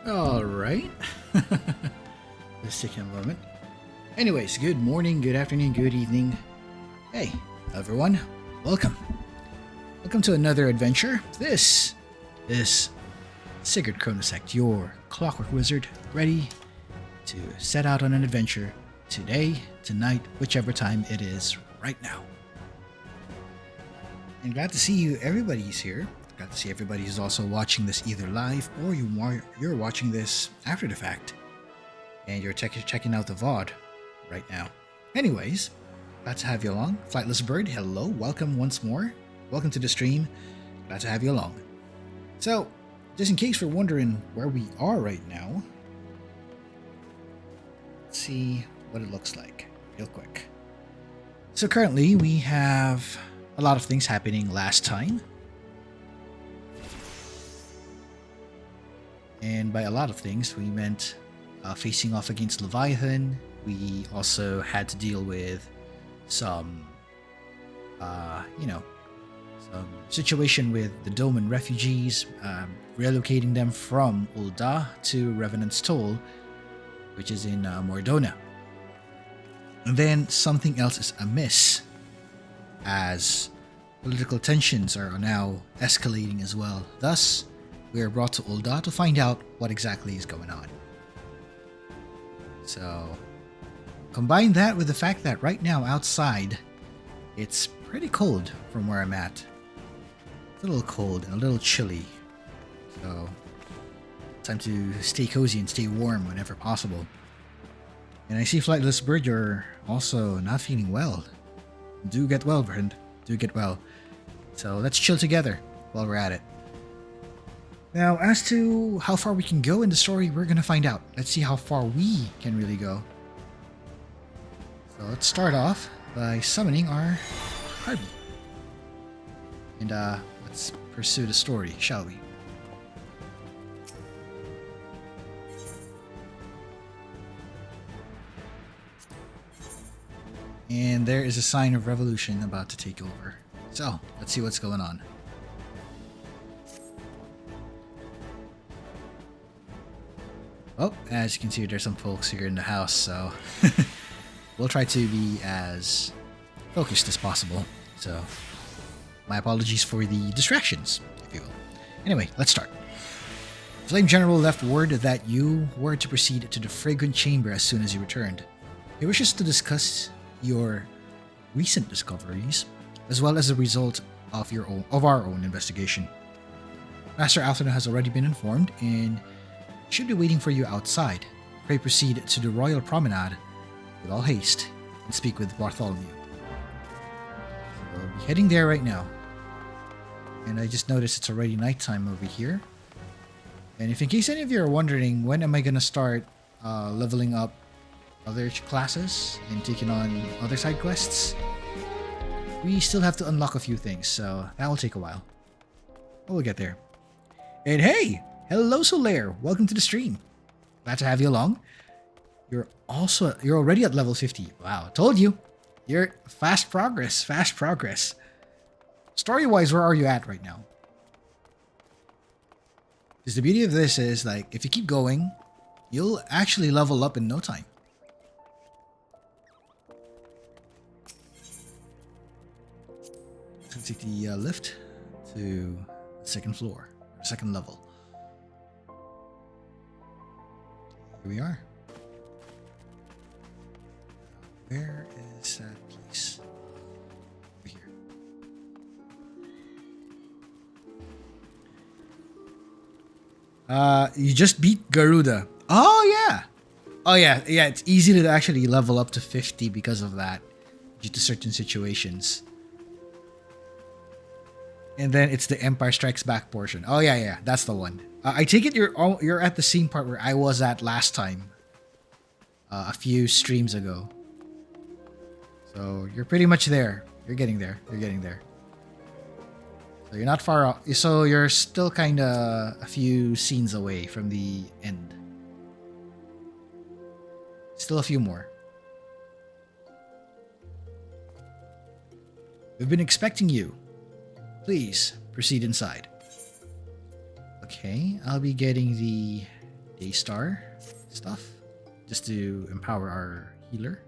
Alright. Let's take a moment. Anyways, good morning, good afternoon, good evening. Hey, everyone. Welcome. Welcome to another adventure. This is Sigurd Chronosecht, your clockwork wizard, ready to set out on an adventure today, tonight, whichever time it is right now. And glad to see you. Everybody's here. Glad to see everybody who's also watching this either live or you're watching this after the fact. And you're checking out the VOD right now. Anyways, glad to have you along. Flightless Bird, hello. Welcome once more. Welcome to the stream. Glad to have you along. So, just in case you're wondering where we are right now, let's see what it looks like real quick. So currently we have a lot of things happening last time. And by a lot of things, we meant facing off against Leviathan. We also had to deal with some, some situation with the Doman refugees, relocating them from Ul'dah to Revenant's Toll, which is in Mordona. And then something else is amiss, as political tensions are now escalating as well. Thus, we are brought to Ul'dah to find out what exactly is going on. So, combine that with the fact that right now outside, it's pretty cold from where I'm at. It's a little cold and a little chilly. So, time to stay cozy and stay warm whenever possible. And I see Flightless Bird, you're also not feeling well. Do get well, Vylbrand. Do get well. So, let's chill together while we're at it. Now, as to how far we can go in the story, we're going to find out. Let's see how far we can really go. So let's start off by summoning our Harvey. And let's pursue the story, shall we? And there is a sign of revolution about to take over. So, let's see what's going on. Oh, as you can see, there's some folks here in the house, so we'll try to be as focused as possible. So, my apologies for the distractions, if you will. Anyway, let's start. Flame General left word that you were to proceed to the Fragrant Chamber as soon as you returned. He wishes to discuss your recent discoveries, as well as the result of our own investigation. Master Althana has already been informed, and should be waiting for you outside. Pray proceed to the Royal Promenade with all haste and speak with Bartholomew. So we'll be heading there right now. And I just noticed it's already nighttime over here. And if in case any of you are wondering when am I going to start leveling up other classes and taking on other side quests, we still have to unlock a few things, so that will take a while. But we'll get there. And hey! Hello, Solaire. Welcome to the stream. Glad to have you along. You're already at level 50. Wow, told you. You're fast progress, fast progress. Story-wise, where are you at right now? Because the beauty of this is, like, if you keep going, you'll actually level up in no time. Let's take the lift to the second floor, or second level. Here we are. Where is that place? Over here. You just beat Garuda. Oh yeah. Oh yeah. Yeah, it's easy to actually level up to 50 because of that, due to certain situations. And then it's the Empire Strikes Back portion. Oh yeah, that's the one. I take it you're at the same part where I was at last time, a few streams ago. So you're pretty much there. You're getting there. You're getting there. So you're not far off. So you're still kind of a few scenes away from the end. Still a few more. We've been expecting you. Please proceed inside. Okay, I'll be getting the Daystar stuff just to empower our healer.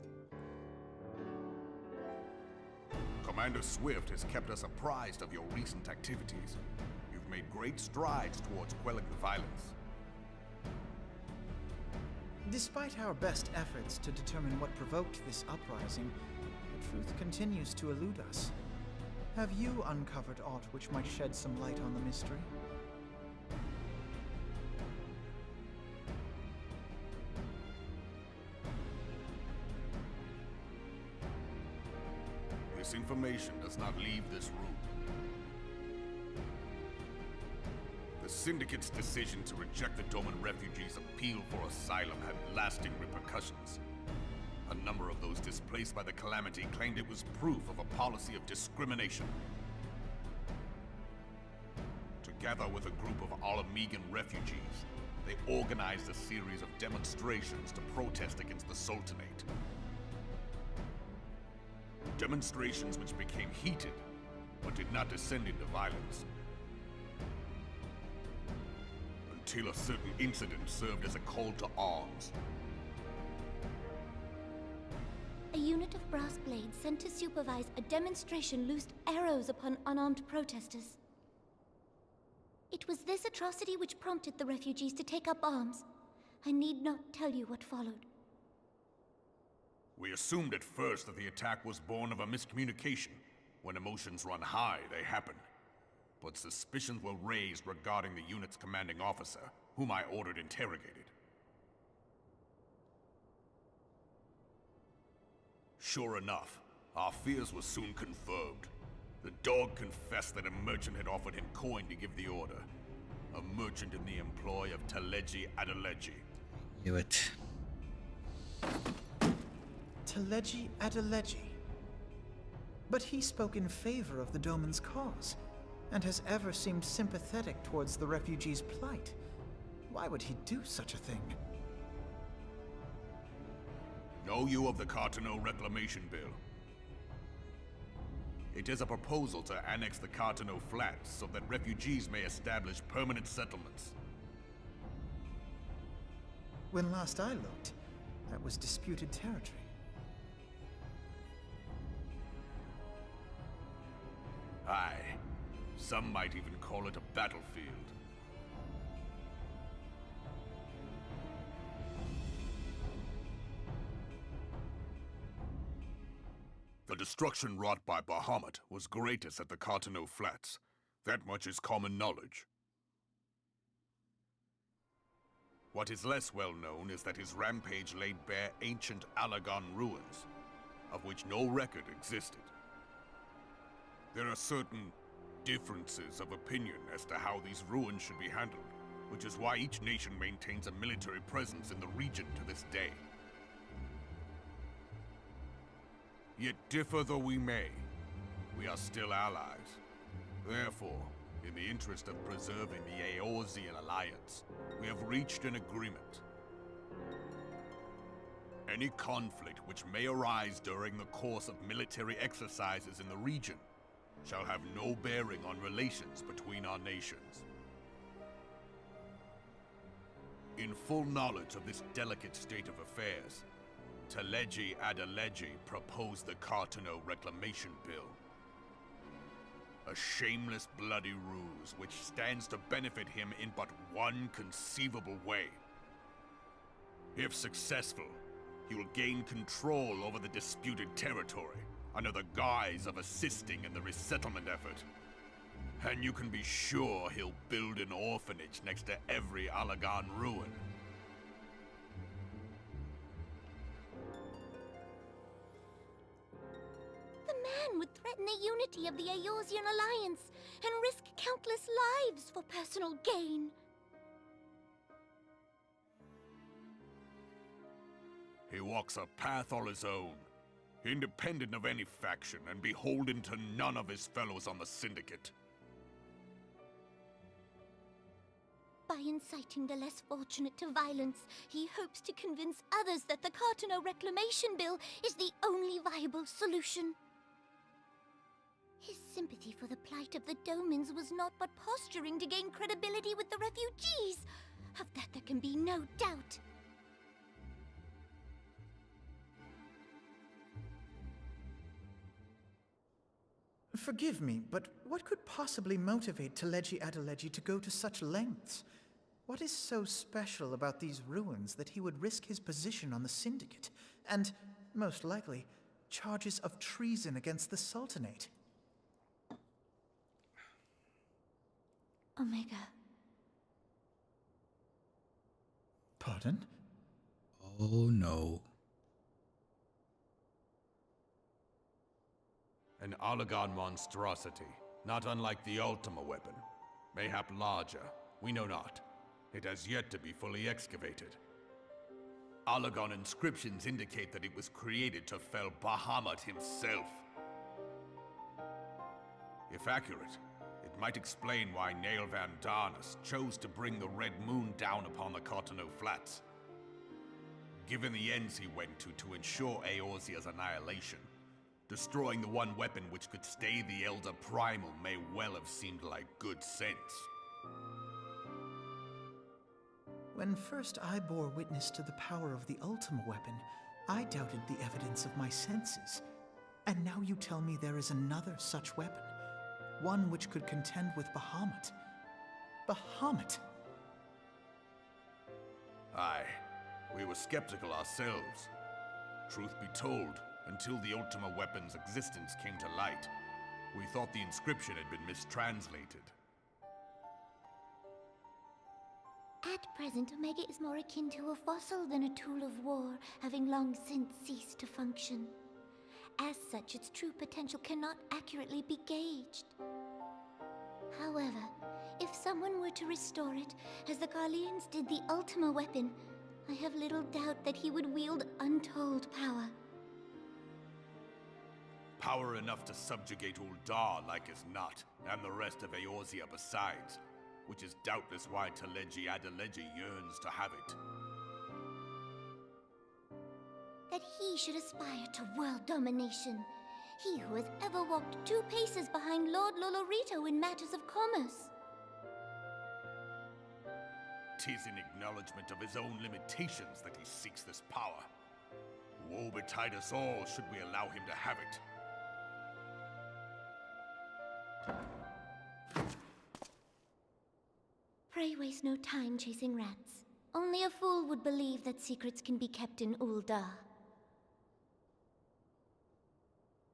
Commander Swift has kept us apprised of your recent activities. You've made great strides towards quelling the violence. Despite our best efforts to determine what provoked this uprising, the truth continues to elude us. Have you uncovered aught which might shed some light on the mystery? This information does not leave this room. The Syndicate's decision to reject the Doman refugees' appeal for asylum had lasting repercussions. A number of those displaced by the calamity claimed it was proof of a policy of discrimination. Together with a group of Alamegan refugees, they organized a series of demonstrations to protest against the Sultanate. Demonstrations which became heated, but did not descend into violence. Until a certain incident served as a call to arms. A unit of brass blades sent to supervise a demonstration loosed arrows upon unarmed protesters. It was this atrocity which prompted the refugees to take up arms. I need not tell you what followed. We assumed at first that the attack was born of a miscommunication. When emotions run high, they happen. But suspicions were raised regarding the unit's commanding officer, whom I ordered interrogated. Sure enough, our fears were soon confirmed. The dog confessed that a merchant had offered him coin to give the order. A merchant in the employ of Teleji Adeleji. Knew it. Teleji Adeleji. But he spoke in favor of the Doman's cause, and has ever seemed sympathetic towards the refugees' plight. Why would he do such a thing? Know you of the Cartano Reclamation Bill? It is a proposal to annex the Cartano Flats so that refugees may establish permanent settlements. When last I looked, that was disputed territory. Aye. Some might even call it a battlefield. The destruction wrought by Bahamut was greatest at the Cartano Flats. That much is common knowledge. What is less well known is that his rampage laid bare ancient Allagan ruins, of which no record existed. There are certain differences of opinion as to how these ruins should be handled, which is why each nation maintains a military presence in the region to this day. Yet differ though we may, we are still allies. Therefore, in the interest of preserving the Eorzean alliance, we have reached an agreement. Any conflict which may arise during the course of military exercises in the region shall have no bearing on relations between our nations. In full knowledge of this delicate state of affairs, Teleji Adeleji proposed the Cartano Reclamation Bill. A shameless bloody ruse which stands to benefit him in but one conceivable way. If successful, he will gain control over the disputed territory under the guise of assisting in the resettlement effort. And you can be sure he'll build an orphanage next to every Allagan ruin. The man would threaten the unity of the Eorzean alliance and risk countless lives for personal gain. He walks a path all his own, independent of any faction and beholden to none of his fellows on the Syndicate. By inciting the less fortunate to violence, he hopes to convince others that the Cartano Reclamation Bill is the only viable solution. His sympathy for the plight of the Domans was not but posturing to gain credibility with the refugees. Of that there can be no doubt. Forgive me, but what could possibly motivate Teleji Adeleji to go to such lengths? What is so special about these ruins that he would risk his position on the Syndicate, and, most likely, charges of treason against the Sultanate? Omega. Pardon? Oh no. An Allagan monstrosity, not unlike the Ultima weapon. Mayhap larger, we know not. It has yet to be fully excavated. Allagan inscriptions indicate that it was created to fell Bahamut himself. If accurate, it might explain why Nailvan Darnus chose to bring the Red Moon down upon the Cotonou Flats. Given the ends he went to ensure Eorzea's annihilation, destroying the one weapon which could stay the Elder Primal may well have seemed like good sense. When first I bore witness to the power of the Ultima weapon, I doubted the evidence of my senses. And now you tell me there is another such weapon, one which could contend with Bahamut. Bahamut! Aye, we were skeptical ourselves. Truth be told, until the Ultima weapon's existence came to light, we thought the inscription had been mistranslated. At present, Omega is more akin to a fossil than a tool of war, having long since ceased to function. As such, its true potential cannot accurately be gauged. However, if someone were to restore it, as the Garleans did the Ultima weapon, I have little doubt that he would wield untold power. Power enough to subjugate Ul'dah like as not, and the rest of Eorzea besides, which is doubtless why Teleji Adeleji yearns to have it. That he should aspire to world domination. He who has ever walked 2 paces behind Lord Lolorito in matters of commerce. 'Tis in acknowledgement of his own limitations that he seeks this power. Woe betide us all should we allow him to have it. Pray waste no time chasing rats. Only a fool would believe that secrets can be kept in Ul'dah.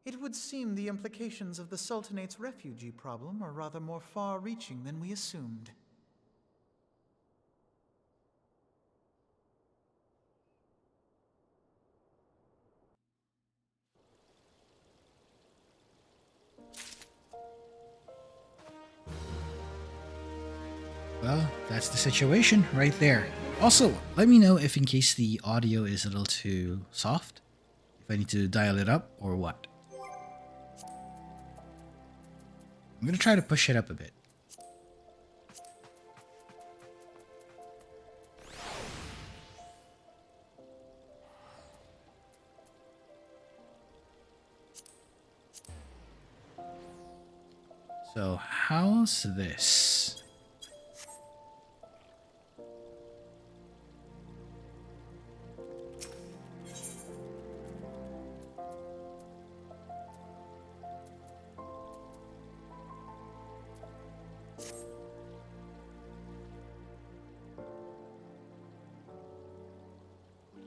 It would seem the implications of the Sultanate's refugee problem are rather more far-reaching than we assumed. Well, that's the situation right there. Also, let me know if in case the audio is a little too soft, if I need to dial it up or what. I'm going to try to push it up a bit. So, how's this?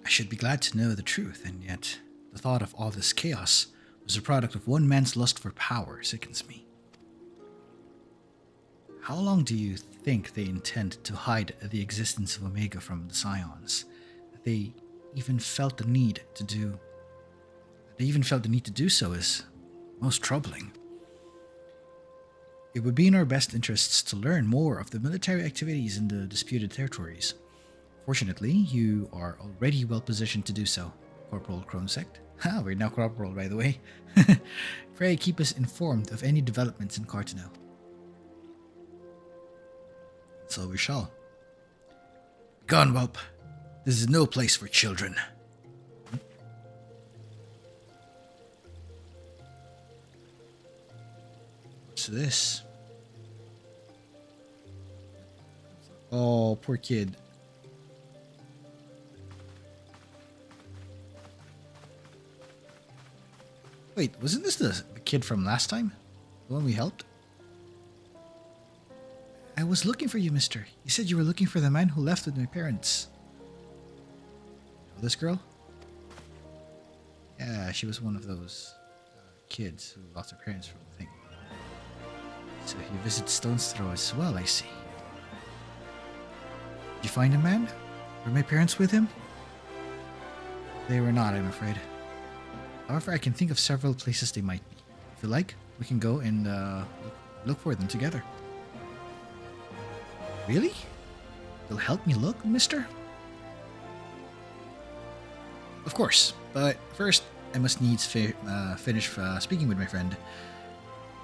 I should be glad to know the truth, and yet the thought of all this chaos was a product of one man's lust for power sickens me. How long do you think they intend to hide the existence of Omega from the Scions? They even felt the need to do so is most troubling. It would be in our best interests to learn more of the military activities in the disputed territories. Fortunately, you are already well positioned to do so, Corporal Chronosecht. We're now Corporal, by the way. Pray keep us informed of any developments in Cartano. So we shall. Gone, whelp. This is no place for children. What's this? Oh, poor kid. Wait, wasn't this the kid from last time? The one we helped? I was looking for you, mister. You said you were looking for the man who left with my parents. You know this girl? Yeah, she was one of those kids who lost their parents from the thing. So you visit Stone's Throw as well, I see. Did you find him, man? Were my parents with him? They were not, I'm afraid. However, I can think of several places they might be. If you like, we can go and look for them together. Really? You'll help me look, mister? Of course, but first I must needs finish speaking with my friend.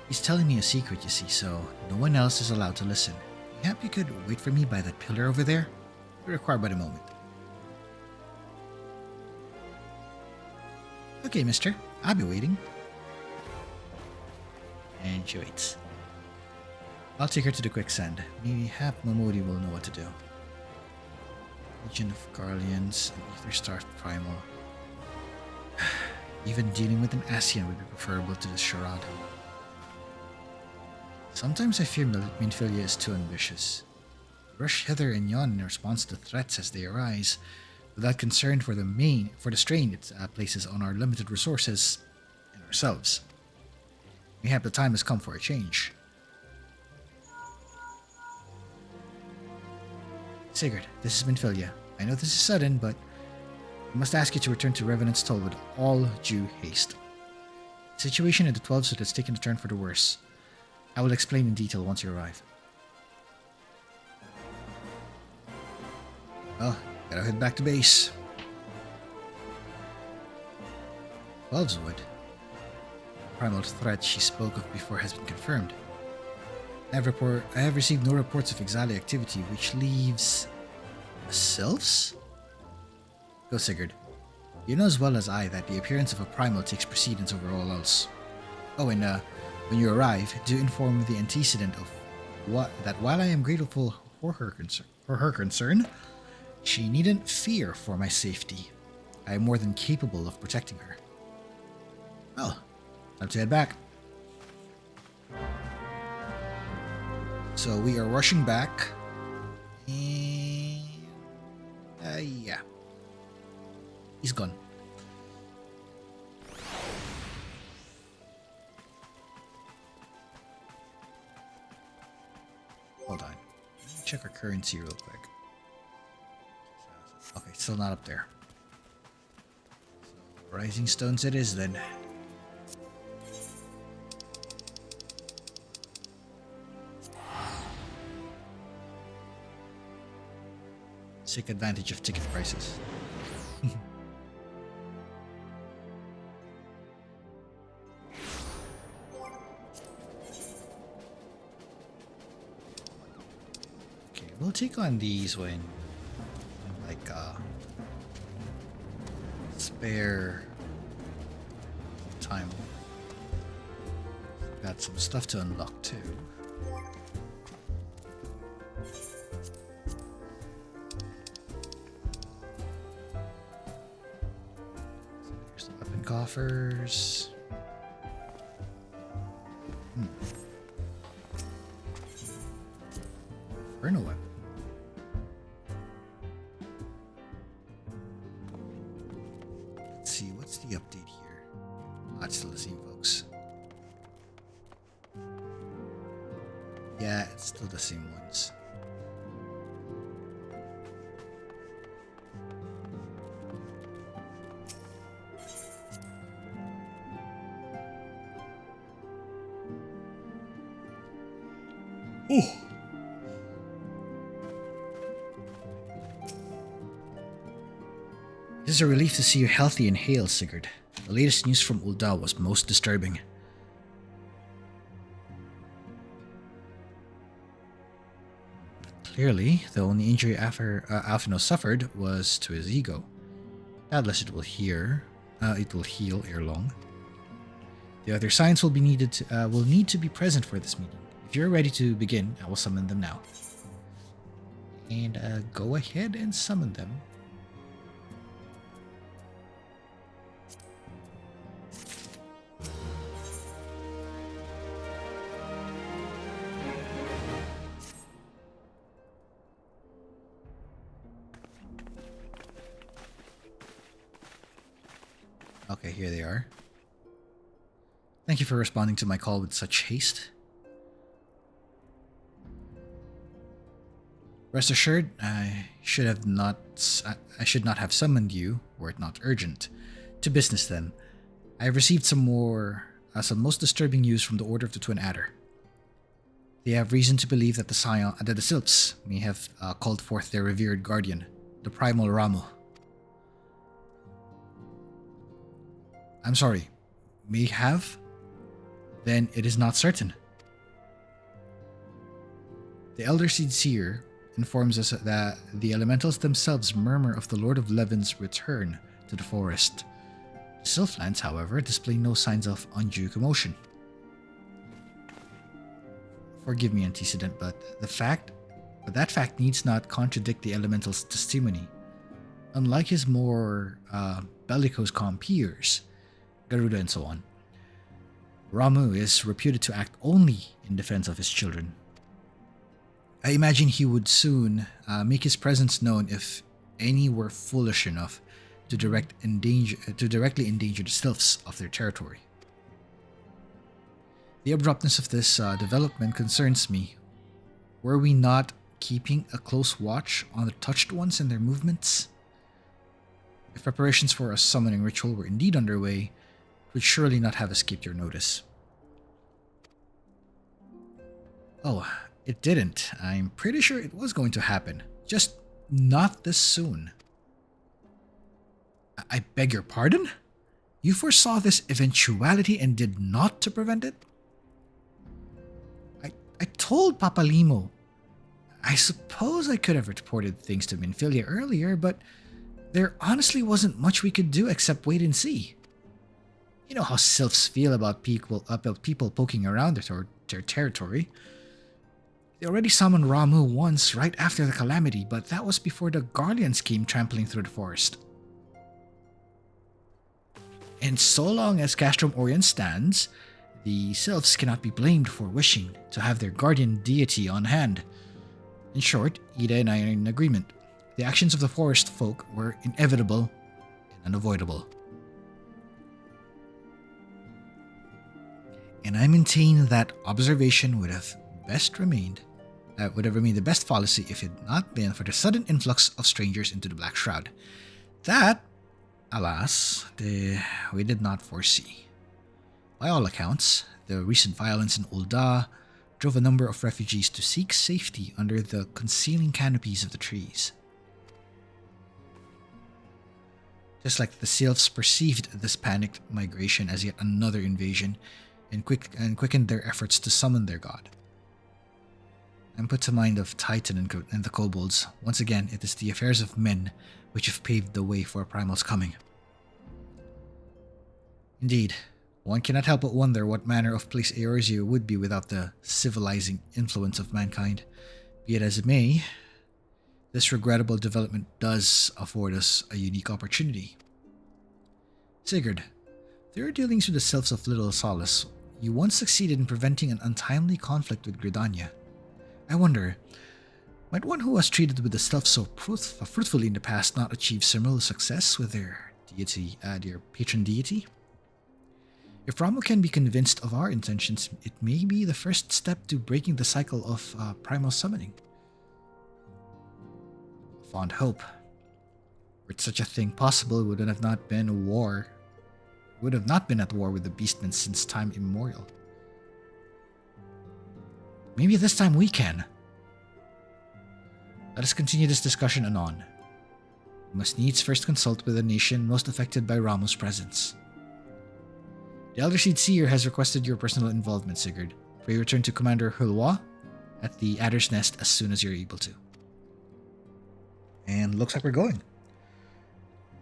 He's telling me a secret, you see, so no one else is allowed to listen. Perhaps you could wait for me by that pillar over there? We require but a moment. Okay, mister. I'll be waiting. And she waits. I'll take her to the quicksand. Maybe half Momodi will know what to do. Legion of Garleans and Ether Star Primal. Even dealing with an Asian would be preferable to this charade. Sometimes I fear Minfilia is too ambitious. Rush hither and yon in response to threats as they arise, without concern for the strain it places on our limited resources and ourselves. Mayhap the time has come for a change. Sigurd, this is Minfilia. I know this is sudden, but I must ask you to return to Revenant's Toll with all due haste. The situation at the 12 suit has taken a turn for the worse. I will explain in detail once you arrive. Well, gotta head back to base. 12's Wood. The primal threat she spoke of before has been confirmed. I have received no reports of Exali activity, which leaves the sylphs? Go, Sigurd. You know as well as I that the appearance of a primal takes precedence over all else. Oh, and when you arrive, do inform the antecedent of that while I am grateful for her concern, she needn't fear for my safety. I am more than capable of protecting her. Well, time to head back. So we are rushing back, and yeah, he's gone. Hold on, let me check our currency real quick. Okay, still not up there. So, Rising Stones it is then. Take advantage of ticket prices. Okay, we'll take on these when like spare time. Got some stuff to unlock too. Coffers. Inferno weapon. Let's see, what's the update here? Oh, it's still the same, folks. Yeah, it's still the same ones. Oh. It is a relief to see you healthy and hale, Sigurd. The latest news from Ul'dah was most disturbing. Clearly, the only injury Alphino suffered was to his ego. Doubtless it will heal ere long. The other signs will need to be present for this meeting. If you're ready to begin, I will summon them now. And go ahead and summon them. Okay, here they are. Thank you for responding to my call with such haste. Rest assured, I should not have summoned you, were it not urgent. To business then. I have received some most disturbing news from the Order of the Twin Adder. They have reason to believe that the Sylphs may have called forth their revered guardian, the primal Ramu. I'm sorry, may have? Then it is not certain. The Elder Seer informs us that the elementals themselves murmur of the Lord of Levin's return to the forest. The Sylphlands, however, display no signs of undue commotion. Forgive me, antecedent, but that fact needs not contradict the elemental's testimony. Unlike his more bellicose compeers, Garuda and so on, Ramu is reputed to act only in defense of his children. I imagine he would soon make his presence known if any were foolish enough to directly endanger the Sylphs of their territory. The abruptness of this development concerns me. Were we not keeping a close watch on the touched ones and their movements? If preparations for a summoning ritual were indeed underway, it would surely not have escaped your notice. Oh, it didn't. I'm pretty sure it was going to happen. Just not this soon. I beg your pardon? You foresaw this eventuality and did not to prevent it? I told Papa Limo. I suppose I could have reported things to Minfilia earlier, but there honestly wasn't much we could do except wait and see. You know how Sylphs feel about people poking around their territory. They already summoned Ramu once right after the calamity, but that was before the Guardians came trampling through the forest. And so long as Castrum Orient stands, the Sylphs cannot be blamed for wishing to have their guardian deity on hand. In short, Ida and I are in agreement. The actions of the forest folk were inevitable and unavoidable. And I maintain that observation would have remained the best policy if it had not been for the sudden influx of strangers into the Black Shroud. That, alas, we did not foresee. By all accounts, the recent violence in Ul'dah drove a number of refugees to seek safety under the concealing canopies of the trees. Just like the Sylphs perceived this panicked migration as yet another invasion and quickened their efforts to summon their god. I'm put to mind of Titan and the kobolds. Once again, it is the affairs of men which have paved the way for Primal's coming. Indeed, one cannot help but wonder what manner of place Eorzea would be without the civilizing influence of mankind. Be it as it may, this regrettable development does afford us a unique opportunity. Sigurd, through your dealings with the Sylphs of Little Solace, you once succeeded in preventing an untimely conflict with Gridania. I wonder, might one who has treated with the Sylphs so fruitfully in the past not achieve similar success with their patron deity? If Ramu can be convinced of our intentions, it may be the first step to breaking the cycle of primal summoning. Fond hope. Were such a thing possible, it would have not been at war with the beastmen since time immemorial. Maybe this time we can. Let us continue this discussion anon. We must needs first consult with the nation most affected by Ramu's presence. The Elder Seer has requested your personal involvement, Sigurd. Pray return to Commander Whorl at the Adder's Nest as soon as you're able to. And looks like we're going.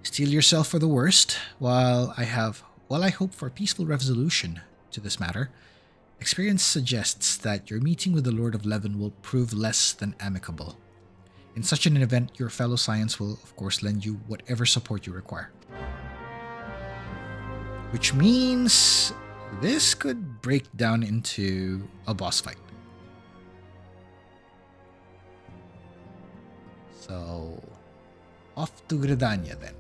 Steel yourself for the worst, while I hope for a peaceful resolution to this matter. Experience suggests that your meeting with the Lord of Levin will prove less than amicable. In such an event, your fellow Science will, of course, lend you whatever support you require. Which means this could break down into a boss fight. So, off to Gridania then.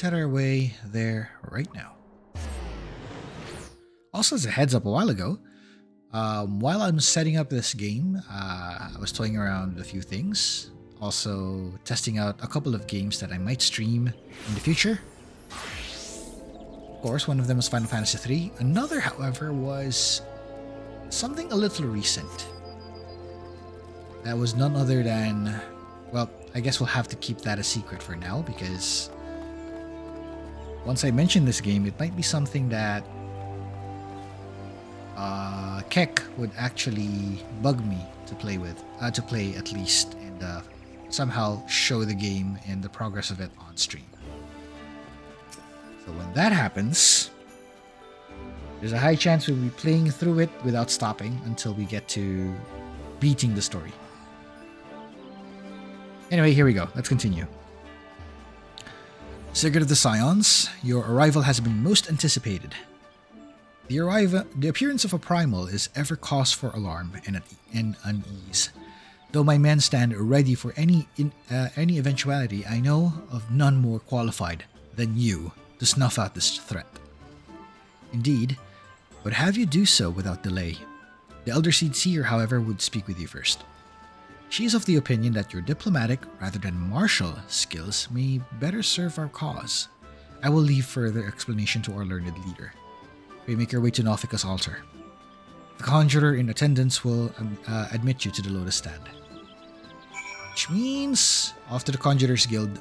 head our way there right now. Also, as a heads up a while ago, while I'm setting up this game, I was toying around with a few things. Also testing out a couple of games that I might stream in the future. Of course, one of them was Final Fantasy III. Another, however, was something a little recent. That was none other than... Well, I guess we'll have to keep that a secret for now, because once I mention this game, it might be something that Keck would actually bug me to play with, to play at least, and somehow show the game and the progress of it on stream. So when that happens, there's a high chance we'll be playing through it without stopping until we get to beating the story. Anyway, here we go. Let's continue. Sigurd of the Scions, your arrival has been most anticipated. The appearance of a primal is ever cause for alarm and unease. Though my men stand ready for any eventuality, I know of none more qualified than you to snuff out this threat. Indeed, but have you do so without delay. The Elder Seed Seer, however, would speak with you first. She is of the opinion that your diplomatic, rather than martial, skills may better serve our cause. I will leave further explanation to our learned leader. Pray make your way to Nothica's altar. The conjurer in attendance will admit you to the Lotus Stand. Which means off to the Conjurer's Guild.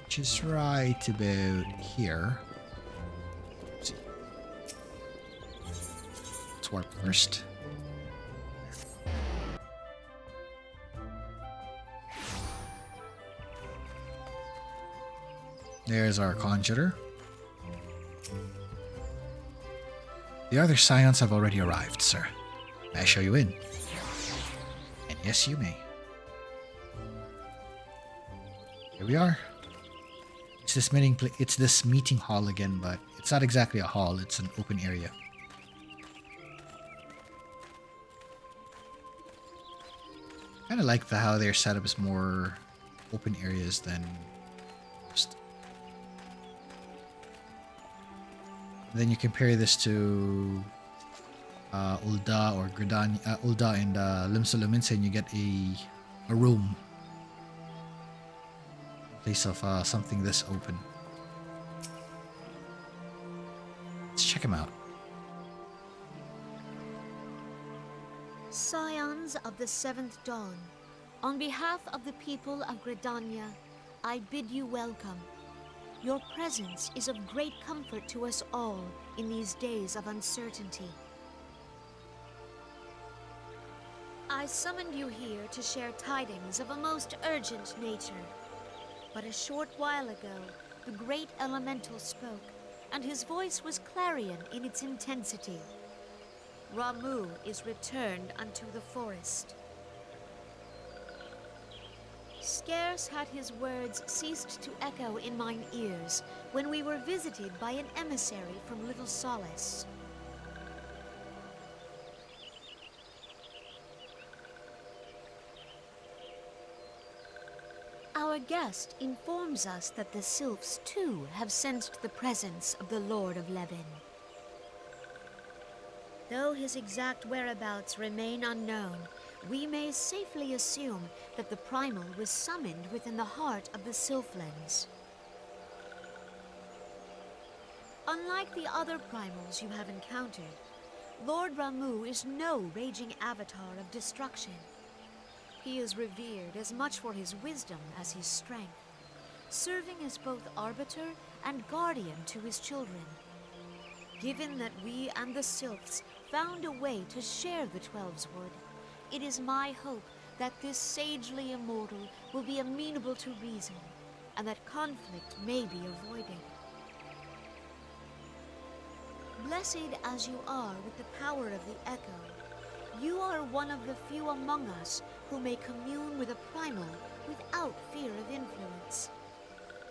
Which is right about here. Let's see. Let's warp first. There's our conjurer. The other scions have already arrived, sir. May I show you in? And yes, you may. Here we are. It's this meeting hall again, but it's not exactly a hall, it's an open area. Kind of like how their setup is more open areas than just. Then you compare this to Ul'dah or Ul'dah and Limsa Lominsa, and you get a room. Place of something this open. Let's check him out. Scions of the Seventh Dawn, on behalf of the people of Gridania, I bid you welcome. Your presence is of great comfort to us all in these days of uncertainty. I summoned you here to share tidings of a most urgent nature. But a short while ago, the great elemental spoke, and his voice was clarion in its intensity. Ramuh is returned unto the forest. Scarce had his words ceased to echo in mine ears when we were visited by an emissary from Little Solace. Our guest informs us that the Sylphs, too, have sensed the presence of the Lord of Levin. Though his exact whereabouts remain unknown, we may safely assume that the primal was summoned within the heart of the Sylphlands. Unlike the other primals you have encountered, Lord Ramuh is no raging avatar of destruction. He is revered as much for his wisdom as his strength, serving as both arbiter and guardian to his children. Given that we and the Sylphs found a way to share the Twelve's Wood, it is my hope that this sagely immortal will be amenable to reason, and that conflict may be avoided. Blessed as you are with the power of the Echo, you are one of the few among us who may commune with a primal without fear of influence.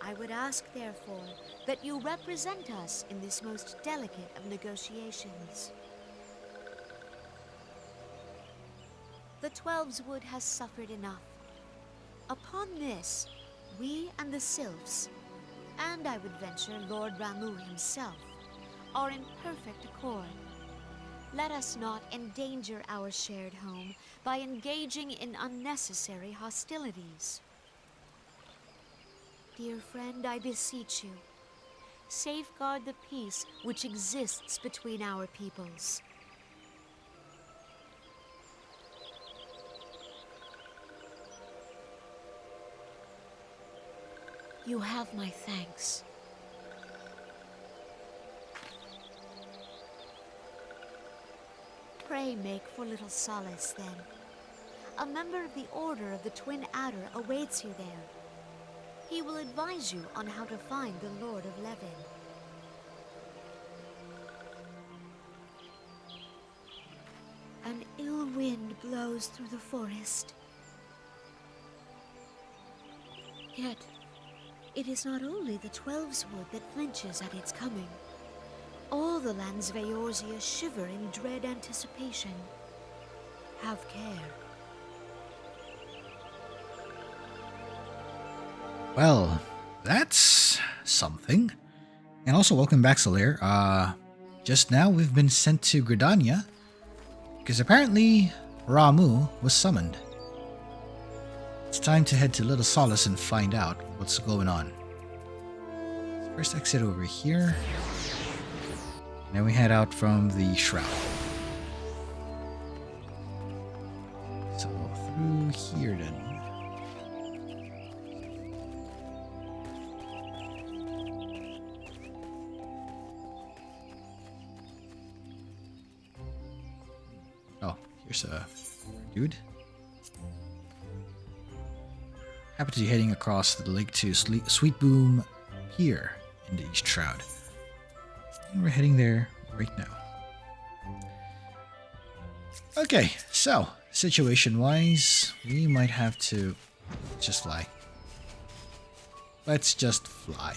I would ask, therefore, that you represent us in this most delicate of negotiations. The Twelves Wood has suffered enough. Upon this, we and the Sylphs, and I would venture Lord Ramu himself, are in perfect accord. Let us not endanger our shared home by engaging in unnecessary hostilities. Dear friend, I beseech you, safeguard the peace which exists between our peoples. You have my thanks. Pray make for little solace, then. A member of the Order of the Twin Adder awaits you there. He will advise you on how to find the Lord of Levin. An ill wind blows through the forest. Yet, it is not only the Twelves Wood that flinches at its coming. All the lands of Eorzea shiver in dread anticipation. Have care. Well, that's something. And also, welcome back, Solaire. Just now we've been sent to Gridania because apparently Ramu was summoned. It's time to head to Little Solace and find out what's going on. First exit over here. Then we head out from the Shroud. So through here then. Oh, here's a dude. Happen to be heading across the lake to Sweet Boom here in the East Shroud. And we're heading there right now. Okay, so situation-wise, we might have to just fly. Let's just fly.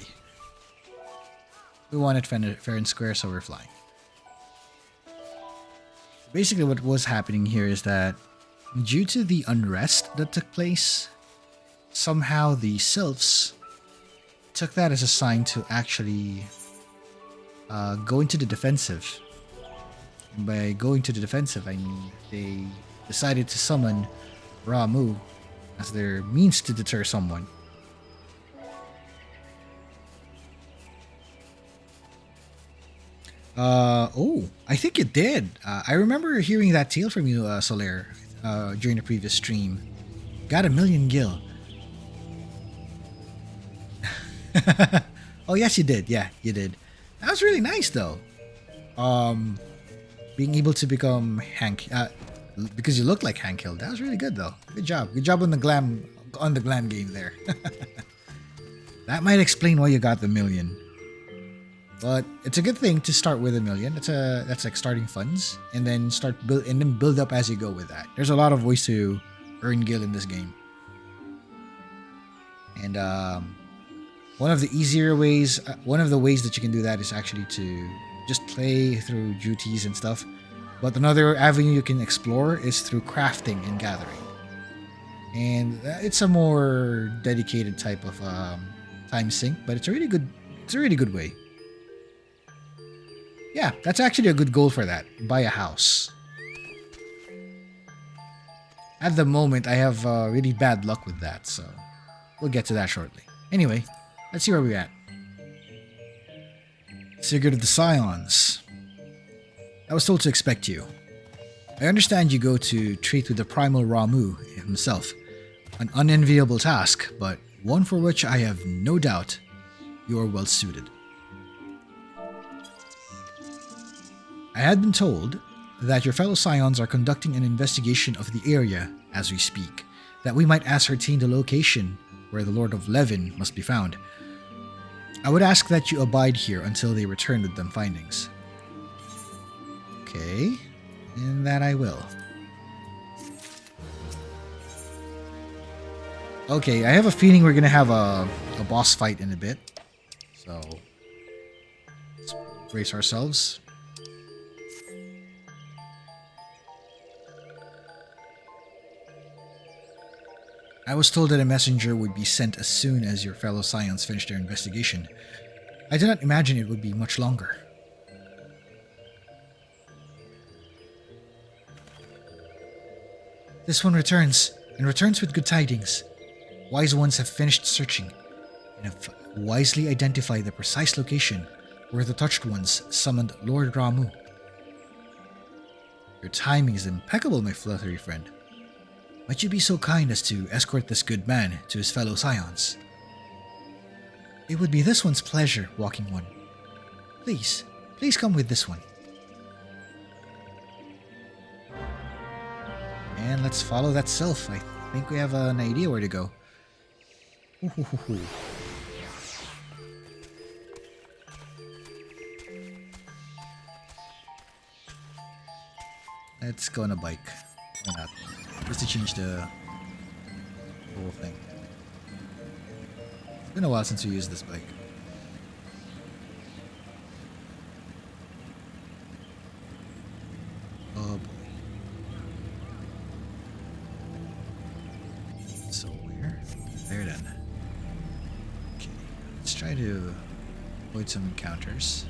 We want it fair and square, so we're flying. Basically, what was happening here is that due to the unrest that took place, somehow the Sylphs took that as a sign to actually go into the defensive. And by going to the defensive, I mean they decided to summon Ramu as their means to deter someone. Oh, I think it did. I remember hearing that tale from you, Solaire, during the previous stream. Got 1,000,000 gil. Oh, yes, you did. Yeah, you did. That was really nice, though. Being able to become Hank, because you look like Hank Hill. That was really good, though. Good job. Good job on the glam game there. That might explain why you got the 1,000,000. But it's a good thing to start with 1,000,000. That's like starting funds, and then build up as you go with that. There's a lot of ways to earn gil in this game, and one of the easier ways, one of the ways that you can do that is actually to just play through duties and stuff. But another avenue you can explore is through crafting and gathering, and it's a more dedicated type of time sink, but it's a really good way. Yeah, that's actually a good goal for that. Buy a house. At the moment, I have really bad luck with that, so we'll get to that shortly. Anyway, let's see where we're at. Sigurd of the Scions. I was told to expect you. I understand you go to treat with the primal Ramu himself. An unenviable task, but one for which I have no doubt you are well suited. I had been told that your fellow Scions are conducting an investigation of the area as we speak, that we might ascertain the location where the Lord of Levin must be found. I would ask that you abide here until they return with them findings. Okay, and that I will. Okay, I have a feeling we're gonna have a boss fight in a bit. So let's brace ourselves. I was told that a messenger would be sent as soon as your fellow Scions finish their investigation. I did not imagine it would be much longer. This one returns, and returns with good tidings. Wise ones have finished searching, and have wisely identified the precise location where the Touched Ones summoned Lord Ramu. Your timing is impeccable, my fluttery friend. Might you be so kind as to escort this good man to his fellow Scions? It would be this one's pleasure, Walking One. Please come with this one. And let's follow that sylph. I think we have an idea where to go. Ooh. Let's go on a bike. Why not? Just to change the whole thing. It's been a while since we used this bike. Oh boy. So where? There then. Okay, let's try to avoid some encounters.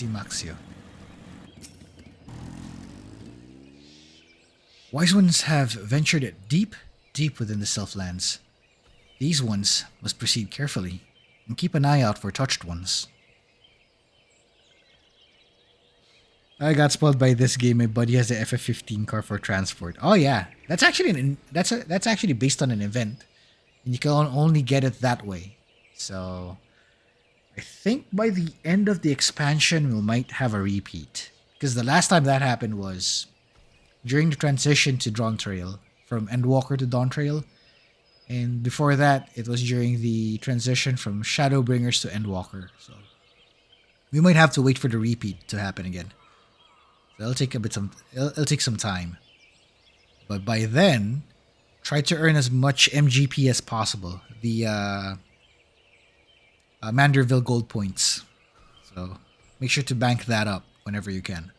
Maxio. Wise ones have ventured deep within the Sylphlands. These ones must proceed carefully and keep an eye out for Touched Ones. I got spoiled by this game. My buddy has the FF15 car for transport. Oh yeah, that's actually that's actually based on an event, and you can only get it that way. So I think by the end of the expansion, we might have a repeat. Because the last time that happened was during the transition to Dawn Trail, from Endwalker to Dawn Trail. And before that, it was during the transition from Shadowbringers to Endwalker. So we might have to wait for the repeat to happen again. So it'll take some time. But by then, try to earn as much MGP as possible. The Manderville gold points. So make sure to bank that up whenever you can.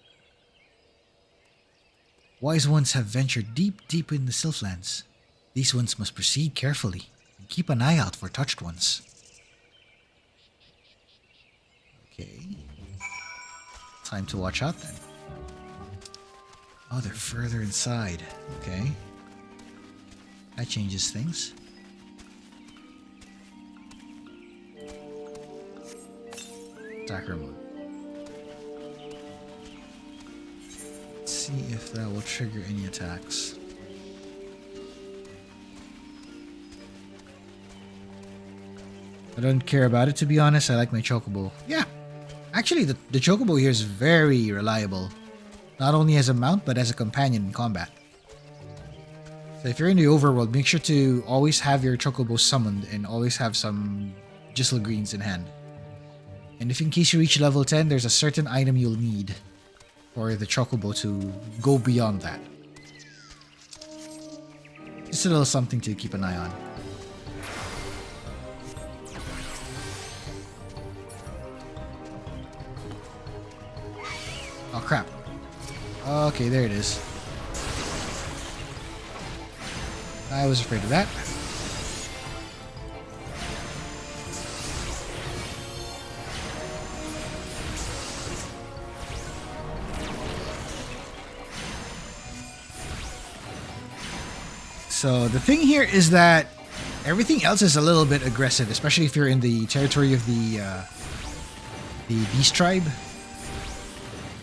Wise ones have ventured deep in the Sylphlands. These ones must proceed carefully and keep an eye out for Touched Ones. Okay. Time to watch out then. Oh, they're further inside. Okay. That changes things. Attacker mode. Let's see if that will trigger any attacks. I don't care about it, to be honest. I like my Chocobo. Yeah. Actually, the Chocobo here is very reliable. Not only as a mount, but as a companion in combat. So if you're in the overworld, make sure to always have your Chocobo summoned and always have some Gisel Greens in hand. And if in case you reach level 10, there's a certain item you'll need for the Chocobo to go beyond that. Just a little something to keep an eye on. Oh crap. Okay, there it is. I was afraid of that. So the thing here is that everything else is a little bit aggressive, especially if you're in the territory of the Beast Tribe.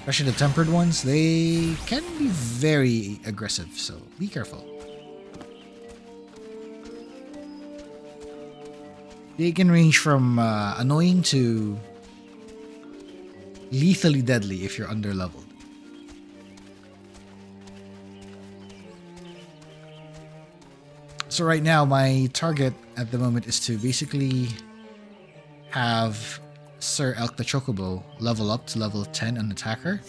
Especially the tempered ones, they can be very aggressive, so be careful. They can range from annoying to lethally deadly if you're under-leveled. So right now, my target at the moment is to basically have Sir Elk the Chocobo level up to level 10 an attacker.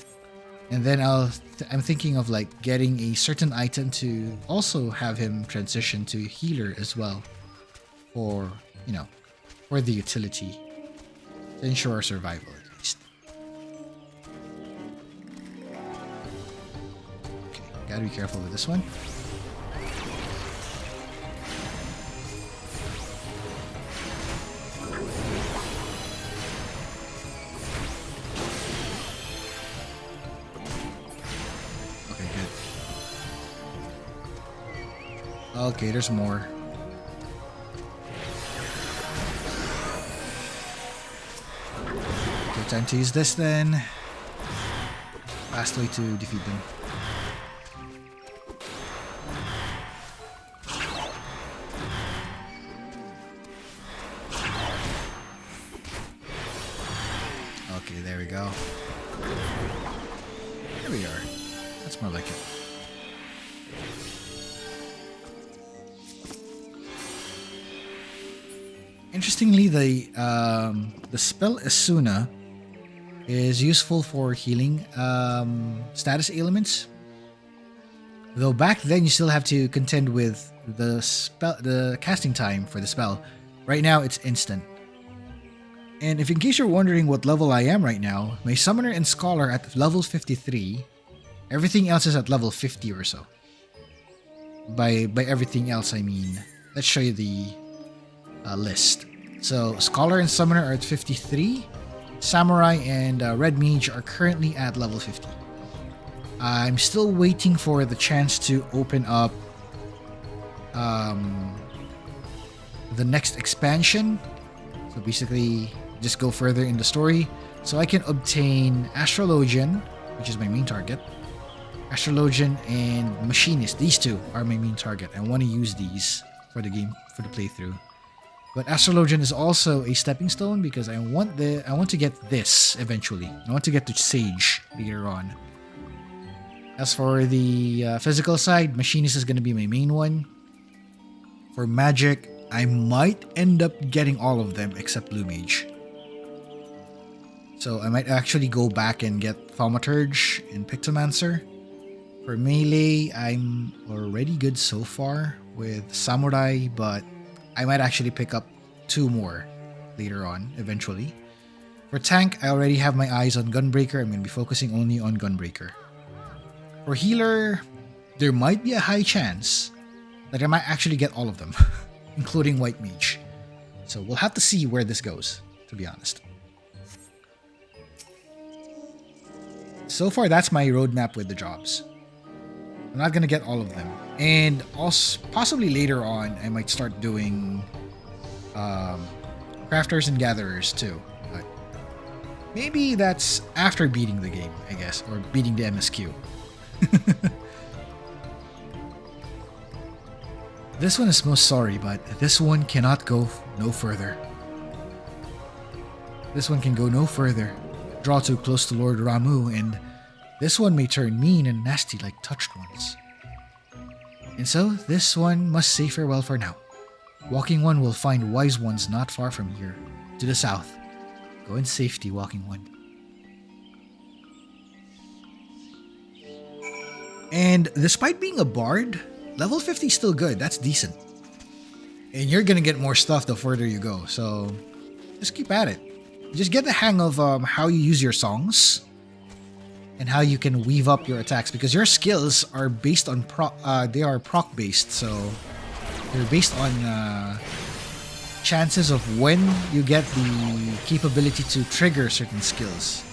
And then I'm thinking of like getting a certain item to also have him transition to healer as well. For, you know, for the utility. To ensure our survival at least. Okay, gotta be careful with this one. Okay, there's more. Okay, time to use this then. Fast way to defeat them. Okay, there we go. There we are. That's more like it. Interestingly, the spell Asuna is useful for healing status ailments. Though back then you still have to contend with the casting time for the spell. Right now it's instant. And if in case you're wondering what level I am right now, my Summoner and Scholar at level 53. Everything else is at level 50 or so. By everything else I mean, let's show you the list. So Scholar and Summoner are at 53. Samurai and Red Mage are currently at level 50. I'm still waiting for the chance to open up the next expansion. So basically, just go further in the story. So I can obtain Astrologian, which is my main target. Astrologian and Machinist, these two are my main target. I want to use these for the game, for the playthrough. But Astrologian is also a stepping stone because I want to get this eventually. I want to get to Sage later on. As for the physical side, Machinist is going to be my main one. For magic, I might end up getting all of them except Blue Mage. So I might actually go back and get Thaumaturge and Pictomancer. For melee, I'm already good so far with Samurai, but I might actually pick up 2 more later on, eventually. For tank, I already have my eyes on Gunbreaker. I'm going to be focusing only on Gunbreaker. For healer, there might be a high chance that I might actually get all of them, including White Mage. So we'll have to see where this goes, to be honest. So far, that's my roadmap with the jobs. I'm not going to get all of them. And also, possibly later on, I might start doing crafters and gatherers too. But maybe that's after beating the game, I guess, or beating the MSQ. This one is most sorry, but this one cannot go no further. This one can go no further. Draw too close to Lord Ramu, and this one may turn mean and nasty like touched ones. And so, this one must say farewell for now. Walking One will find wise ones not far from here, to the south. Go in safety, Walking One. And despite being a bard, level 50 is still good. That's decent. And you're gonna get more stuff the further you go, so just keep at it. Just get the hang of how you use your songs and how you can weave up your attacks, because your skills are based on they are proc based, so they're based on chances of when you get the capability to trigger certain skills.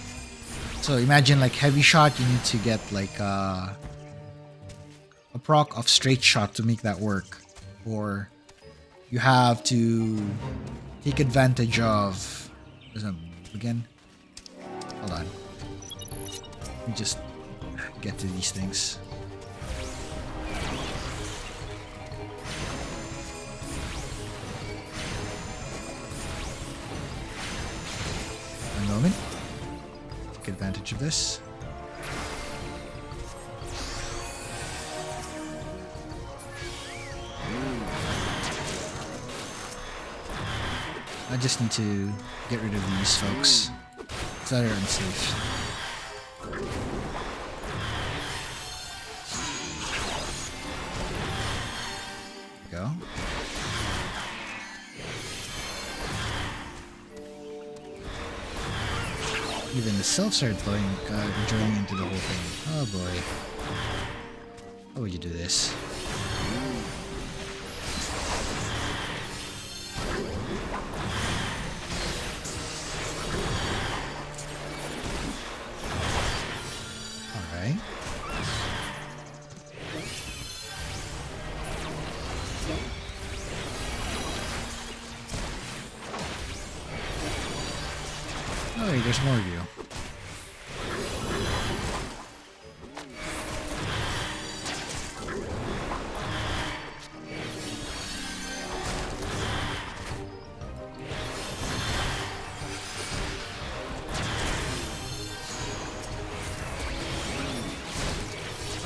So imagine like heavy shot, you need to get like a proc of straight shot to make that work, or you have to take advantage of again. Hold on. Let me just get to these things. One moment. Take advantage of this. I just need to get rid of these folks. That are unsafe. Go. Even the selves are joining into the whole thing. Oh boy. How would you do this? Alright. Oh wait, there's more of you.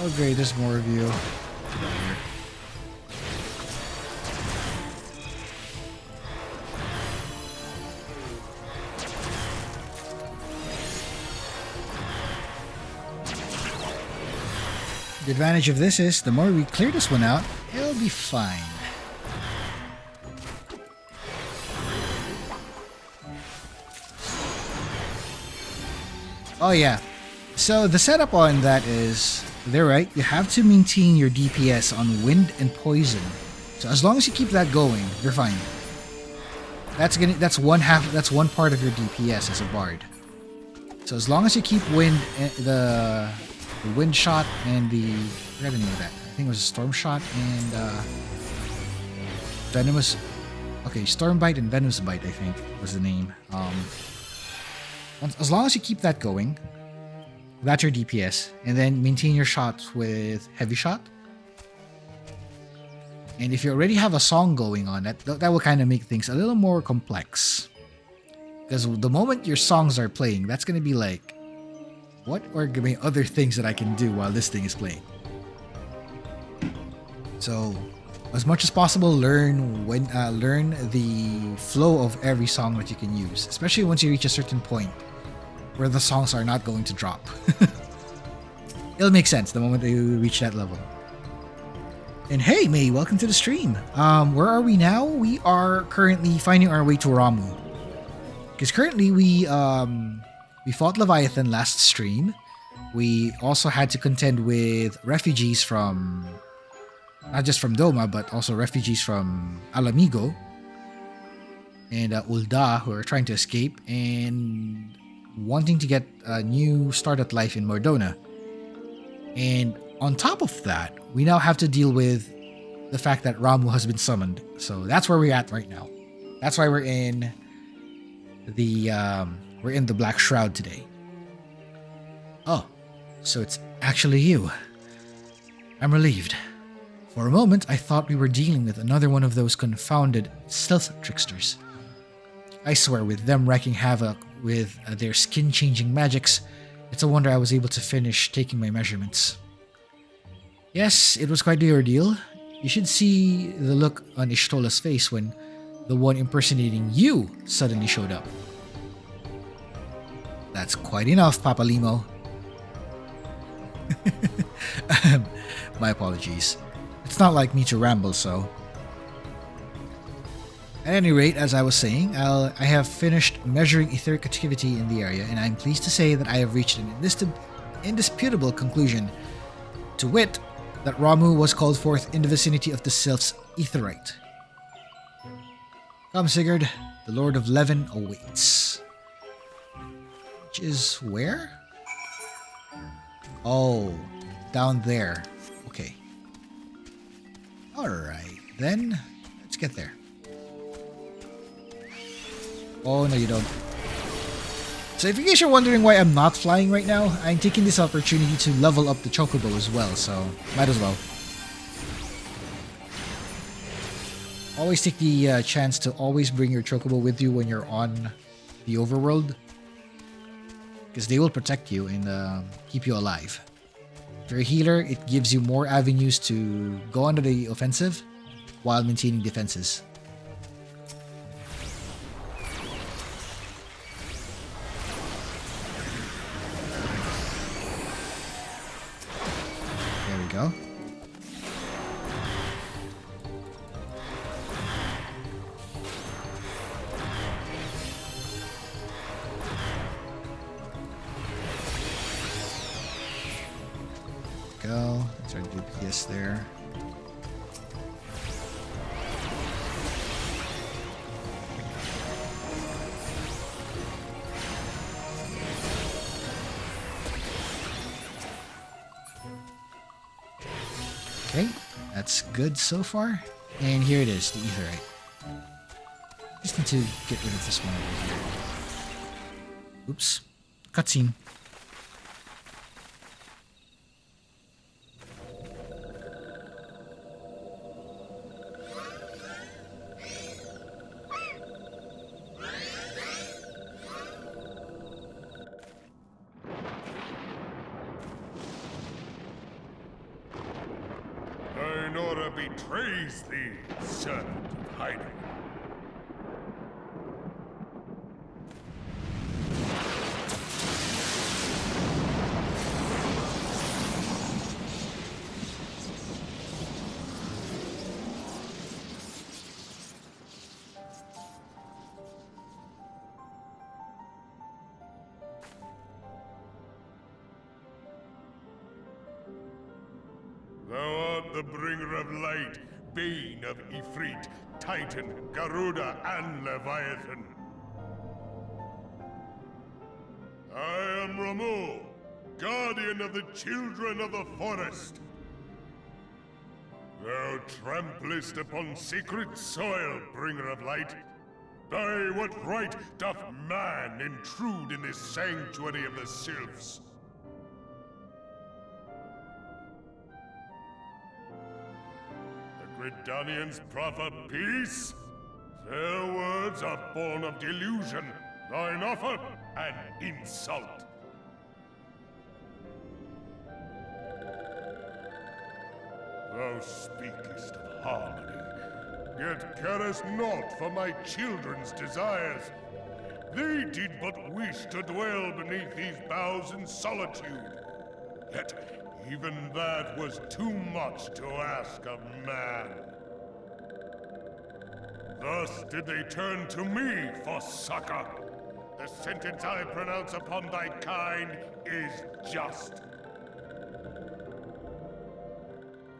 Oh great, there's more of you. Get out of here. The advantage of this is, the more we clear this one out, it'll be fine. Oh yeah. So the setup on that is, they're right, you have to maintain your DPS on wind and poison. So as long as you keep that going, you're fine. That's one part of your DPS as a bard. So as long as you keep wind, the wind shot and the, I forgot the name of that. I think it was a storm shot and venomous. Okay, storm bite and venomous bite, I think was the name. As long as you keep that going, that's your DPS, and then maintain your shots with heavy shot. And if you already have a song going on, that will kind of make things a little more complex. Because the moment your songs are playing, that's going to be like, what are the other things that I can do while this thing is playing? So, as much as possible, learn the flow of every song that you can use, especially once you reach a certain point where the songs are not going to drop. It'll make sense the moment you reach that level. And hey, May, welcome to the stream. Where are we now? We are currently finding our way to Ramuh. Because currently we fought Leviathan last stream. We also had to contend with refugees from, not just from Doma, but also refugees from Alamigo and Ul'dah, who are trying to escape and wanting to get a new start at life in Mordona. And on top of that, we now have to deal with the fact that Ramuh has been summoned. So that's where we're at right now. That's why we're in the Black Shroud today. Oh, so it's actually you. I'm relieved. For a moment, I thought we were dealing with another one of those confounded stealth tricksters. I swear, with them wreaking havoc with their skin-changing magics, it's a wonder I was able to finish taking my measurements. Yes, it was quite the ordeal. You should see the look on Ishtola's face when the one impersonating you suddenly showed up. That's quite enough, Papa Limo. My apologies. It's not like me to ramble, so. At any rate, as I was saying, I have finished measuring etheric activity in the area, and I'm pleased to say that I have reached an indisputable conclusion. To wit, that Ramuh was called forth in the vicinity of the Sylph's Aetheryte. Come, Sigurd, the Lord of Levin awaits. Which is where? Oh, down there. Okay. Alright, then let's get there. Oh, no, you don't. So if you guys are wondering why I'm not flying right now, I'm taking this opportunity to level up the Chocobo as well, so might as well. Always take the chance to always bring your Chocobo with you when you're on the overworld, because they will protect you and keep you alive. If you're a healer, it gives you more avenues to go onto the offensive while maintaining defenses. go. Go. That's our duplicates there. Okay, that's good so far. And here it is, the etherite. Just need to get rid of this one over here. Oops. Cutscene. Betrays thee, servant of hiding. Thou art the bringer of light, bane of Ifrit, Titan, Garuda, and Leviathan. I am Ramu, guardian of the children of the forest. Thou tramplest upon sacred soil, bringer of light. By what right doth man intrude in this sanctuary of the sylphs? Redanians proffer peace? Their words are born of delusion, thine offer an insult. Thou speakest of harmony, yet carest naught for my children's desires. They did but wish to dwell beneath these boughs in solitude. Yet even that was too much to ask of man. Thus did they turn to me for succor. The sentence I pronounce upon thy kind is just.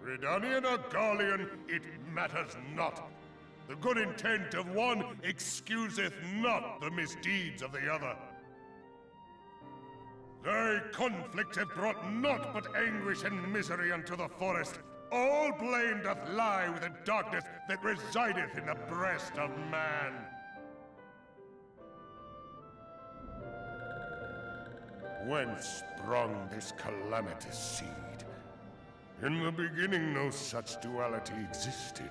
Redanian or Garlean, it matters not. The good intent of one excuseth not the misdeeds of the other. Thy conflict hath brought naught but anguish and misery unto the forest. All blame doth lie with the darkness that resideth in the breast of man. Whence sprung this calamitous seed? In the beginning no such duality existed,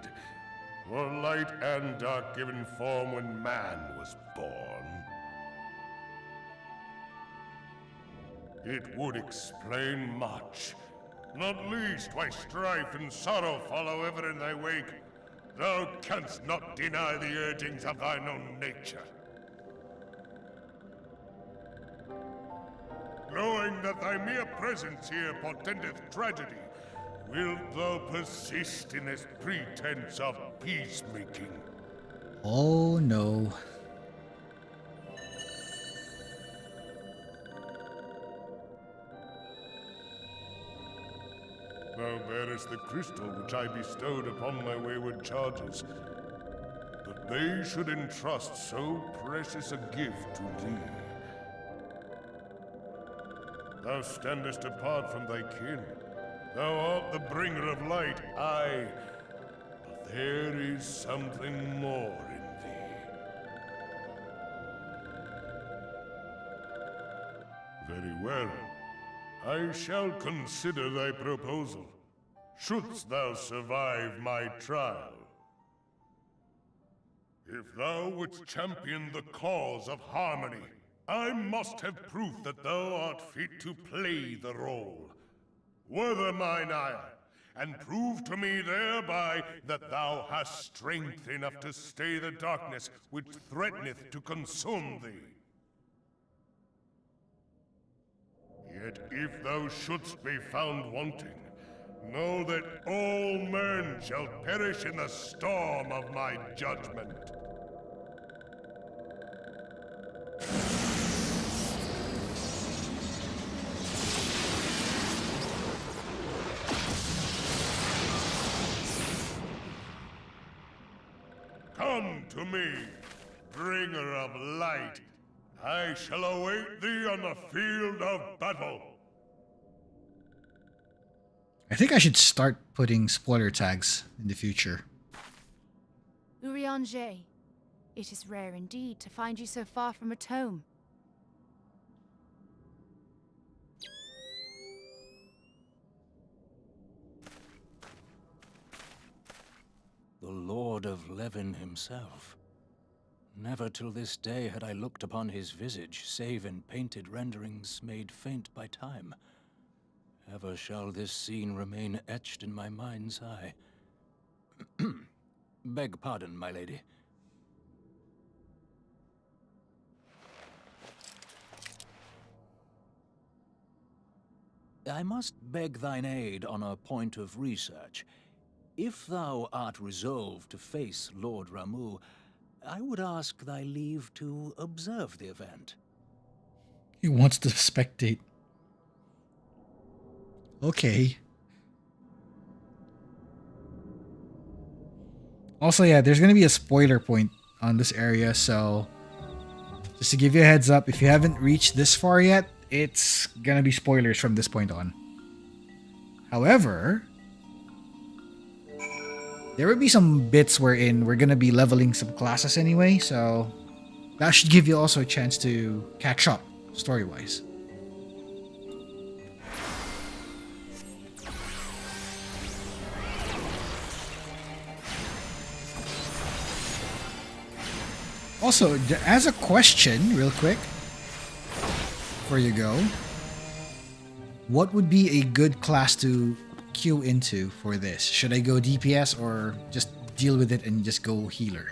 for light and dark given form when man was born. It would explain much, not least why strife and sorrow follow ever in thy wake. Thou canst not deny the urgings of thine own nature. Knowing that thy mere presence here portendeth tragedy, wilt thou persist in this pretense of peacemaking? Oh no. Thou bearest the crystal which I bestowed upon my wayward charges. That they should entrust so precious a gift to thee. Thou standest apart from thy kin. Thou art the bringer of light, aye. But there is something more in thee. Very well. I shall consider thy proposal, shouldst thou survive my trial. If thou wouldst champion the cause of harmony, I must have proof that thou art fit to play the role. Wither mine ire, and prove to me thereby that thou hast strength enough to stay the darkness which threateneth to consume thee. Yet if thou shouldst be found wanting, Know that all men shall perish in the storm of my judgment. Come to me, bringer of light. I shall await thee on the field of battle. I think I should start putting spoiler tags in the future. Urianger, it is rare indeed to find you so far from a tome. The Lord of Levin himself. Never till this day had I looked upon his visage, save in painted renderings made faint by time. Ever shall this scene remain etched in my mind's eye. Beg pardon, my lady. I must beg thine aid on a point of research. If thou art resolved to face Lord Ramuh, I would ask thy leave to observe the event. He wants to spectate. Okay. Also, yeah, there's gonna be a spoiler point on this area, so just to give you a heads up, if you haven't reached this far yet, it's gonna be spoilers from this point on. However, there will be some bits wherein we're gonna be leveling some classes anyway, so that should give you also a chance to catch up story-wise. Also, as a question, real quick, before you go, what would be a good class to queue into for this? Should I go DPS or just deal with it and just go healer?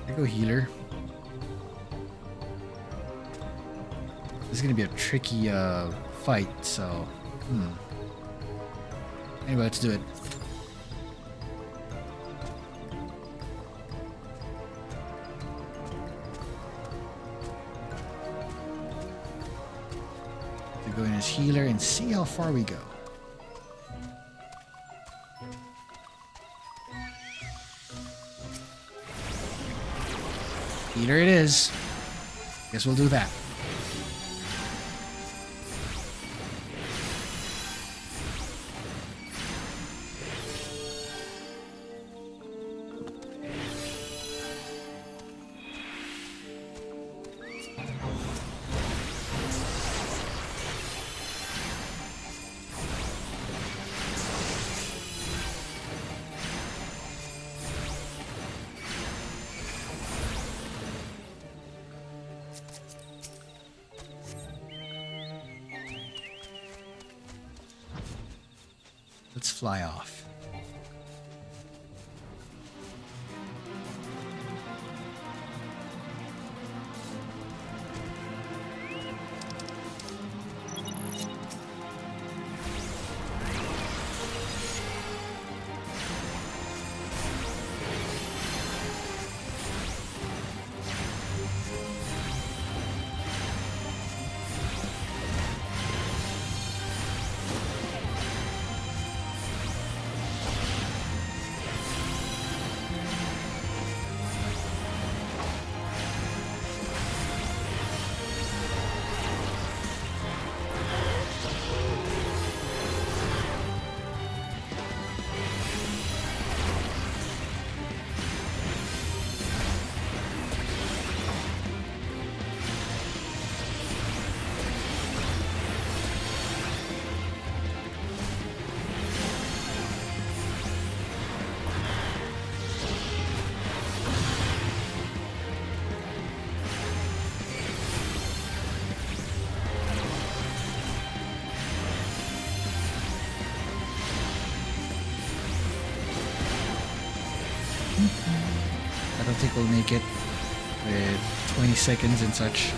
I go healer. This is gonna be a tricky fight, so anyway, let's do it. To go in as healer and see how far we go. Healer it is. Guess we'll do that. Let's fly off. think we'll make it with 20 seconds and such.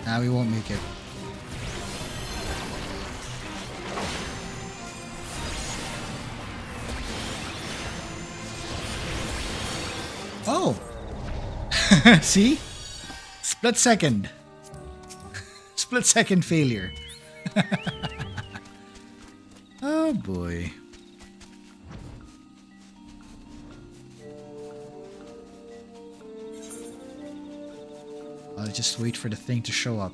Nah, we won't make it. Oh! See? Split second. Split second failure. Oh boy. I'll just wait for the thing to show up.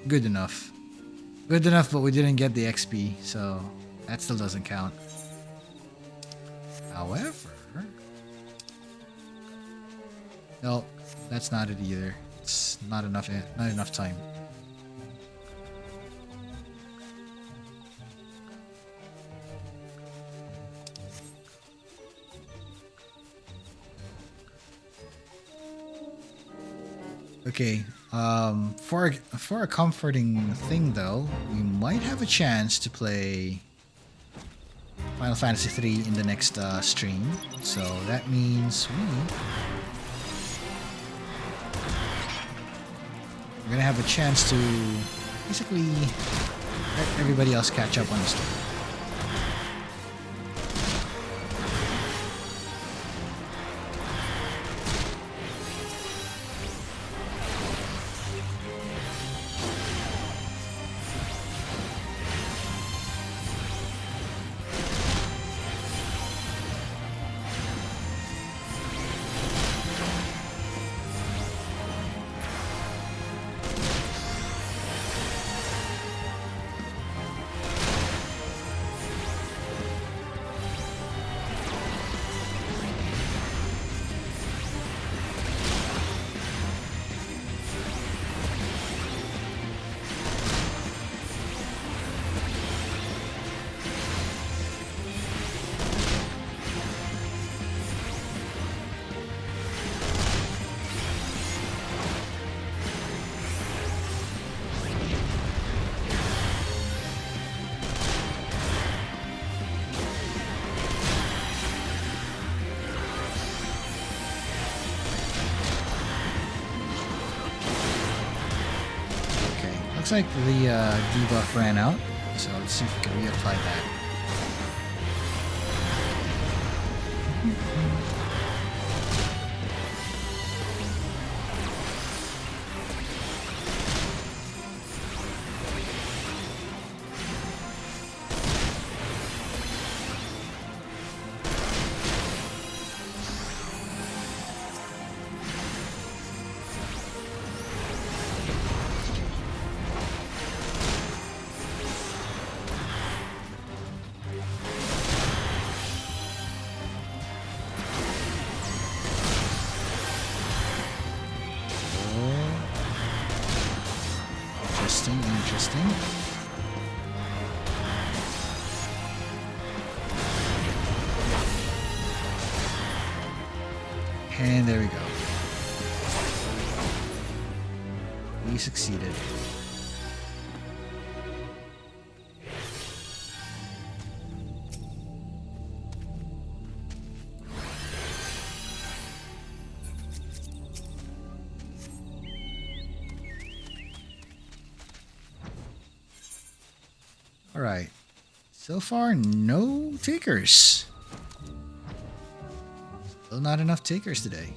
Good enough. Good enough, but we didn't get the XP, so that still doesn't count. However... No, that's not it either. It's not enough time. Okay, for a comforting thing though, we might have a chance to play Final Fantasy III in the next stream. So that means we're gonna have a chance to basically let everybody else catch up on the story. Looks like the debuff ran out, so let's see if we can reapply that. Interesting. And there we go. We succeeded. Alright. So far, no takers. Still not enough takers today.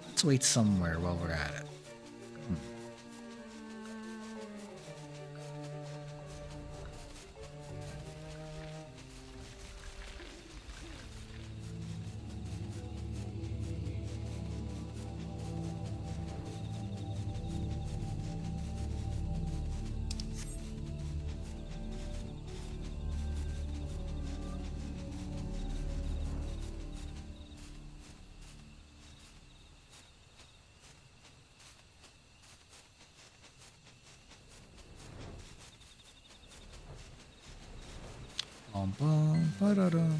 Let's wait somewhere while we're at it. Bum, bum, ba-da-dum.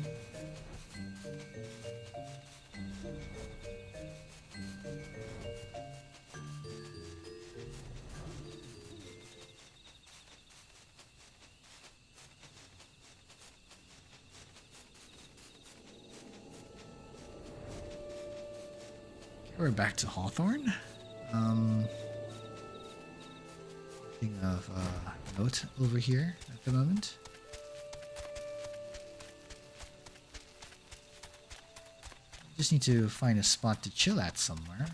We're back to Hawthorne. Thing of note over here at the moment. Just need to find a spot to chill at somewhere.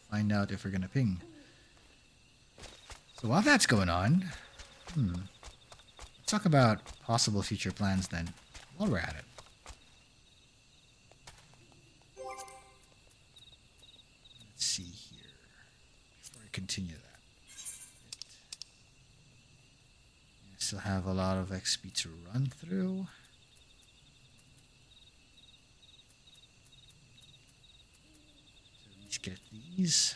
Find out if we're gonna ping. So while that's going on, let's talk about possible future plans then, while we're at it. Let's see here, before I continue that. I still have a lot of XP to run through. So let's get these.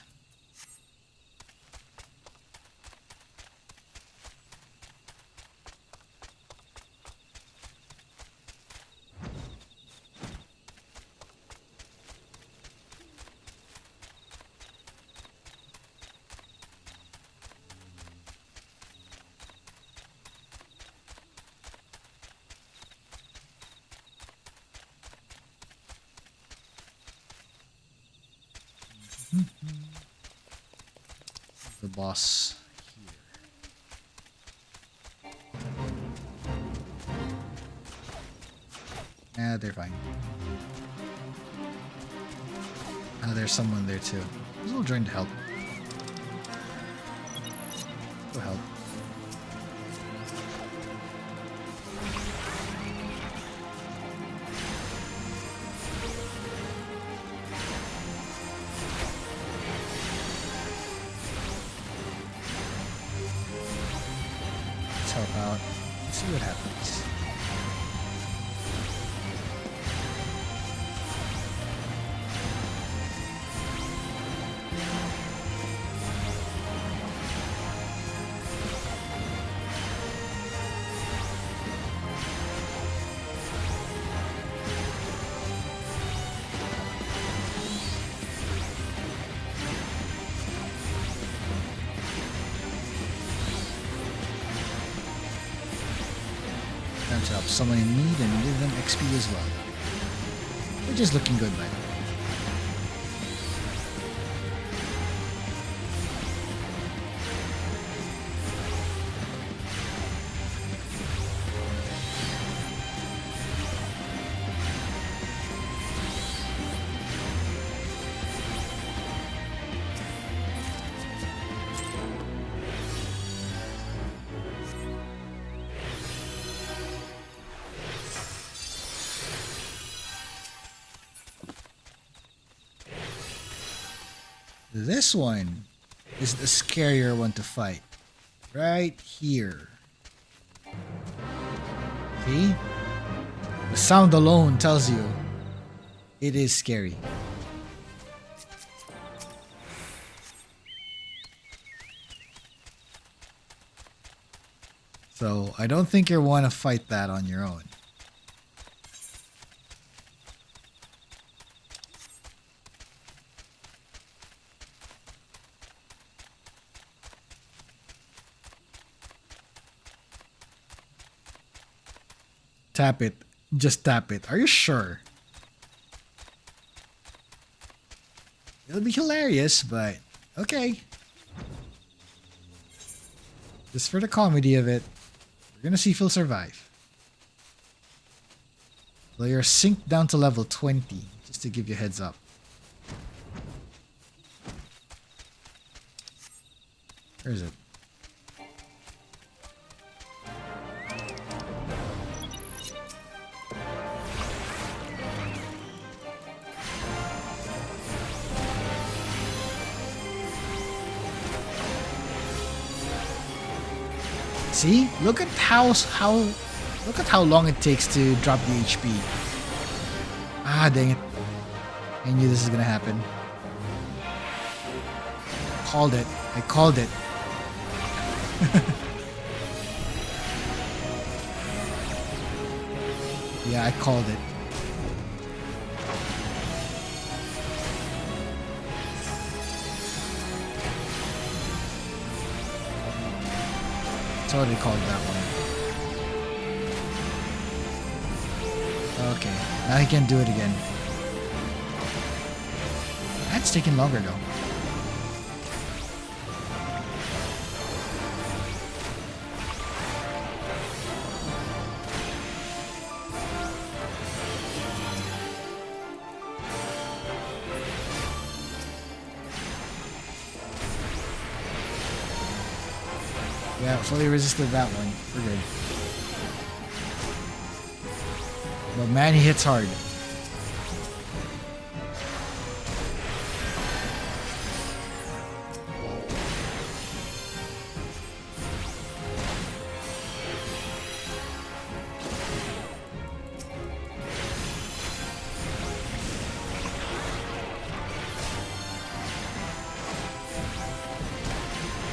The boss here. Yeah, they're fine. There's someone there too. There's a little join to help. Go help. Help out. Let's see what happens. Time to help someone in need and give them XP as well. Which is looking good, by the way. This one is the scarier one to fight. Right here. See? The sound alone tells you it is scary. So I don't think you want to fight that on your own. Tap it. Just tap it. Are you sure? It'll be hilarious, but okay. Just for the comedy of it, we're gonna see if he'll survive. So you're synced down to level 20, just to give you a heads up. Where is it? See? Look at how long it takes to drop the HP. Ah, dang it. I knew this was gonna happen. Called it. I called it. Yeah, I called it. Totally called that one. Okay, now he can do it again. That's taking longer though. Yeah, fully resisted that one. We're good. But man, he hits hard.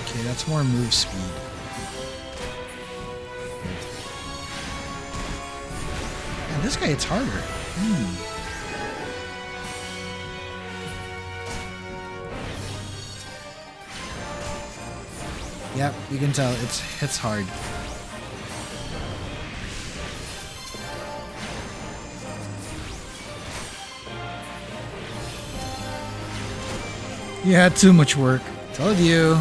Okay, that's more move speed. And this guy hits harder. Yep, you can tell it hits hard. You had too much work. Told you.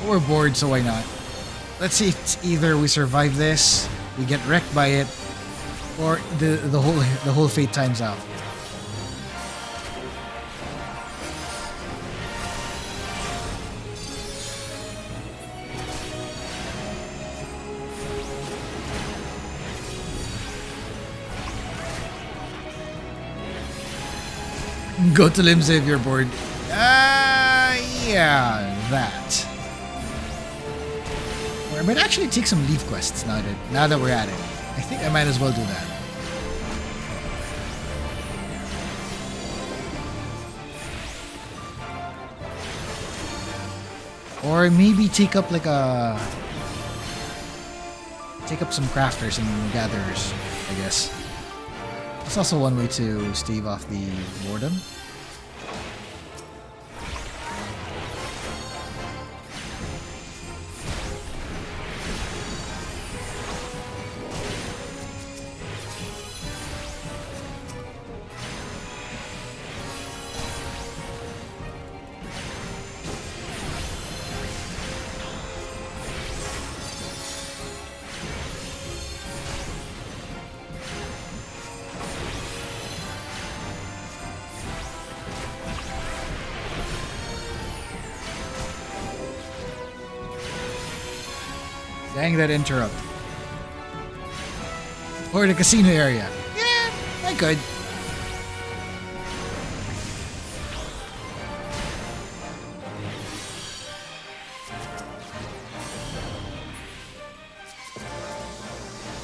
We're bored, so why not? Let's see if it's either we survive this, we get wrecked by it, or the whole fate times out. Go to Limsa if you're bored. Yeah, that. Or I might actually take some leaf quests now that we're at it. I think I might as well do that. Or maybe take up some crafters and gatherers, I guess. That's also one way to stave off the boredom. Dang that interrupt. Or the casino area. Yeah, I could.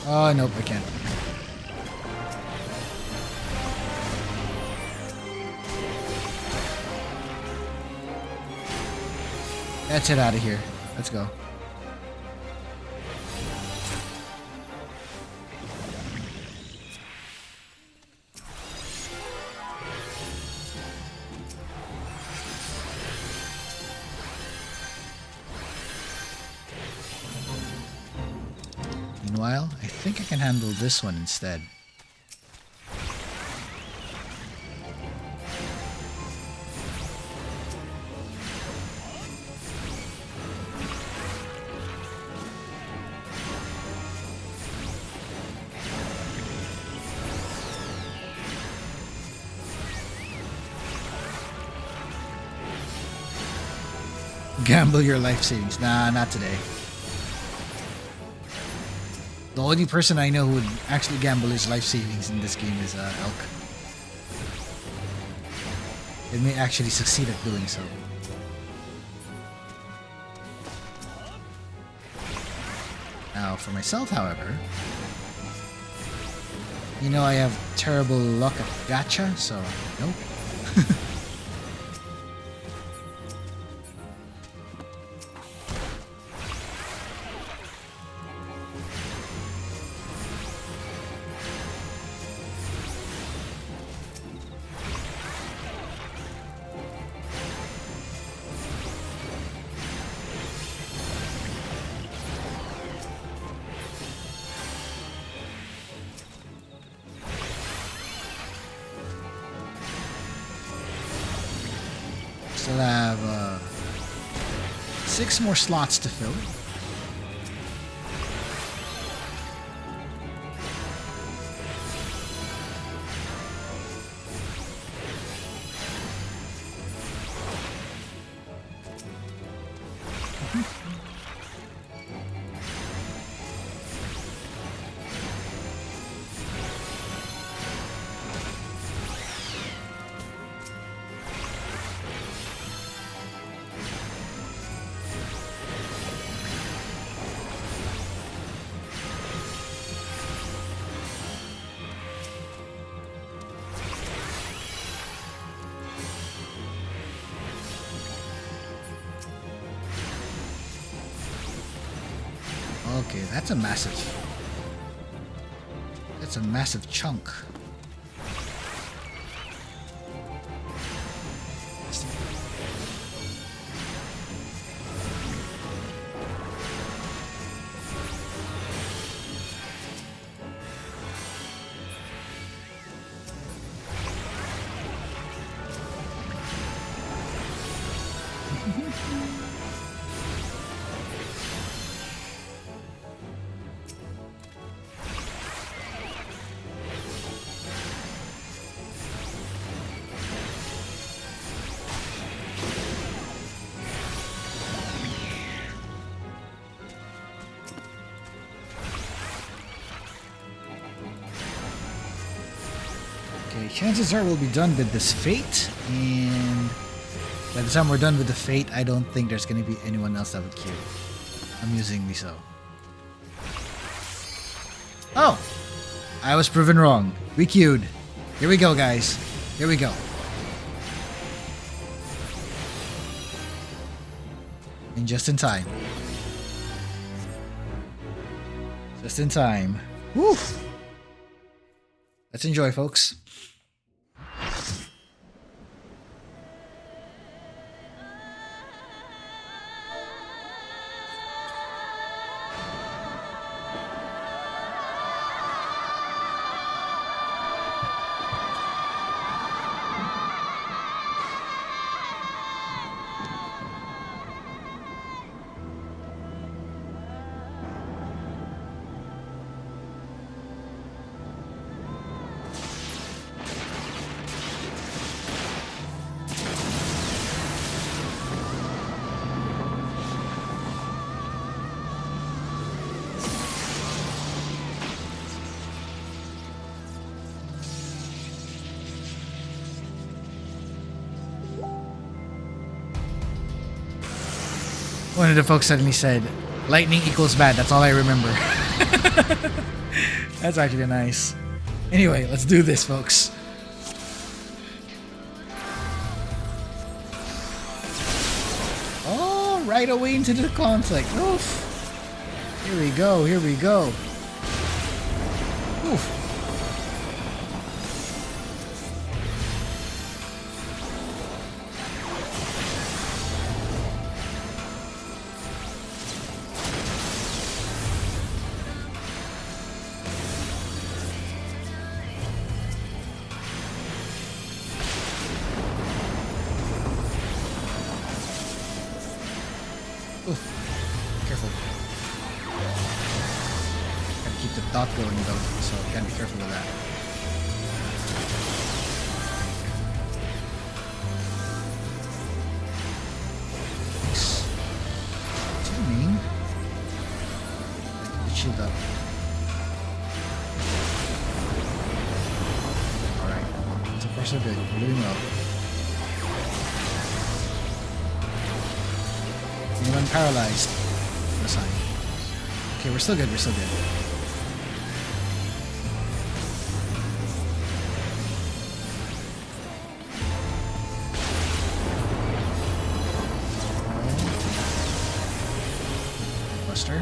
Oh, nope, I can't. Let's head out of here. Let's go. Meanwhile, I think I can handle this one instead. Gamble your life savings. Nah, not today. The only person I know who would actually gamble his life savings in this game is Elk. It may actually succeed at doing so. Now, for myself, however, you know I have terrible luck at gacha, so nope. still have 6 more slots to fill. Okay, that's a massive chunk. Okay, chances are we'll be done with this fate, and by the time we're done with the fate, I don't think there's going to be anyone else that would queue. Amusingly so. Oh! I was proven wrong. We queued. Here we go, guys. Here we go. And just in time. Just in time. Woo! Let's enjoy, folks. One of the folks suddenly said, lightning equals bad. That's all I remember. That's actually nice. Anyway, let's do this, folks. Oh, right away into the conflict. Oof. Here we go. Here we go. Oof. Careful. Gotta keep the dot going though, so gotta be careful with that. Nice. Tuning. Keep the shield up. Alright. So far so good. We're doing well. Anyone paralyzed? No sign. Okay, we're still good, we're still good. Buster.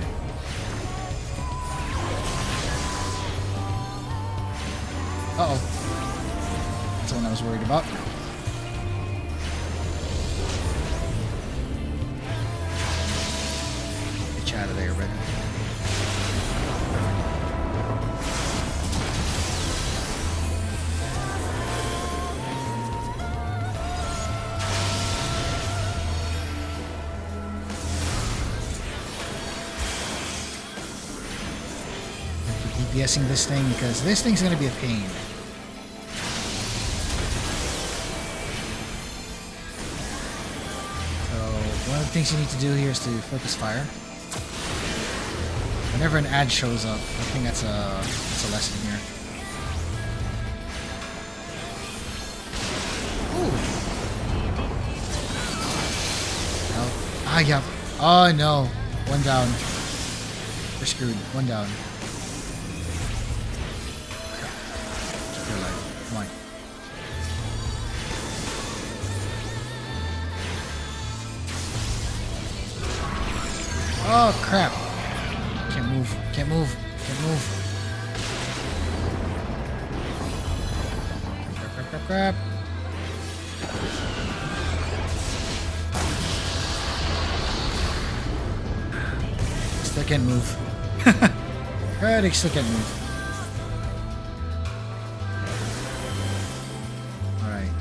Uh-oh. That's the one I was worried about. Out of there, but DPSing this thing because this thing's gonna be a pain. So one of the things you need to do here is to focus fire. Whenever an ad shows up, I think that's a lesson here. Ooh. Help. Ah, yeah. Oh no. One down. We're screwed. One down. Keep your life. Come on. Oh crap. Can't move. Can't move. Can't move. Crap, crap, crap, crap. Still can't move. Right, I still can't move. Alright.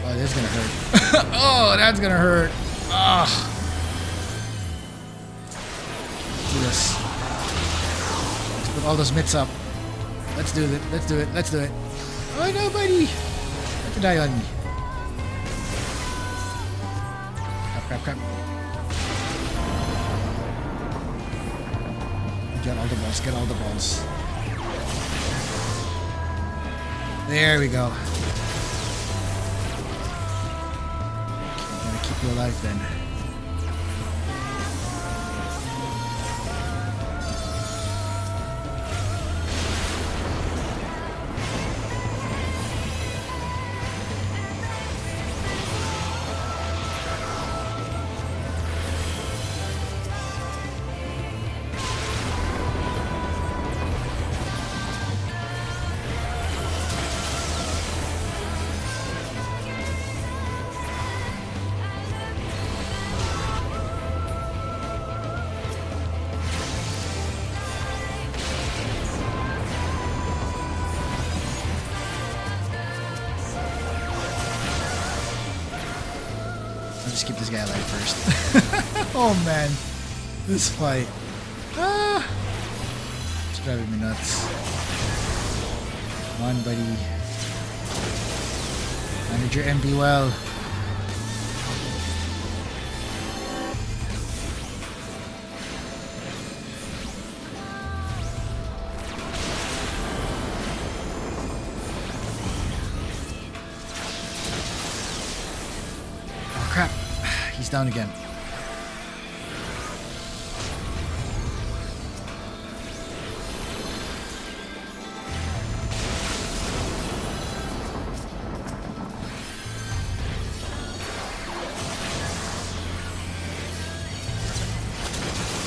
Oh, this is gonna hurt. Oh, that's gonna hurt. Ah. Do this. Let's put all those mitts up. Let's do it. Let's do it. Let's do it. Oh no, buddy! Have to die on me. Crap, crap, crap. Get all the balls. Get all the balls. There we go. I'm gonna keep you alive then. Just keep this guy alive first. Oh man, this fight. Ah, it's driving me nuts. Come on, buddy. Manage your MP well. He's down again.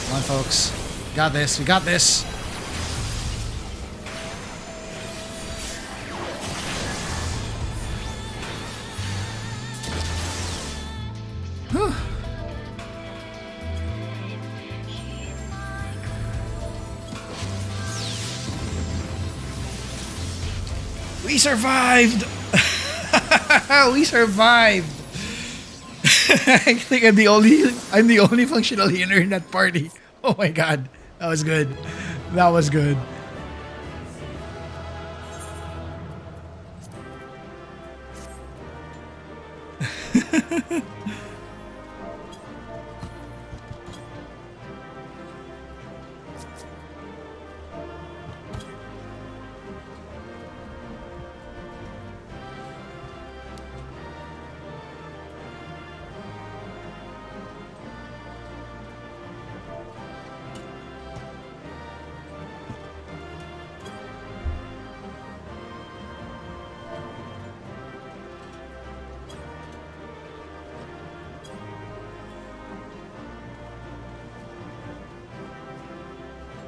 Come on, folks. We got this. We got this. We survived! We survived! I think I'm the only functional healer in that party. Oh my god. That was good. That was good.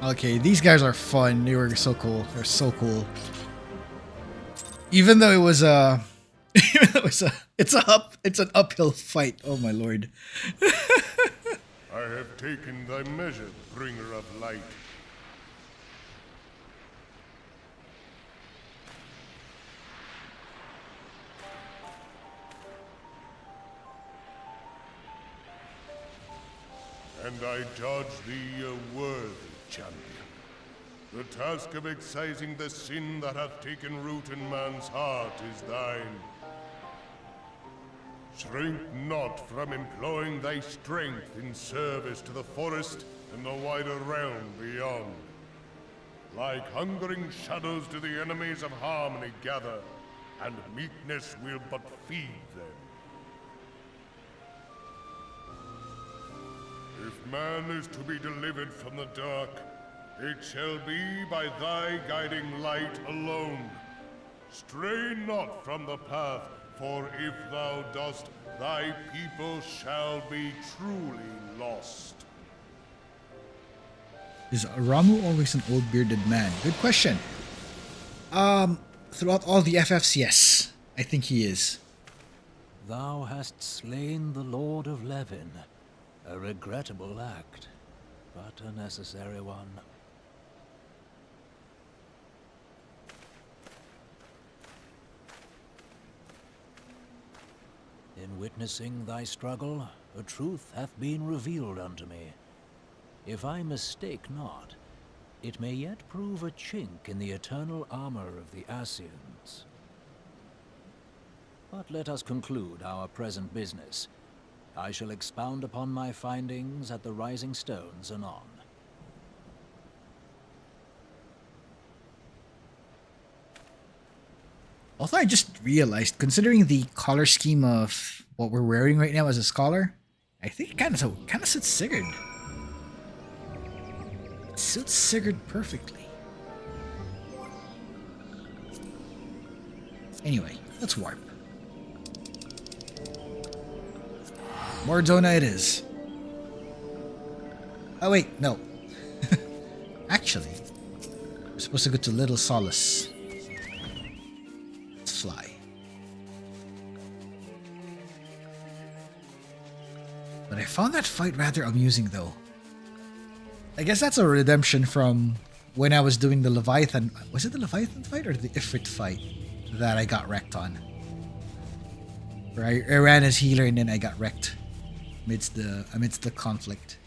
Okay, these guys are fun. They were so cool. They're so cool. Even though it was it's an uphill fight. Oh my lord. I have taken thy measure, bringer of light. And I judge thee a worthy champion. The task of excising the sin that hath taken root in man's heart is thine. Shrink not from employing thy strength in service to the forest and the wider realm beyond. Like hungering shadows do the enemies of harmony gather, and meekness will but feed them. If man is to be delivered from the dark, it shall be by thy guiding light alone. Stray not from the path, for if thou dost, thy people shall be truly lost. Is Ramu always an old bearded man? Good question. Throughout all the FFs, yes. I think he is. Thou hast slain the Lord of Levin. A regrettable act, but a necessary one. In witnessing thy struggle, a truth hath been revealed unto me. If I mistake not, it may yet prove a chink in the eternal armor of the Assyrians. But let us conclude our present business. I shall expound upon my findings at the Rising Stones anon. Also, I just realized, considering the color scheme of what we're wearing right now as a scholar, I think it kind of suits Sigurd. It suits Sigurd perfectly. Anyway, let's warp. Mordzona it is. Oh wait, no. Actually, we're supposed to go to Little Solace. Let's fly. But I found that fight rather amusing though. I guess that's a redemption from when I was doing the Leviathan. Was it the Leviathan fight or the Ifrit fight that I got wrecked on? Where I ran as healer and then I got wrecked amidst the conflict.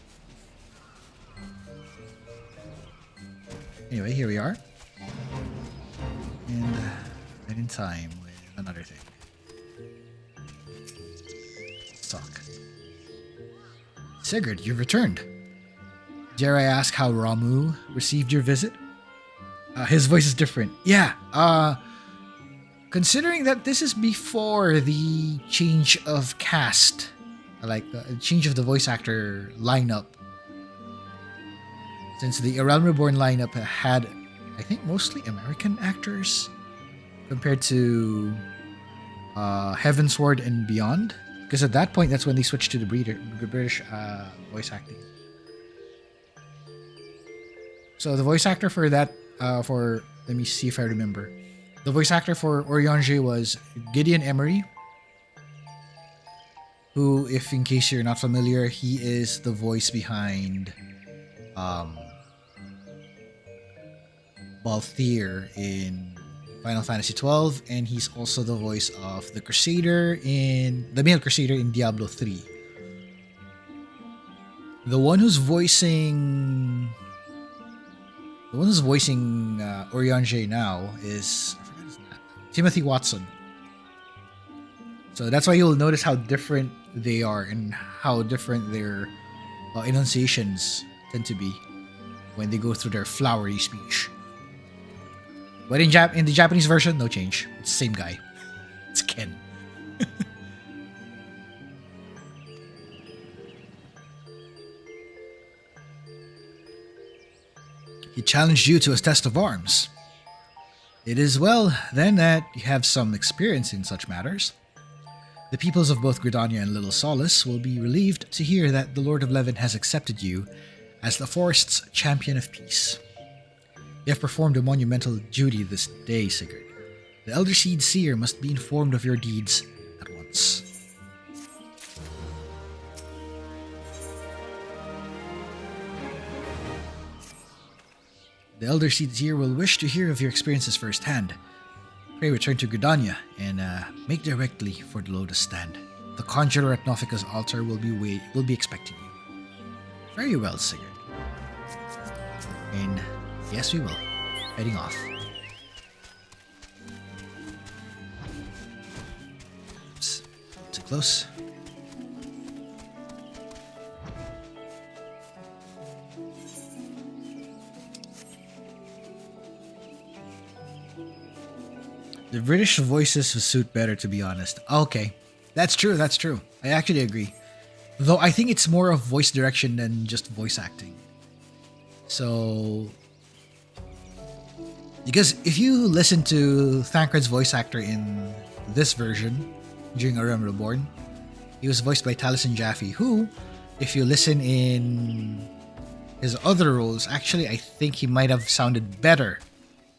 Anyway, here we are. And right in time with another thing. Let's talk. Sigurd, you've returned. Dare I ask how Ramu received your visit? His voice is different. Yeah, considering that this is before the change of cast, like the change of the voice actor lineup, since the A Realm Reborn lineup had, I think, mostly American actors compared to Heavensward and Beyond, because at that point that's when they switched to the British voice acting. So the voice actor for that, let me see if I remember. The voice actor for Urianger was Gideon Emery, who, if in case you're not familiar, he is the voice behind Balthier in Final Fantasy XII, and he's also the voice of the male Crusader in Diablo 3. The one who's voicing Urianger now is, I forgot his name, Timothy Watson. So that's why you'll notice how different they are and how different their enunciations tend to be when they go through their flowery speech. But in the Japanese version, no change. It's the same guy. It's Ken. He challenged you to a test of arms. It is well, then, that you have some experience in such matters. The peoples of both Gridania and Little Solace will be relieved to hear that the Lord of Levin has accepted you as the forest's champion of peace. You have performed a monumental duty this day, Sigurd. The Elder Seed Seer must be informed of your deeds at once. The Elder Seed Seer will wish to hear of your experiences firsthand. Pray return to Gridania and make directly for the Lotus Stand. The conjurer at Nofika's altar will be expecting you. Very well, Sigurd. And yes, we will. Heading off. Oops. Too close. The British voices suit better, to be honest. Okay. That's true, that's true. I actually agree. Though I think it's more of voice direction than just voice acting. So... Because if you listen to Thancred's voice actor in this version, during A Realm Reborn, he was voiced by Taliesin Jaffe, who, if you listen in his other roles, actually I think he might have sounded better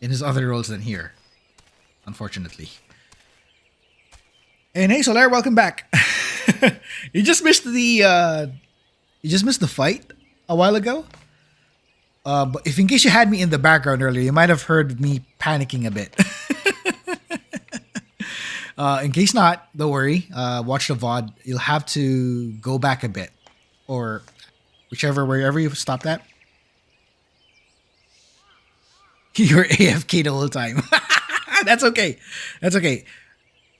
in his other roles than here. Unfortunately. And hey Solar, welcome back. You just missed the fight a while ago. But if in case you had me in the background earlier, you might have heard me panicking a bit. In case not, don't worry. Watch the VOD. You'll have to go back a bit, or wherever you stopped at. You're AFK the whole time. That's okay. That's okay.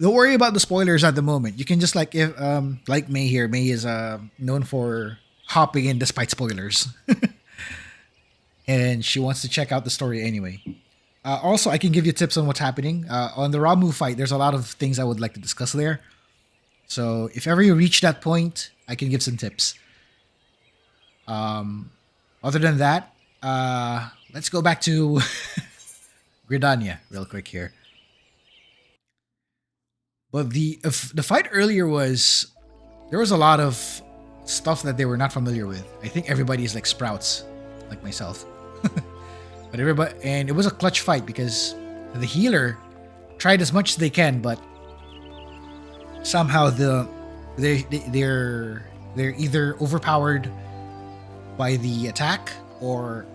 Don't worry about the spoilers at the moment. You can just like May here. May is known for hopping in despite spoilers. And she wants to check out the story anyway. Also, I can give you tips on what's happening. On the Ramuh fight, there's a lot of things I would like to discuss there. So if ever you reach that point, I can give some tips. Other than that, let's go back to Gridania real quick here. But the fight earlier there was a lot of stuff that they were not familiar with. I think everybody is like sprouts, like myself. But and it was a clutch fight because the healer tried as much as they can, but somehow they're either overpowered by the attack, or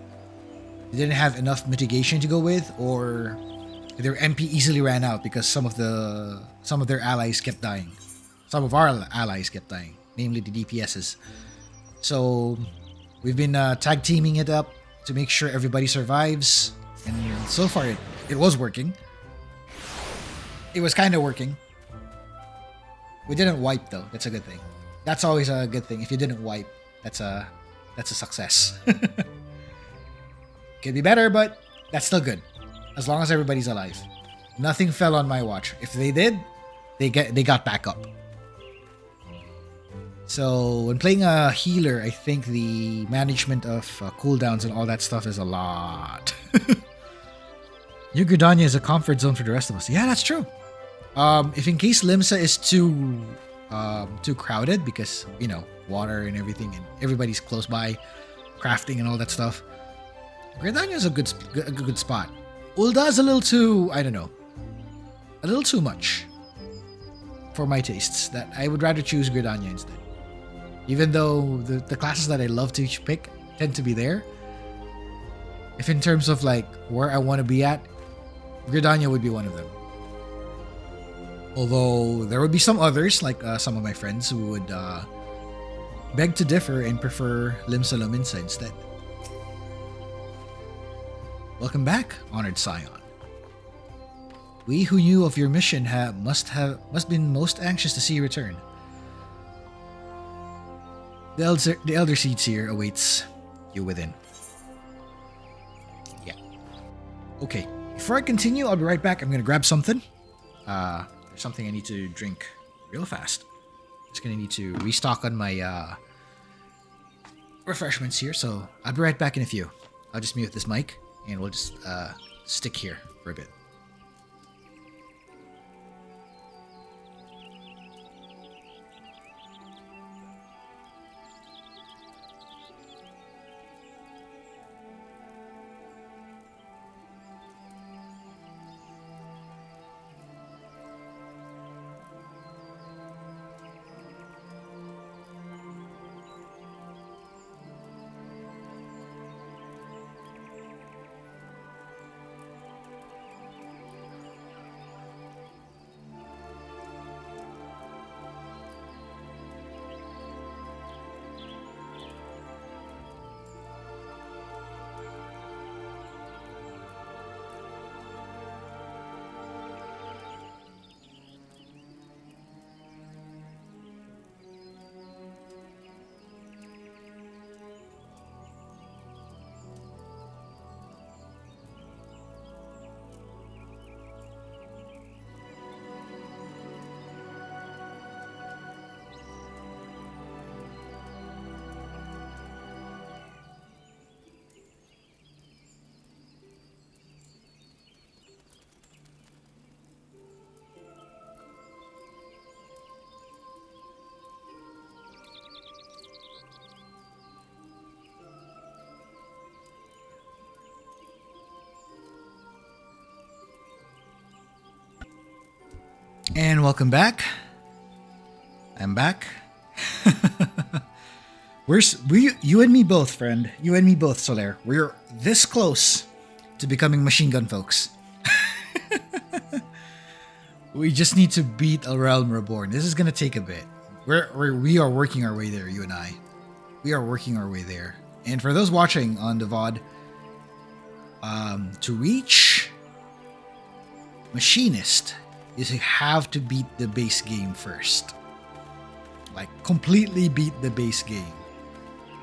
they didn't have enough mitigation to go with, or their MP easily ran out because some of their allies kept dying. Some of our allies kept dying, namely the DPSs. So we've been tag teaming it up to make sure everybody survives, and so far it was working. It was kind of working. We didn't wipe though. That's a good thing. That's always a good thing. If you didn't wipe, that's a success. Could be better, but that's still good. As long as everybody's alive. Nothing fell on my watch. If they did, they got back up. So when playing a healer, I think the management of cooldowns and all that stuff is a lot. New Gridania is a comfort zone for the rest of us. Yeah, that's true. If in case Limsa is too crowded because, you know, water and everything, and everybody's close by, crafting and all that stuff, Gridania is a good spot. Ul'dah is a little too, I don't know, a little too much for my tastes. That I would rather choose Gridania instead. Even though the classes that I love to pick tend to be there. If in terms of like where I want to be at, Gridania would be one of them. Although there would be some others, like some of my friends, who would beg to differ and prefer Limsa Lominsa instead. Welcome back, honored scion. We who knew of your mission must been most anxious to see you return. The elder seeds here awaits you within. Yeah. Okay. Before I continue, I'll be right back. I'm gonna grab something. There's something I need to drink real fast. Just gonna need to restock on my refreshments here, so I'll be right back in a few. I'll just mute this mic and we'll just stick here for a bit. And welcome back. I'm back. You and me both, friend. You and me both, Soler. We're this close to becoming machine gun folks. We just need to beat a Realm Reborn. This is gonna take a bit. We are working our way there, you and I. We are working our way there. And for those watching on the VOD, to reach Machinist, is you have to beat the base game first. Like, completely beat the base game.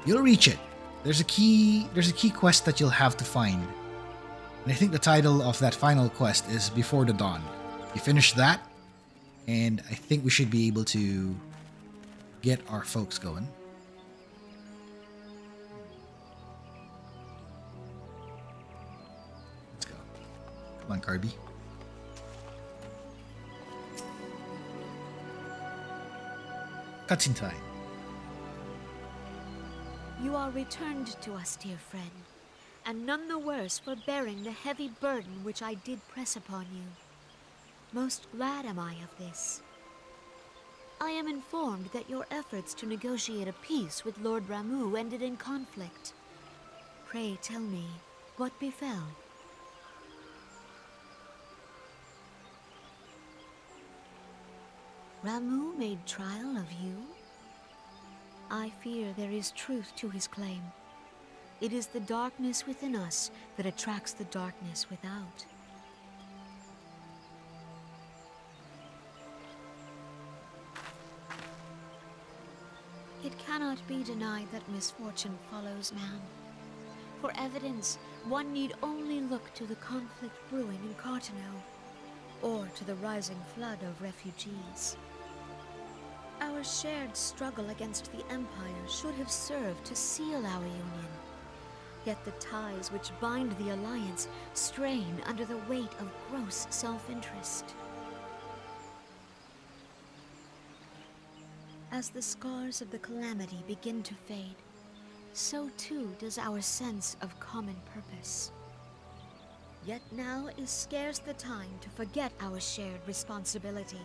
You'll reach it. There's a key quest that you'll have to find. And I think the title of that final quest is Before the Dawn. You finish that, and I think we should be able to get our folks going. Let's go. Come on, Carby. Cutscene time. You are returned to us, dear friend, and none the worse for bearing the heavy burden which I did press upon you. Most glad am I of this. I am informed that your efforts to negotiate a peace with Lord Ramuh ended in conflict. Pray tell me, what befell? Ramuh made trial of you? I fear there is truth to his claim. It is the darkness within us that attracts the darkness without. It cannot be denied that misfortune follows man. For evidence, one need only look to the conflict brewing in Cartono, or to the rising flood of refugees. Our shared struggle against the Empire should have served to seal our union. Yet the ties which bind the Alliance strain under the weight of gross self-interest. As the scars of the calamity begin to fade, so too does our sense of common purpose. Yet now is scarce the time to forget our shared responsibility.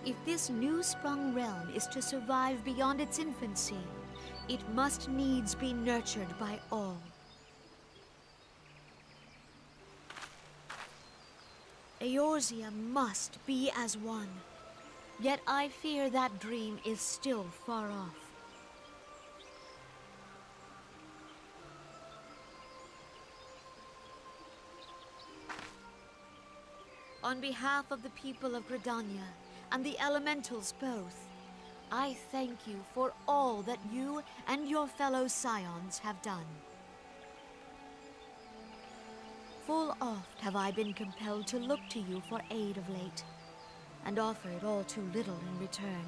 If this new-sprung realm is to survive beyond its infancy, it must needs be nurtured by all. Eorzea must be as one. Yet I fear that dream is still far off. On behalf of the people of Gridania and the elementals both, I thank you for all that you and your fellow scions have done. Full oft have I been compelled to look to you for aid of late, and offered all too little in return.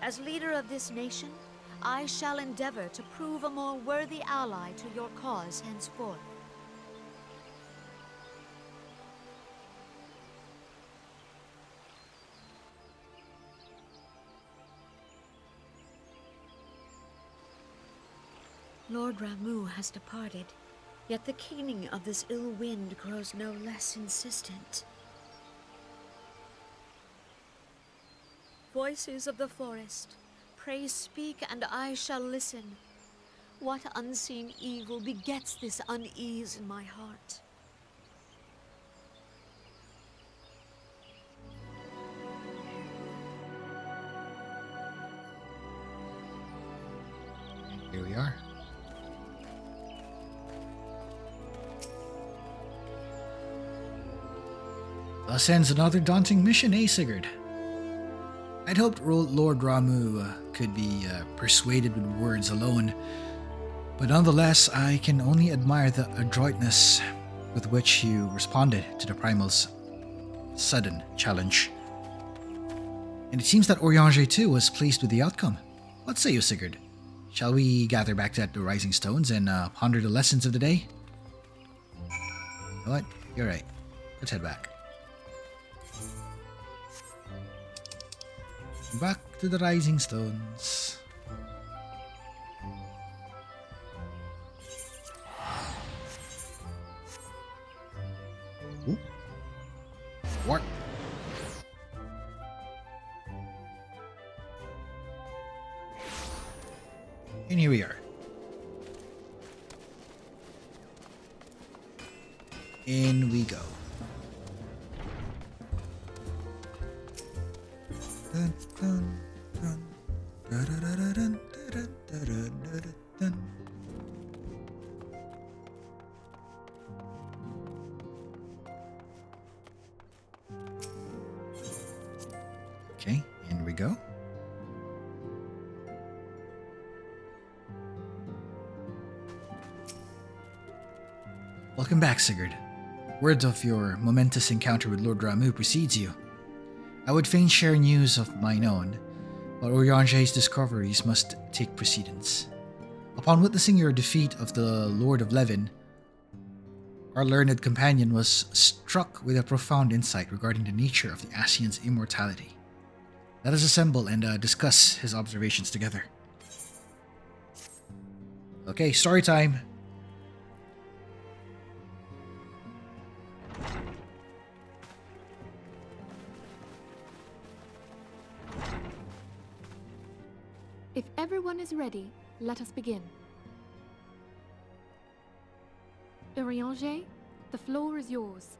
As leader of this nation, I shall endeavor to prove a more worthy ally to your cause henceforth. Lord Ramuh has departed, yet the keening of this ill wind grows no less insistent. Voices of the forest, pray speak and I shall listen. What unseen evil begets this unease in my heart? Here we are. Thus ends another daunting mission, eh, Sigurd? I'd hoped Lord Ramuh could be persuaded with words alone, but nonetheless, I can only admire the adroitness with which you responded to the primal's sudden challenge. And it seems that Urianger too was pleased with the outcome. What say you, Sigurd? Shall we gather back at the Rising Stones and ponder the lessons of the day? You know what? You're right. Let's head back. Back to the Rising Stones. Ooh. What? And here we are. In we go. Dun, dun, dun, dun, dun, dun, dun, dun, dun, dun, dun. Okay, in we go. Welcome back, Sigurd. Word of your momentous encounter with Lord Ramu precedes you. I would fain share news of mine own, but Urianger's discoveries must take precedence. Upon witnessing your defeat of the Lord of Levin, our learned companion was struck with a profound insight regarding the nature of the Ascian's immortality. Let us assemble and discuss his observations together. Okay, story time. If everyone is ready, let us begin. Urianger, the floor is yours.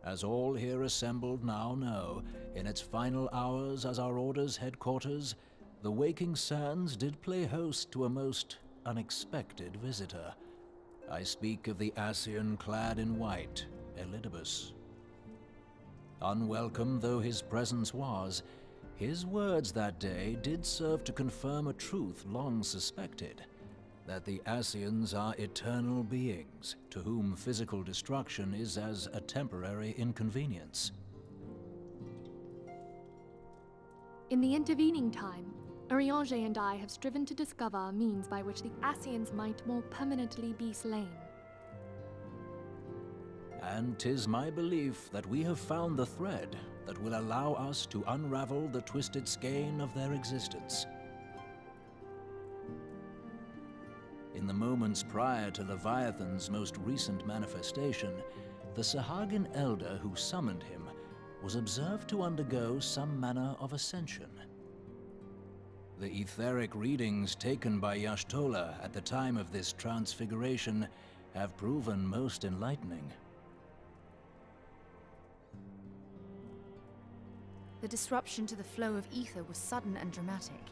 As all here assembled now know, in its final hours as our Order's headquarters, the Waking Sands did play host to a most unexpected visitor. I speak of the Ascian clad in white, Elidibus. Unwelcome though his presence was, his words that day did serve to confirm a truth long suspected, that the Ascians are eternal beings, to whom physical destruction is as a temporary inconvenience. In the intervening time, Urianger and I have striven to discover a means by which the Ascians might more permanently be slain. And 'tis my belief that we have found the thread that will allow us to unravel the twisted skein of their existence. In the moments prior to Leviathan's most recent manifestation, the Sahagin elder who summoned him was observed to undergo some manner of ascension. The etheric readings taken by Y'shtola at the time of this transfiguration have proven most enlightening. The disruption to the flow of ether was sudden and dramatic.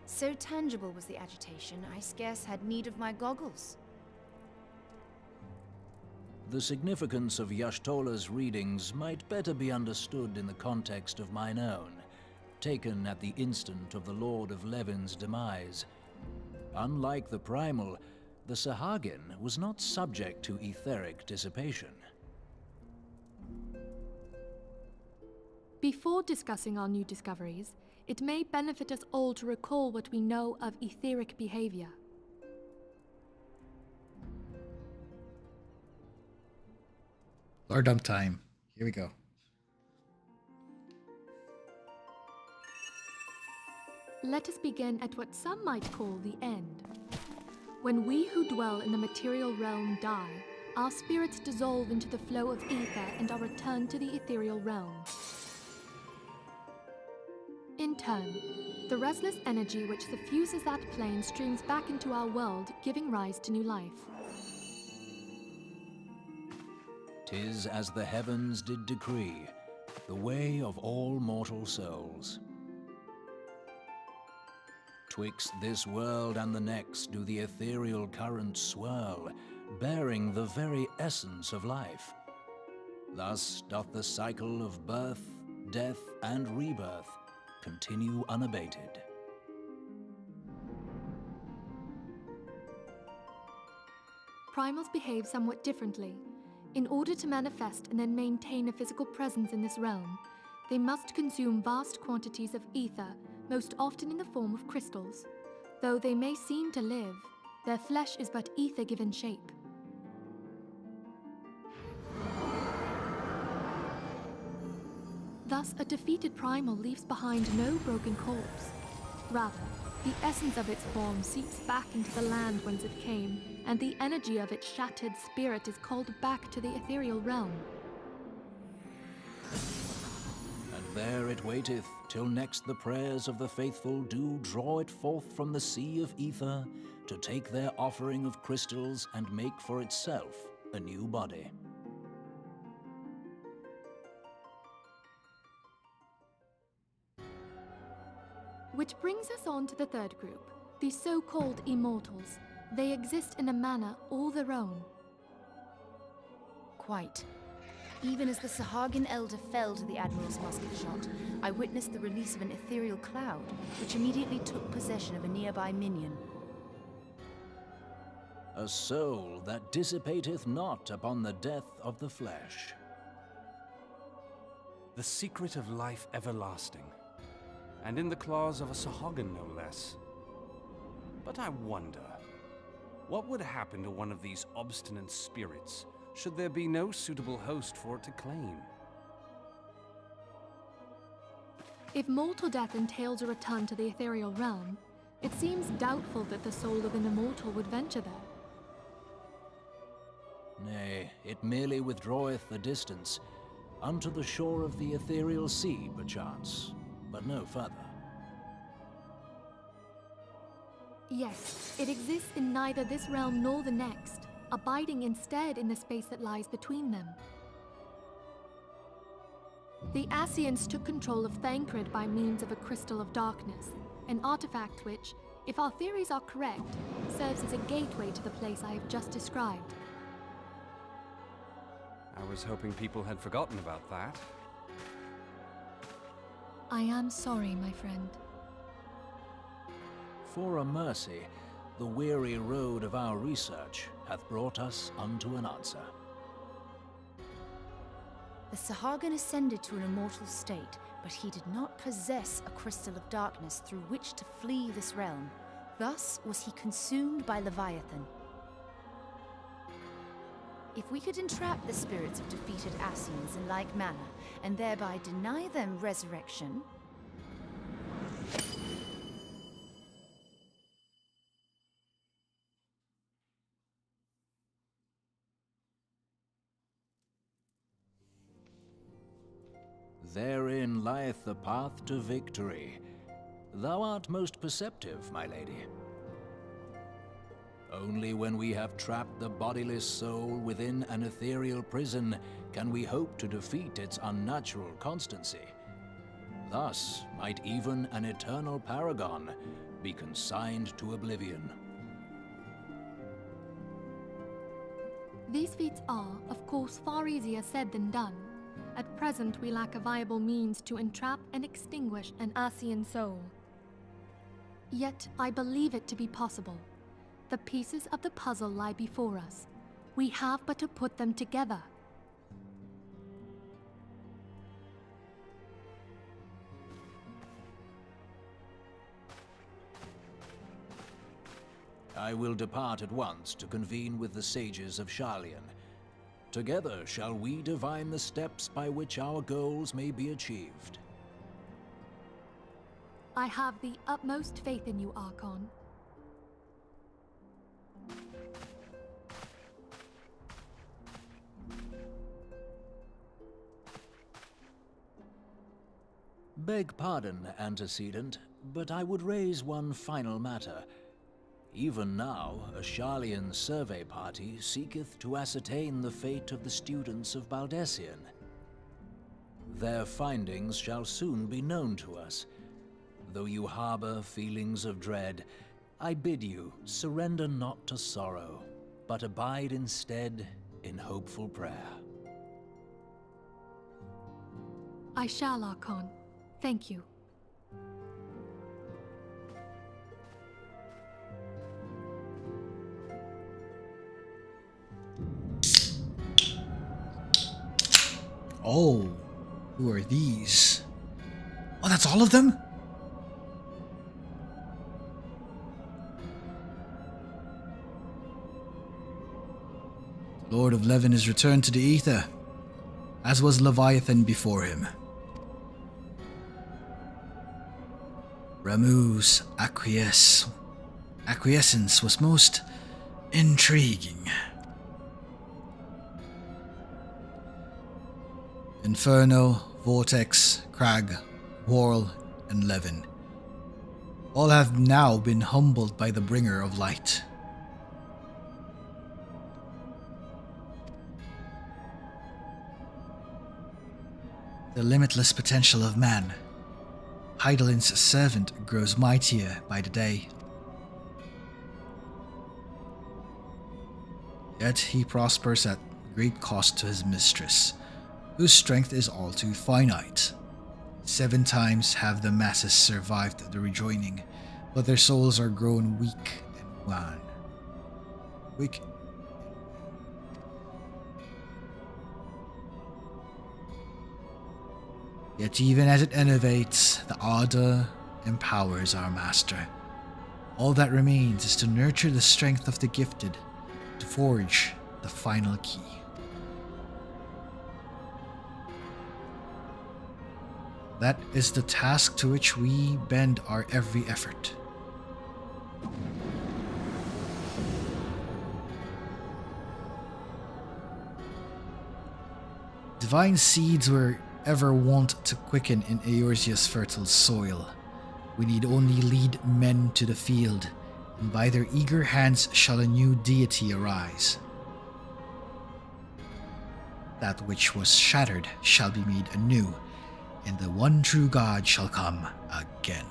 So tangible was the agitation, I scarce had need of my goggles. The significance of Y'shtola's readings might better be understood in the context of mine own, taken at the instant of the Lord of Levin's demise. Unlike the primal, the Sahagin was not subject to etheric dissipation. Before discussing our new discoveries, it may benefit us all to recall what we know of etheric behavior. Lord Dump time. Here we go. Let us begin at what some might call the end. When we who dwell in the material realm die, our spirits dissolve into the flow of ether and are returned to the ethereal realm. In turn, the restless energy which suffuses that plane streams back into our world, giving rise to new life. 'Tis as the heavens did decree, the way of all mortal souls. Twixt this world and the next do the ethereal currents swirl, bearing the very essence of life. Thus doth the cycle of birth, death, and rebirth continue unabated. Primals behave somewhat differently. In order to manifest and then maintain a physical presence in this realm, they must consume vast quantities of ether, most often in the form of crystals. Though they may seem to live, their flesh is but ether given shape. Thus, a defeated primal leaves behind no broken corpse. Rather, the essence of its form seeps back into the land whence it came, and the energy of its shattered spirit is called back to the ethereal realm. And there it waiteth, till next the prayers of the faithful do draw it forth from the sea of ether, to take their offering of crystals and make for itself a new body. Which brings us on to the third group, the so-called immortals. They exist in a manner all their own. Quite. Even as the Sahagin Elder fell to the Admiral's musket shot, I witnessed the release of an ethereal cloud, which immediately took possession of a nearby minion. A soul that dissipateth not upon the death of the flesh. The secret of life everlasting, and in the claws of a Sahagin no less. But I wonder, what would happen to one of these obstinate spirits should there be no suitable host for it to claim? If mortal death entails a return to the ethereal realm, it seems doubtful that the soul of an immortal would venture there. Nay, it merely withdraweth the distance, unto the shore of the ethereal sea, perchance, but no further. Yes, it exists in neither this realm nor the next, abiding instead in the space that lies between them. The Ascians took control of Thancred by means of a crystal of darkness, an artifact which, if our theories are correct, serves as a gateway to the place I have just described. I was hoping people had forgotten about that. I am sorry, my friend. For a mercy, the weary road of our research hath brought us unto an answer. The Sahagin ascended to an immortal state, but he did not possess a crystal of darkness through which to flee this realm. Thus was he consumed by Leviathan. If we could entrap the spirits of defeated Ascians in like manner, and thereby deny them resurrection... Therein lieth the path to victory. Thou art most perceptive, my lady. Only when we have trapped the bodiless soul within an ethereal prison can we hope to defeat its unnatural constancy. Thus might even an eternal paragon be consigned to oblivion. These feats are, of course, far easier said than done. At present, we lack a viable means to entrap and extinguish an Ascian soul. Yet, I believe it to be possible. The pieces of the puzzle lie before us. We have but to put them together. I will depart at once to convene with the sages of Sharlayan. Together shall we divine the steps by which our goals may be achieved. I have the utmost faith in you, Archon. Beg pardon, antecedent, but I would raise one final matter. Even now, a Sharlayan survey party seeketh to ascertain the fate of the students of Baldesion. Their findings shall soon be known to us. Though you harbor feelings of dread, I bid you surrender not to sorrow, but abide instead in hopeful prayer. I shall, Archon. Thank you. Oh, who are these? Oh, that's all of them? The Lord of Levin is returned to the Ether, as was Leviathan before him. Ramuh's acquiescence was most intriguing. Inferno Vortex, Crag, Whorl, and Levin. All have now been humbled by the bringer of light. The limitless potential of man. Hydalin's servant grows mightier by the day. Yet he prospers at great cost to his mistress, whose strength is all too finite. 7 times have the masses survived the rejoining, but their souls are grown weak and wan. Weak. Yet even as it innovates, the ardor empowers our master. All that remains is to nurture the strength of the gifted, to forge the final key. That is the task to which we bend our every effort. Divine seeds were ever wont to quicken in Eorzea's fertile soil. We need only lead men to the field, and by their eager hands shall a new deity arise. That which was shattered shall be made anew, and the one true God shall come again.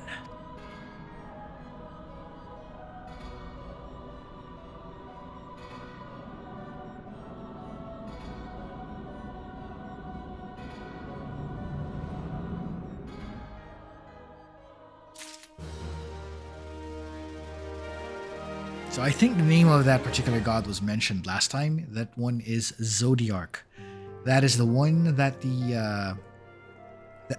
So I think the name of that particular god was mentioned last time. That one is Zodiarch. That is the one that the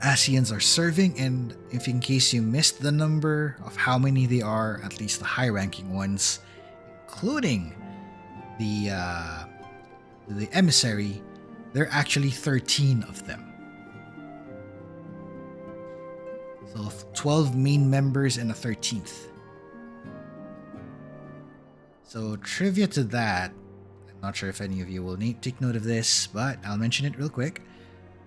Asians are serving, and if in case you missed the number of how many they are, at least the high-ranking ones, including the emissary, there are actually 13 of them. So 12 main members and a 13th. So trivia to that, I'm not sure if any of you will take note of this, but I'll mention it real quick.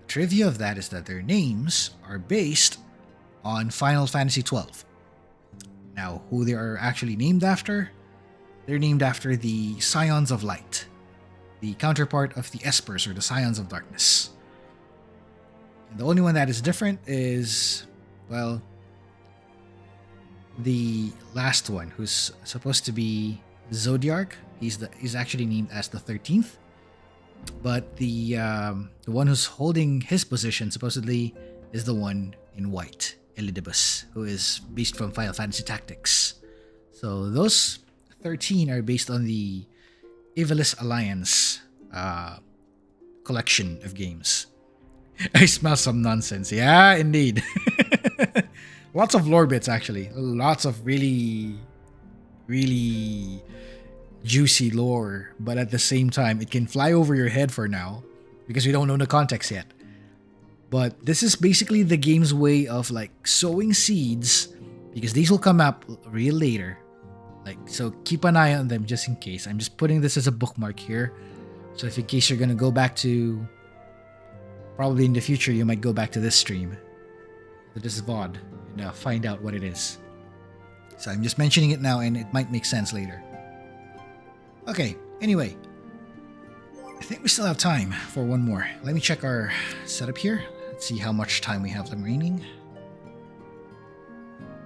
Trivia of that is that their names are based on Final Fantasy XII. Now, who they are actually named after? They're named after the Scions of Light, the counterpart of the Espers or the Scions of Darkness. And the only one that is different is, well, the last one, who's supposed to be Zodiarch. He's actually named as the 13th. But the one who's holding his position supposedly is the one in white, Elidibus, who is based from Final Fantasy Tactics. So those 13 are based on the Evilus Alliance collection of games. I smell some nonsense. Yeah, indeed. Lots of lore bits, actually. Lots of really juicy lore, but at the same time it can fly over your head for now because we don't know the context yet. But this is basically the game's way of like sowing seeds, because these will come up real later. Like, so keep an eye on them just in case. I'm just putting this as a bookmark here, so if in case you're gonna go back to, probably in the future you might go back to this stream, to this VOD, and find out what it is. So I'm just mentioning it now, and it might make sense later. Okay, anyway. I think we still have time for one more. Let me check our setup here. Let's see how much time we have remaining.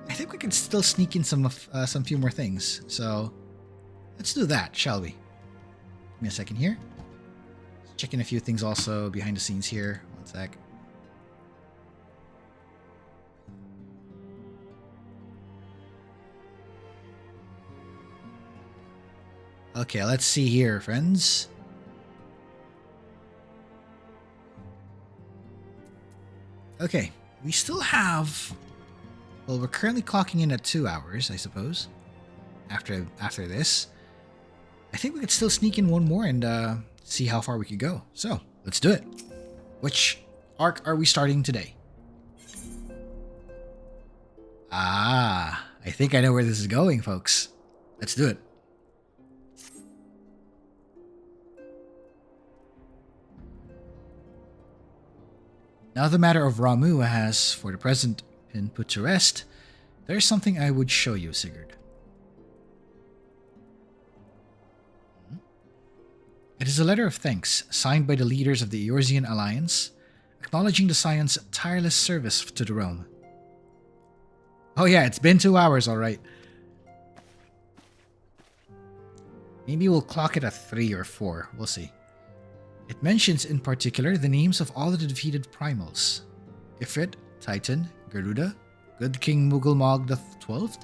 I think we can still sneak in some few more things. So let's do that, shall we? Give me a second here. Checking a few things also behind the scenes here. One sec. Okay, let's see here, friends. Okay, we still have... Well, we're currently clocking in at 2 hours, I suppose. After this. I think we could still sneak in one more and see how far we could go. So, let's do it. Which arc are we starting today? Ah, I think I know where this is going, folks. Let's do it. Now the matter of Ramuh has, for the present, been put to rest. There is something I would show you, Sigurd. It is a letter of thanks signed by the leaders of the Eorzean Alliance, acknowledging the Scion's tireless service to the realm. Oh yeah, it's been 2 hours, alright. Maybe we'll clock it at 3 or 4, we'll see. It mentions in particular the names of all of the defeated primals. Ifrit, Titan, Garuda, Good King Mughal the 12th,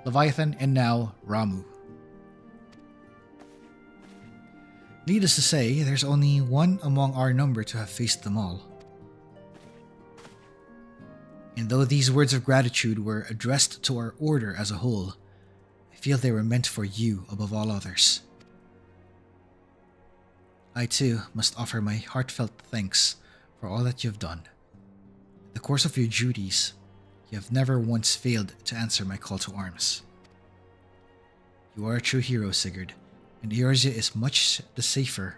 Leviathan, and now Ramuh. Needless to say, there's only one among our number to have faced them all. And though these words of gratitude were addressed to our order as a whole, I feel they were meant for you above all others. I too must offer my heartfelt thanks for all that you have done. In the course of your duties, you have never once failed to answer my call to arms. You are a true hero, Sigurd, and Eorzea is much the safer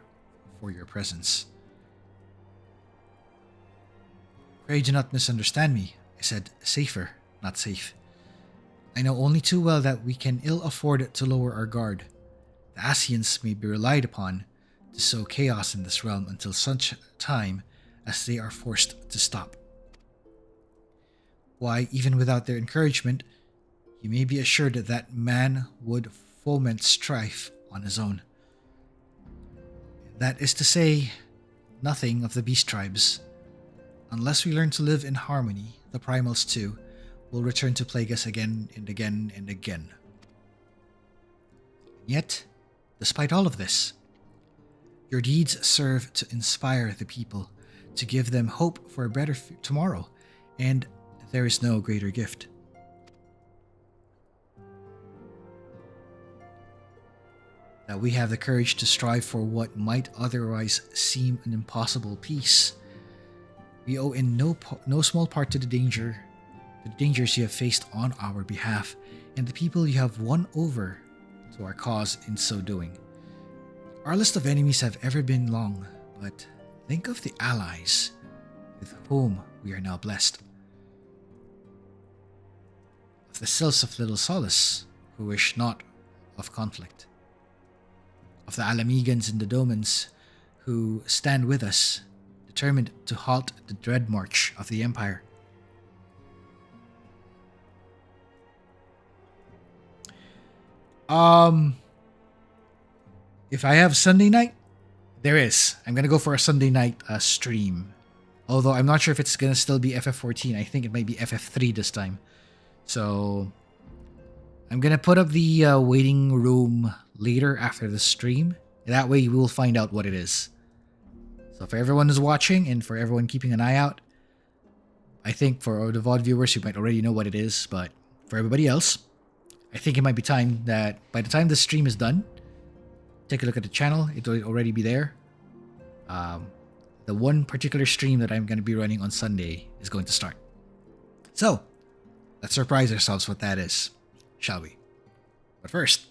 for your presence. Pray do not misunderstand me. I said safer, not safe. I know only too well that we can ill afford to lower our guard. The Ascians may be relied upon to sow chaos in this realm until such time as they are forced to stop. Why, even without their encouragement, you may be assured that man would foment strife on his own. That is to say, nothing of the beast tribes. Unless we learn to live in harmony, the primals too will return to plague us again and again and again. Yet, despite all of this, your deeds serve to inspire the people, to give them hope for a better tomorrow, and there is no greater gift. That we have the courage to strive for what might otherwise seem an impossible peace. We owe in no small part to the dangers you have faced on our behalf, and the people you have won over to our cause in so doing. Our list of enemies have ever been long, but think of the allies with whom we are now blessed. Of the Sylphs of Little Solace, who wish not of conflict. Of the Alamegans and the Domans, who stand with us, determined to halt the dread march of the Empire. If I have Sunday night, there is. I'm gonna go for a Sunday night stream. Although I'm not sure if it's gonna still be FF14. I think it might be FF3 this time. So I'm gonna put up the waiting room later after the stream. That way we will find out what it is. So for everyone who's watching and for everyone keeping an eye out, I think for the VOD viewers, you might already know what it is, but for everybody else, I think it might be time that by the time the stream is done, take a look at the channel. It will already be there. The one particular stream that I'm going to be running on Sunday is going to start. So, let's surprise ourselves what that is, shall we? But first,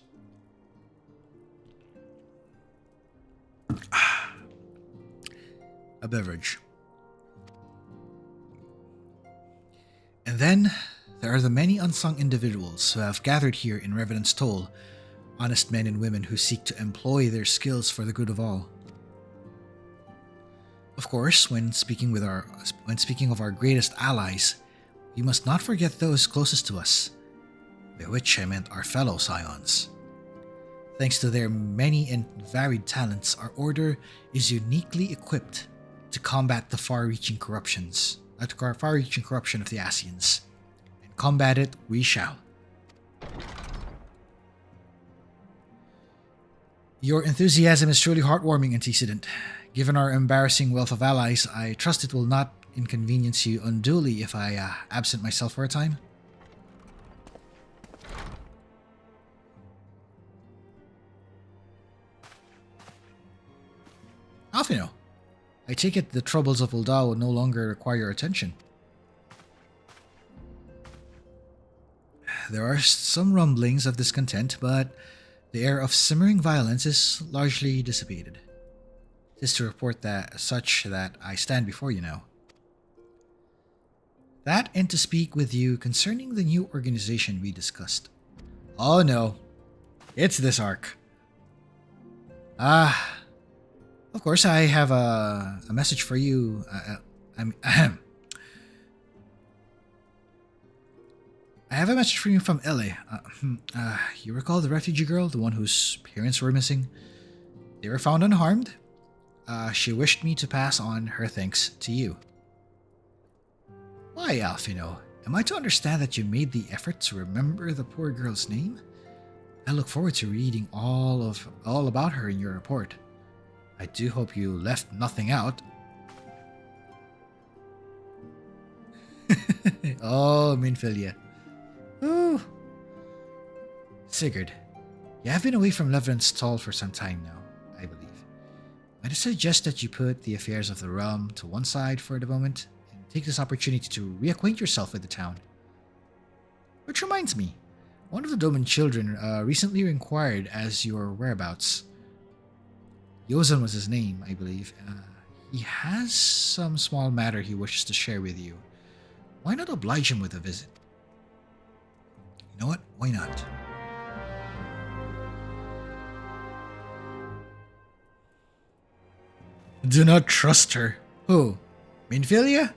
a beverage. And then, there are the many unsung individuals who have gathered here in Revenant's Toll, honest men and women who seek to employ their skills for the good of all. Of course, when speaking of our greatest allies, we must not forget those closest to us, by which I meant our fellow Scions. Thanks to their many and varied talents, our order is uniquely equipped to combat the far-reaching corruption of the Ascians. And combat it we shall. Your enthusiasm is truly heartwarming, Antecedent. Given our embarrassing wealth of allies, I trust it will not inconvenience you unduly if I absent myself for a time. Alfino, I take it the troubles of Ul'dah will no longer require your attention. There are some rumblings of discontent, but the air of simmering violence is largely dissipated. 'Tis to report that I stand before you now. that and to speak with you concerning the new organization we discussed. Oh no, it's this arc. Of course, I have a message for you. I have a message for you from Ellie. You recall the refugee girl, the one whose parents were missing? They were found unharmed. She wished me to pass on her thanks to you. Why, Alfino? Am I to understand that you made the effort to remember the poor girl's name? I look forward to reading all about her in your report. I do hope you left nothing out. Oh, Minfilia. Ooh. Sigurd, you have been away from Leviathan's stall for some time now, I believe. I'd suggest that you put the affairs of the realm to one side for the moment and take this opportunity to reacquaint yourself with the town. Which reminds me, one of the Doman children recently inquired as your whereabouts. Yozan was his name, I believe. He has some small matter he wishes to share with you. Why not oblige him with a visit? You know what? Why not? Do not trust her. Who? Minfilia?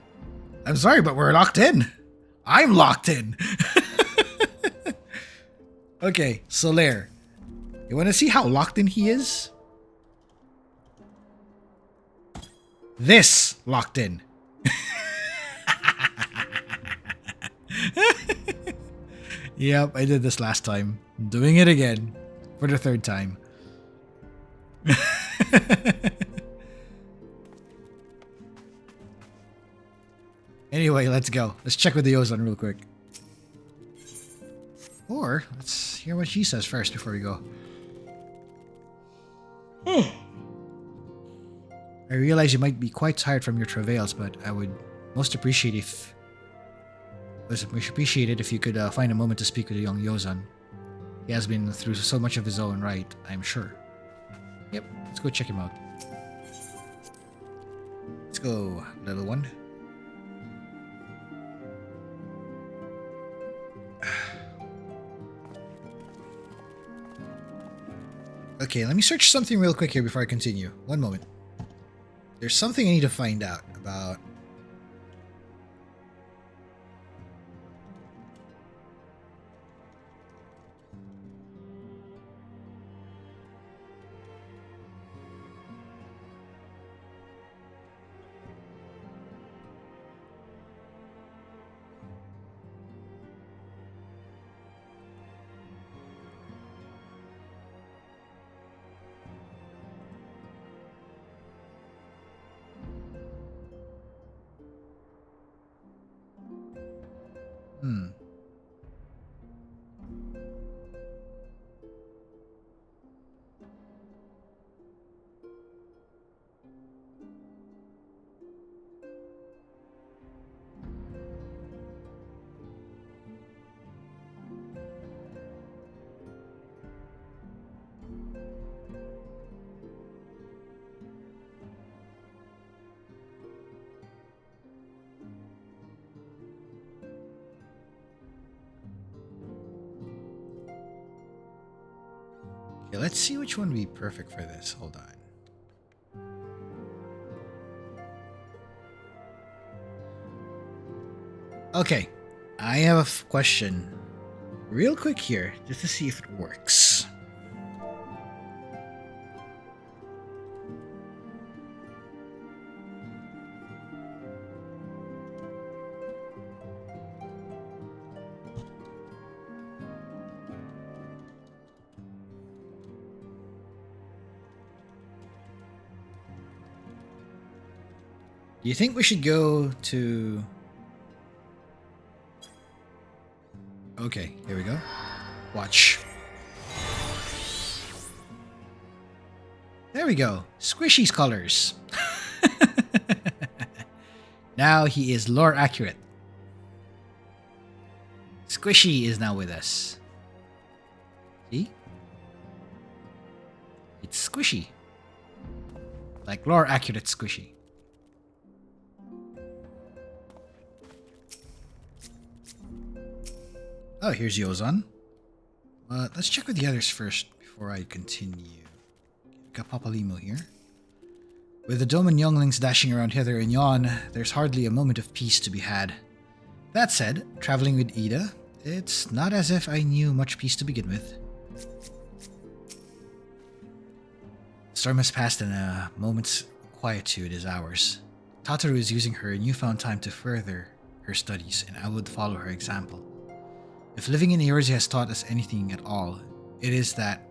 I'm sorry, but we're locked in. I'm locked in. Okay, Solaire. You want to see how locked in he is? This locked in. Yep, I did this last time. I'm doing it again. For the third time. Anyway, let's go. Let's check with the Ozone real quick. Or, let's hear what she says first before we go. I realize you might be quite tired from your travails, but I would most appreciate it if you could find a moment to speak with young Yozan. He has been through so much of his own right, I'm sure. Yep, let's go check him out. Let's go, little one. Okay, let me search something real quick here before I continue. One moment. There's something I need to find out about. Okay, let's see which one would be perfect for this. Hold on. Okay, I have a question real quick here just to see if it works. Do you think we should go to... Okay, here we go. Watch. There we go. Squishy's colors. Now he is lore accurate. Squishy is now with us. See? It's squishy. Like lore accurate squishy. Oh, here's Yozan. Let's check with the others first before I continue. Got Papalimo here. With the Doman younglings dashing around hither and yon, there's hardly a moment of peace to be had. That said, traveling with Ul'dah, it's not as if I knew much peace to begin with. The storm has passed and a moment's quietude is ours. Tataru is using her newfound time to further her studies, and I would follow her example. If living in Eorzea has taught us anything at all, it is that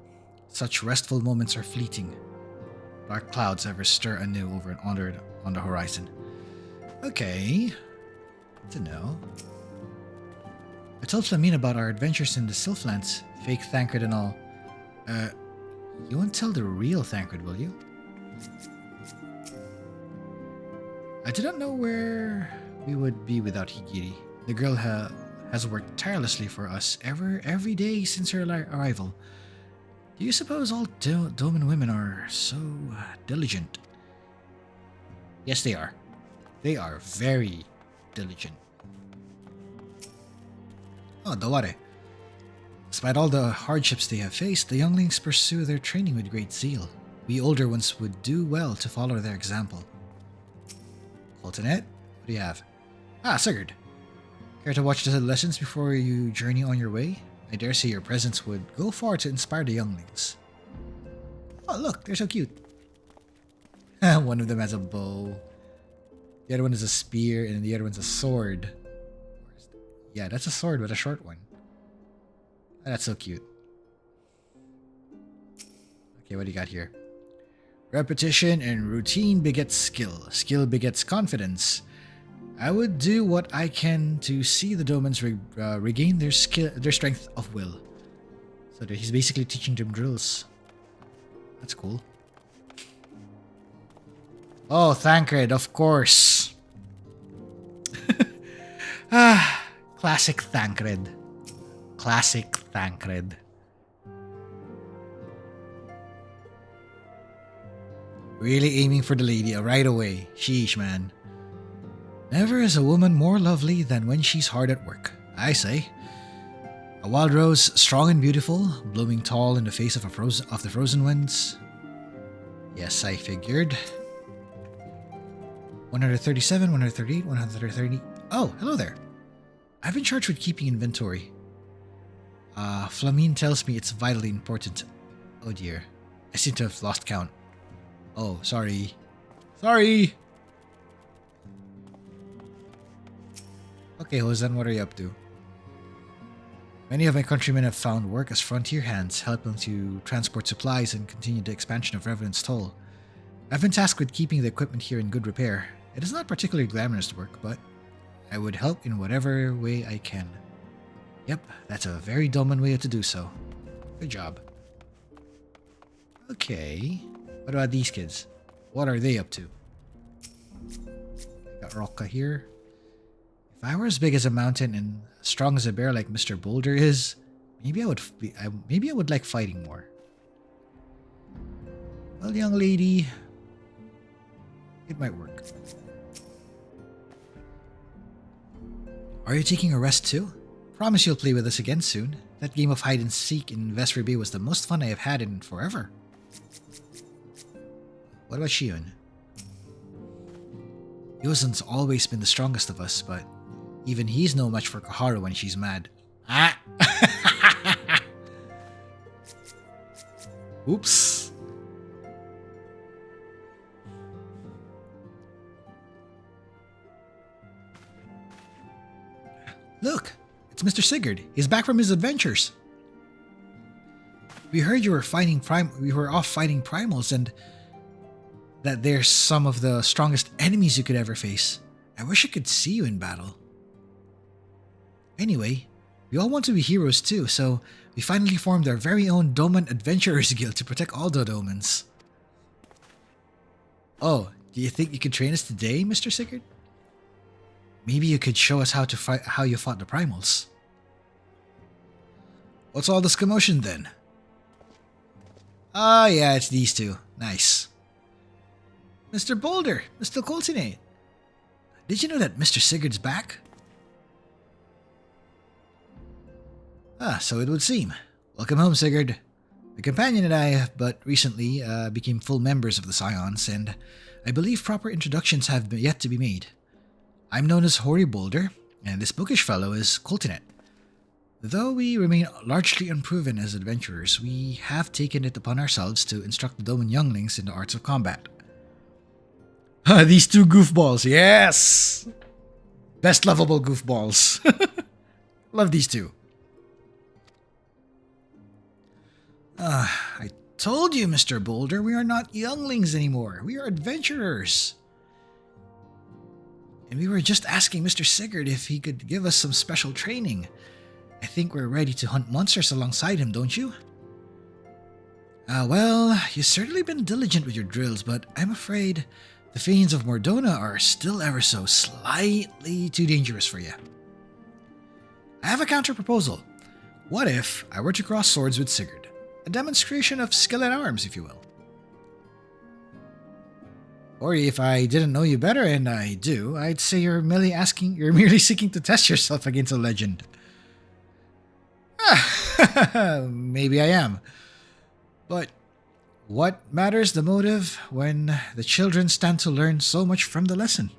such restful moments are fleeting. Dark clouds ever stir anew over and on the horizon. Okay. Good to know. I told Flamine about our adventures in the Sylphlands, fake Thancred and all. You won't tell the real Thancred, will you? I do not know where we would be without Higiri. The girl has worked tirelessly for us every day since her arrival. Do you suppose all Doman women are so diligent? Yes, they are. They are very diligent. Oh, Daware. Despite all the hardships they have faced, the younglings pursue their training with great zeal. We older ones would do well to follow their example. Coltonet, what do you have? Ah, Sigurd. Care to watch the lessons before you journey on your way? I dare say your presence would go far to inspire the younglings. Oh, look, they're so cute. One of them has a bow. The other one is a spear, and the other one's a sword. Yeah, that's a sword, but a short one. Oh, that's so cute. Okay, what do you got here? Repetition and routine begets skill. Skill begets confidence. I would do what I can to see the Domans regain their strength of will. So that he's basically teaching them drills. That's cool. Oh, Thancred, of course. Classic Thancred. Classic Thancred. Really aiming for the lady right away. Sheesh, man. Never is a woman more lovely than when she's hard at work, I say. A wild rose, strong and beautiful, blooming tall in the face of the frozen winds. Yes, I figured. 137, 138, 130. Oh, hello there. I've been charged with keeping inventory. Flamine tells me it's vitally important. Oh dear. I seem to have lost count. Oh, sorry. Sorry! Okay, Hosen, what are you up to? Many of my countrymen have found work as frontier hands, helping to transport supplies and continue the expansion of Revenant's Toll. I've been tasked with keeping the equipment here in good repair. It is not particularly glamorous work, but I would help in whatever way I can. Yep, that's a very Doman way to do so. Good job. Okay, what about these kids? What are they up to? Got Rocca here. If I were as big as a mountain and strong as a bear like Mr. Boulder is, maybe I would like fighting more. Well, young lady, it might work. Are you taking a rest too? Promise you'll play with us again soon. That game of hide and seek in Vesper Bay was the most fun I have had in forever. What about Shion? Yozan's always been the strongest of us, but even he's no match for Kaharu when she's mad. Ah! Oops. Look, it's Mr. Sigurd. He's back from his adventures. We heard you were off fighting primals and that they're some of the strongest enemies you could ever face. I wish I could see you in battle. Anyway, we all want to be heroes too, so we finally formed our very own Doman Adventurers Guild to protect all the Domans. Oh, do you think you could train us today, Mr. Sigurd? Maybe you could show us how you fought the primals. What's all this commotion then? Ah, yeah, it's these two. Nice. Mr. Boulder, Mr. Coltinate. Did you know that Mr. Sigurd's back? Ah, so it would seem. Welcome home, Sigurd. My companion and I but recently became full members of the Scions, and I believe proper introductions have yet to be made. I'm known as Whorl, and this bookish fellow is Coltinet. Though we remain largely unproven as adventurers, we have taken it upon ourselves to instruct the Doman younglings in the arts of combat. These two goofballs, yes! Best lovable goofballs. Love these two. I told you, Mr. Boulder, we are not younglings anymore. We are adventurers. And we were just asking Mr. Sigurd if he could give us some special training. I think we're ready to hunt monsters alongside him, don't you? Well, you've certainly been diligent with your drills, but I'm afraid the fiends of Mordona are still ever so slightly too dangerous for you. I have a counter-proposal. What if I were to cross swords with Sigurd? A demonstration of skill at arms, if you will. Or if I didn't know you better, and I do, I'd say you're merely seeking to test yourself against a legend. Maybe I am. But what matters the motive when the children stand to learn so much from the lesson?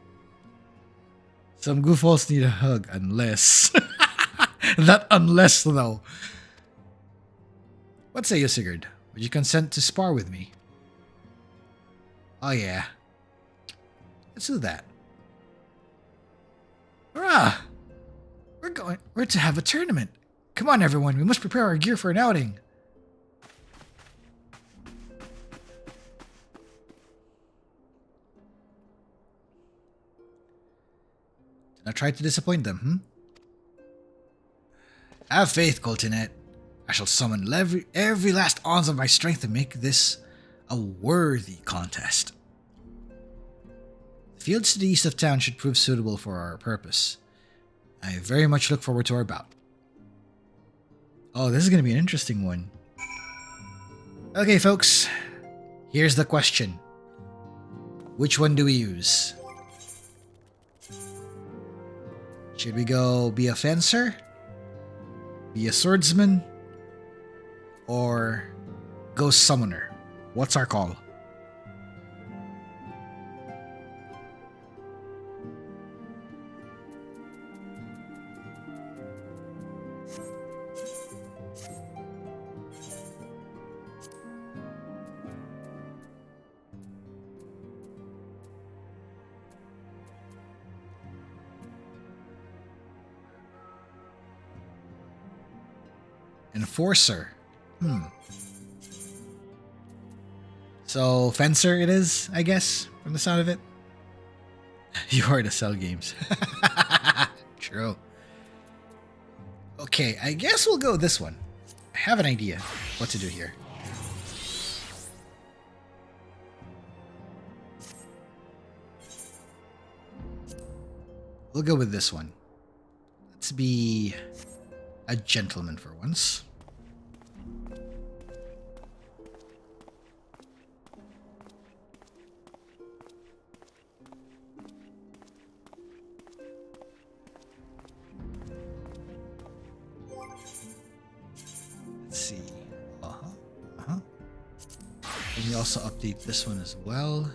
Some goofballs need a hug, unless... Not unless, though. What say you, Sigurd? Would you consent to spar with me? Oh yeah. Let's do that. Hurrah! We're to have a tournament. Come on, everyone. We must prepare our gear for an outing. Did not try to disappoint them, Have faith, Coltinet. I shall summon every last ounce of my strength to make this a worthy contest. The fields to the east of town should prove suitable for our purpose. I very much look forward to our bout. Oh, this is going to be an interesting one. Okay, folks. Here's the question. Which one do we use? Should we go be a fencer? Be a swordsman? Or go summoner? What's our call? Enforcer. So, fencer it is, I guess, from the sound of it. You are to sell games. True. Okay, I guess we'll go with this one. I have an idea what to do here. We'll go with this one. Let's be a gentleman for once. Let's see. Let me also update this one as well.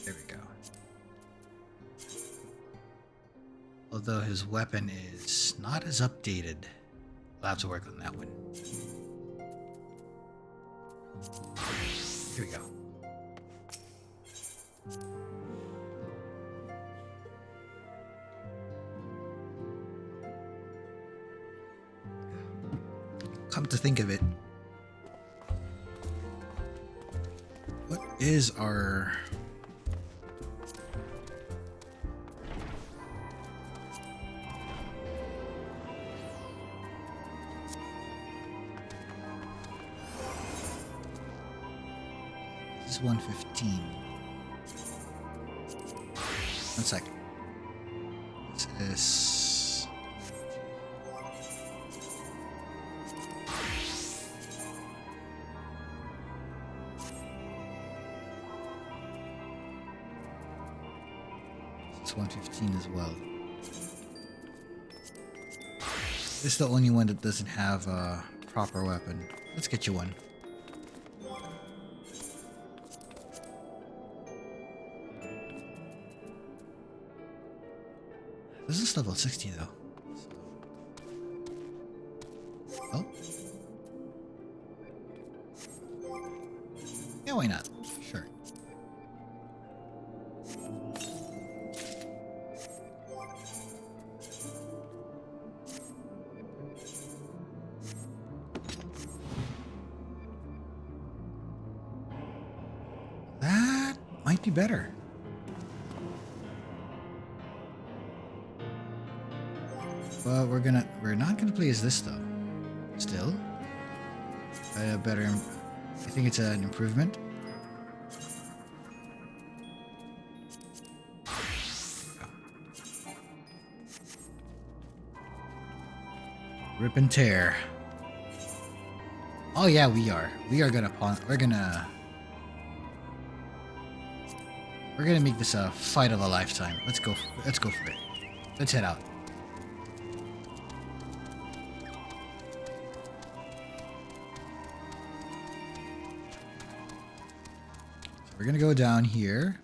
There we go. Although his weapon is not as updated, I'll have to work on that one. Here we go. Come to think of it, what is our... This is 115. 1 second. This is... It's 115 as well. This is the only one that doesn't have a proper weapon. Let's get you one. This is level 60 though. Oh. Yeah, why not? Sure. That might be better. But we're not gonna play as this though. Still, better. I think it's an improvement. Rip and tear. Oh yeah, we are. We're gonna make this a fight of a lifetime. Let's go for it. Let's head out. We're gonna go down here.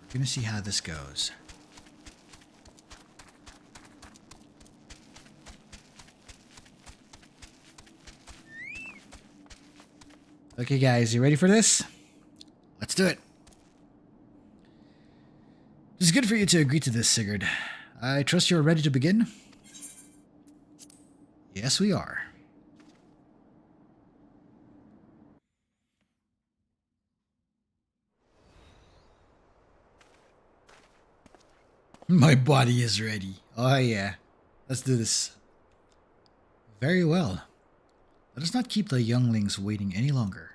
We're gonna see how this goes. Okay guys, you ready for this? Let's do it. It's good for you to agree to this, Sigurd. I trust you're ready to begin? Yes, we are. My body is ready. Oh yeah. Let's do this. Very well. Let us not keep the younglings waiting any longer.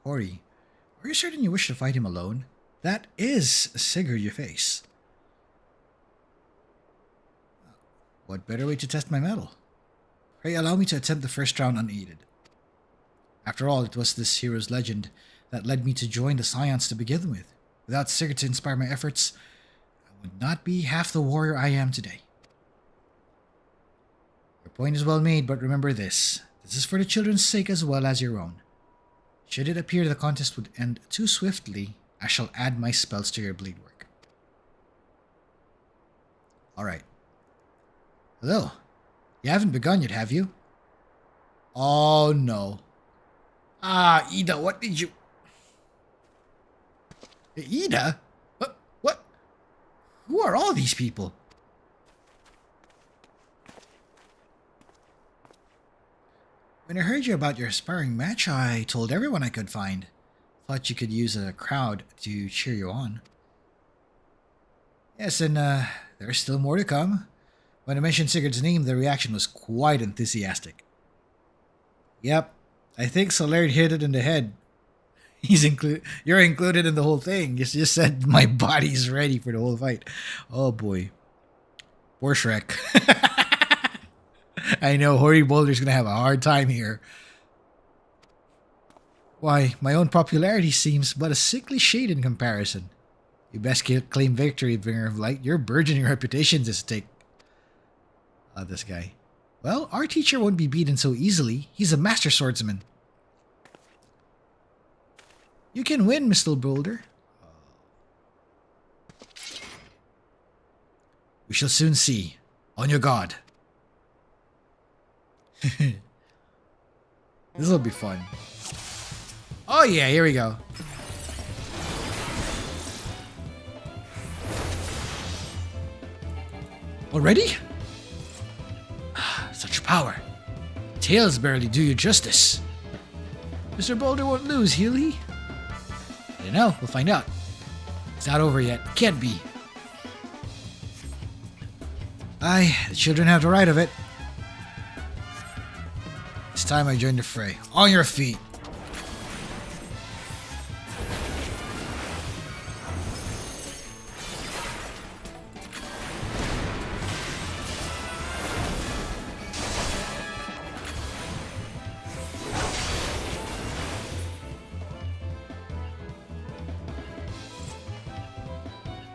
Hori, are you certain you wish to fight him alone? That is Sigurd you face. What better way to test my mettle? Pray allow me to attempt the first round unaided. After all, it was this hero's legend that led me to join the Scions to begin with. Without Sigurd to inspire my efforts, I would not be half the warrior I am today. Your point is well made, but remember this. This is for the children's sake as well as your own. Should it appear the contest would end too swiftly, I shall add my spells to your blade work. Alright. Hello. You haven't begun yet, have you? Oh no. Ah, Ul'dah, what did you... Ul'dah? What? Who are all these people? When I heard you about your sparring match, I told everyone I could find. Thought you could use a crowd to cheer you on. Yes, and there's still more to come. When I mentioned Sigurd's name, the reaction was quite enthusiastic. Yep, I think Solerd hit it in the head. You're included in the whole thing. You just said my body's ready for the whole fight. Oh boy. Poor Shrek. I know Hori Boulder's gonna have a hard time here. Why, my own popularity seems but a sickly shade in comparison. You best claim victory, Bringer of Light. Your burgeoning reputation is at stake. This guy. Well, our teacher won't be beaten so easily. He's a master swordsman. You can win, Mr. Boulder. We shall soon see. On your guard. This will be fun. Oh yeah, here we go. Already? Such power. Tails barely do you justice. Mr. Boulder won't lose, will he? I don't know, we'll find out. It's not over yet. Can't be. Aye, the children have the right of it. It's time I join the fray. On your feet.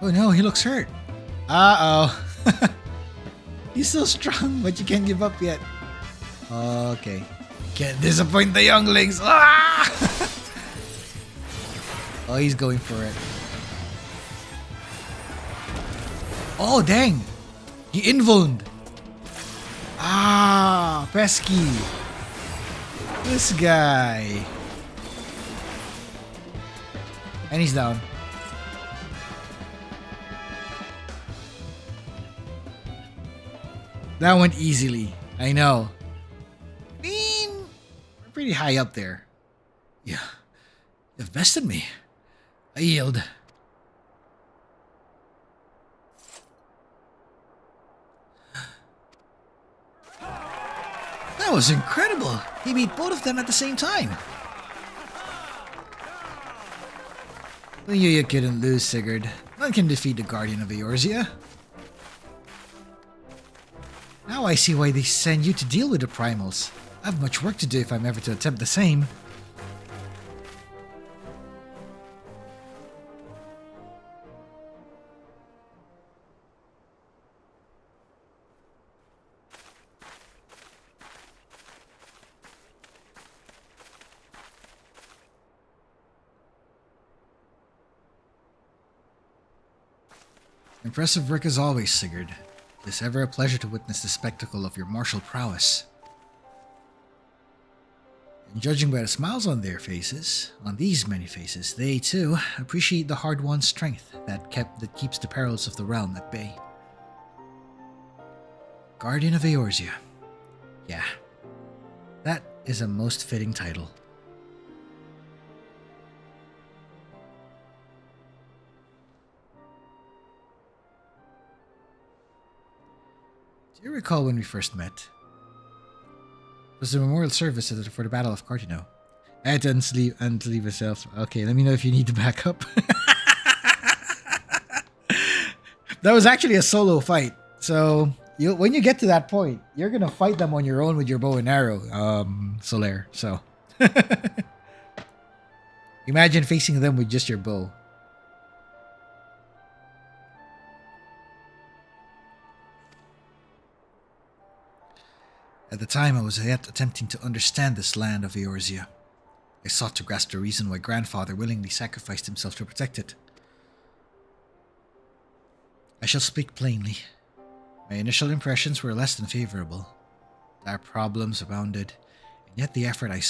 Oh no, he looks hurt. Uh-oh. He's so strong, but you can't give up yet. Okay. Can't disappoint the younglings. Ah! Oh, he's going for it. Oh, dang. He invulned. Ah, pesky. This guy. And he's down. That went easily. I know. I mean, we're pretty high up there. Yeah. You've bested me. I yield. That was incredible. He beat both of them at the same time. We knew you couldn't lose, Sigurd. None can defeat the Guardian of Eorzea. Now I see why they send you to deal with the primals. I have much work to do if I'm ever to attempt the same. Impressive work as always, Sigurd. It is ever a pleasure to witness the spectacle of your martial prowess. And judging by the smiles on their faces, on these many faces, they too appreciate the hard-won strength that keeps the perils of the realm at bay. Guardian of Eorzea. Yeah, that is a most fitting title. Do you recall when we first met? It was the memorial service for the Battle of Cartino. I had to unsleeve myself. Okay, let me know if you need to back up. That was actually a solo fight. So, when you get to that point, you're going to fight them on your own with your bow and arrow, Solaire. So, imagine facing them with just your bow. At the time, I was yet attempting to understand this land of Eorzea. I sought to grasp the reason why grandfather willingly sacrificed himself to protect it. I shall speak plainly. My initial impressions were less than favorable. Dire problems abounded, and yet the effort I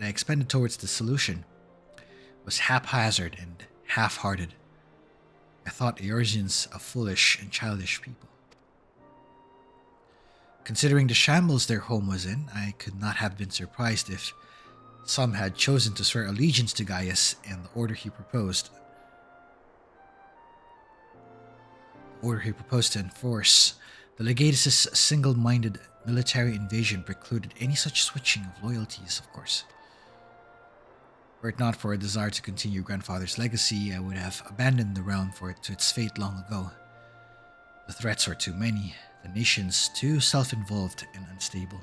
expended towards the solution was haphazard and half-hearted. I thought Eorzeans a foolish and childish people. Considering the shambles their home was in, I could not have been surprised if some had chosen to swear allegiance to Gaius and the order he proposed. To enforce. The Legatus' single-minded military invasion precluded any such switching of loyalties, of course. Were it not for a desire to continue grandfather's legacy, I would have abandoned the realm to its fate long ago. The threats were too many. The nation's too self-involved and unstable.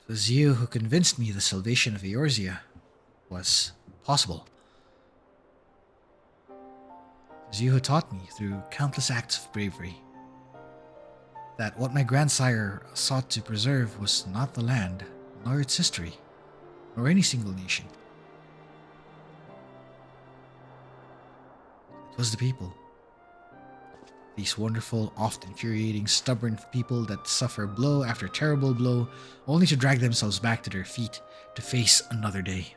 It was you who convinced me the salvation of Eorzea was possible. It was you who taught me, through countless acts of bravery, that what my grandsire sought to preserve was not the land, nor its history, nor any single nation. It was the people. These wonderful, oft infuriating, stubborn people that suffer blow after terrible blow, only to drag themselves back to their feet to face another day.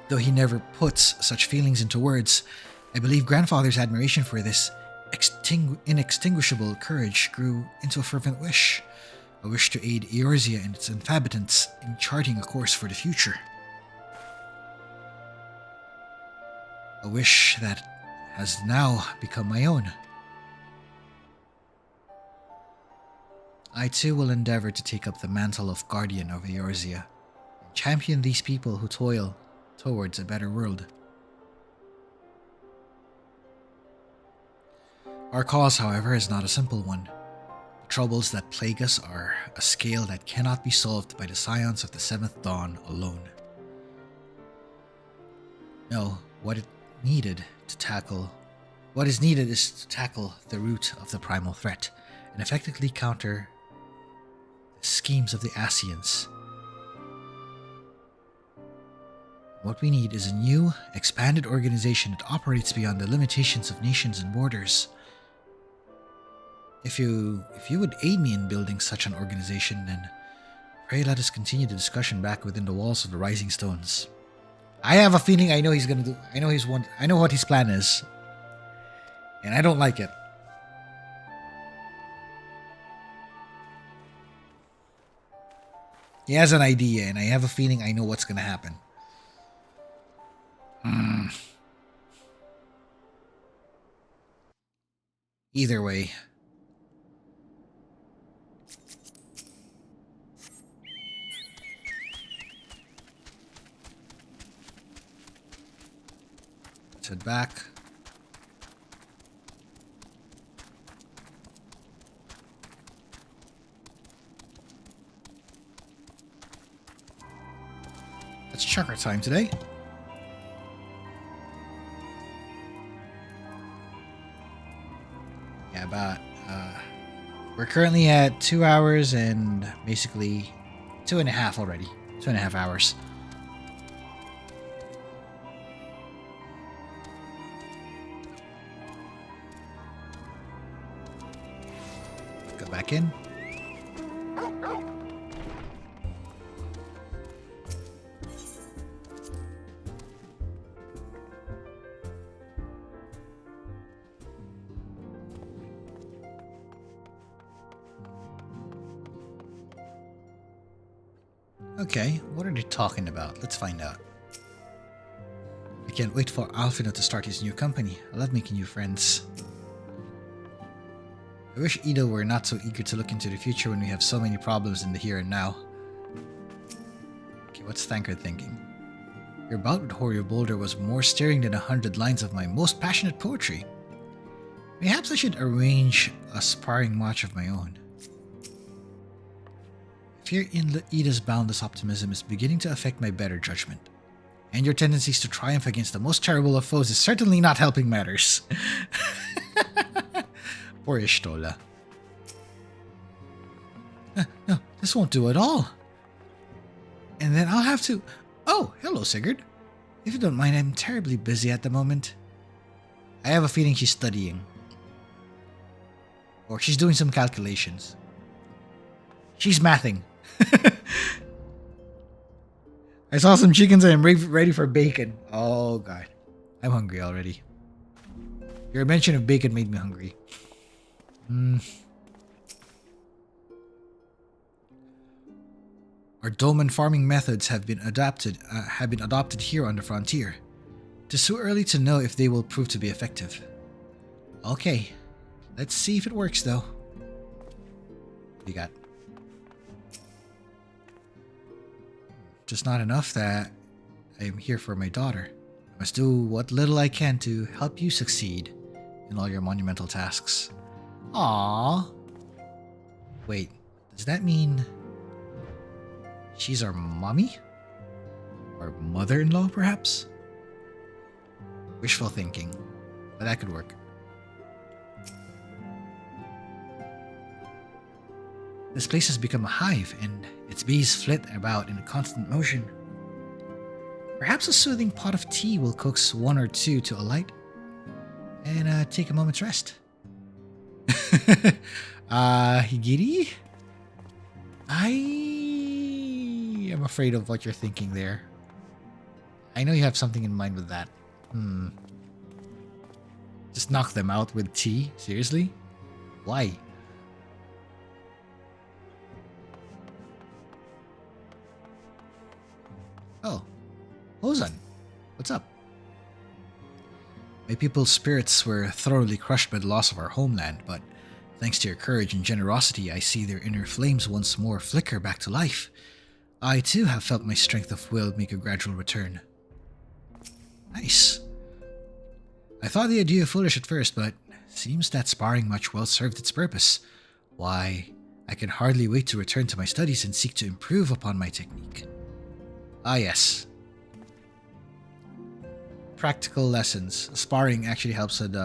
Though he never puts such feelings into words, I believe grandfather's admiration for this inextinguishable courage grew into a fervent wish, a wish to aid Eorzea and its inhabitants in charting a course for the future. A wish that has now become my own. I too will endeavor to take up the mantle of Guardian of Eorzea and champion these people who toil towards a better world. Our cause, however, is not a simple one. troubles that plague us are a scale that cannot be solved by the scions of the Seventh Dawn alone. No, what is needed is to tackle the root of the primal threat and effectively counter the schemes of the Ascians. What we need is a new, expanded organization that operates beyond the limitations of nations and borders. If you would aid me in building such an organization, then pray let us continue the discussion back within the walls of the Rising Stones. I have a feeling I know he's gonna do. I know what his plan is, and I don't like it. He has an idea, and I have a feeling I know what's gonna happen. Either way. Let's head back. It's chakra time today. Yeah, about we're currently at 2 hours and basically 2.5 already. 2.5 hours. Go back in. Okay, what are they talking about? Let's find out. I can't wait for Alfino to start his new company. I love making new friends. I wish Ida were not so eager to look into the future when we have so many problems in the here and now. Okay, what's Thankred thinking? Your bout with Horio Boulder was more stirring than 100 lines of my most passionate poetry. Perhaps I should arrange a sparring match of my own. Fear in Ida's boundless optimism is beginning to affect my better judgment. And your tendencies to triumph against the most terrible of foes is certainly not helping matters. Poor Ishtola. No, this won't do at all. And then I'll have to... Oh, hello, Sigurd. If you don't mind, I'm terribly busy at the moment. I have a feeling she's studying. Or she's doing some calculations. She's mathing. I saw some chickens and I'm ready for bacon. Oh god. I'm hungry already. Your mention of bacon made me hungry. Our dolmen farming methods have been adopted here on the frontier. It is too early to know if they will prove to be effective. Okay. Let's see if it works though. What do you got? Just not enough that I am here for my daughter. I must do what little I can to help you succeed in all your monumental tasks. Aww. Wait, does that mean she's our mommy? Or mother-in-law, perhaps? Wishful thinking, but that could work. This place has become a hive, and its bees flit about in constant motion. Perhaps a soothing pot of tea will coax one or two to alight and take a moment's rest. Higiri? I am afraid of what you're thinking there. I know you have something in mind with that. Just knock them out with tea? Seriously? Why? Oh, Ozan, what's up? My people's spirits were thoroughly crushed by the loss of our homeland, but thanks to your courage and generosity, I see their inner flames once more flicker back to life. I too have felt my strength of will make a gradual return. Nice. I thought the idea foolish at first, but seems that sparring match well served its purpose. Why, I can hardly wait to return to my studies and seek to improve upon my technique. Ah yes. Practical lessons. Sparring actually helps with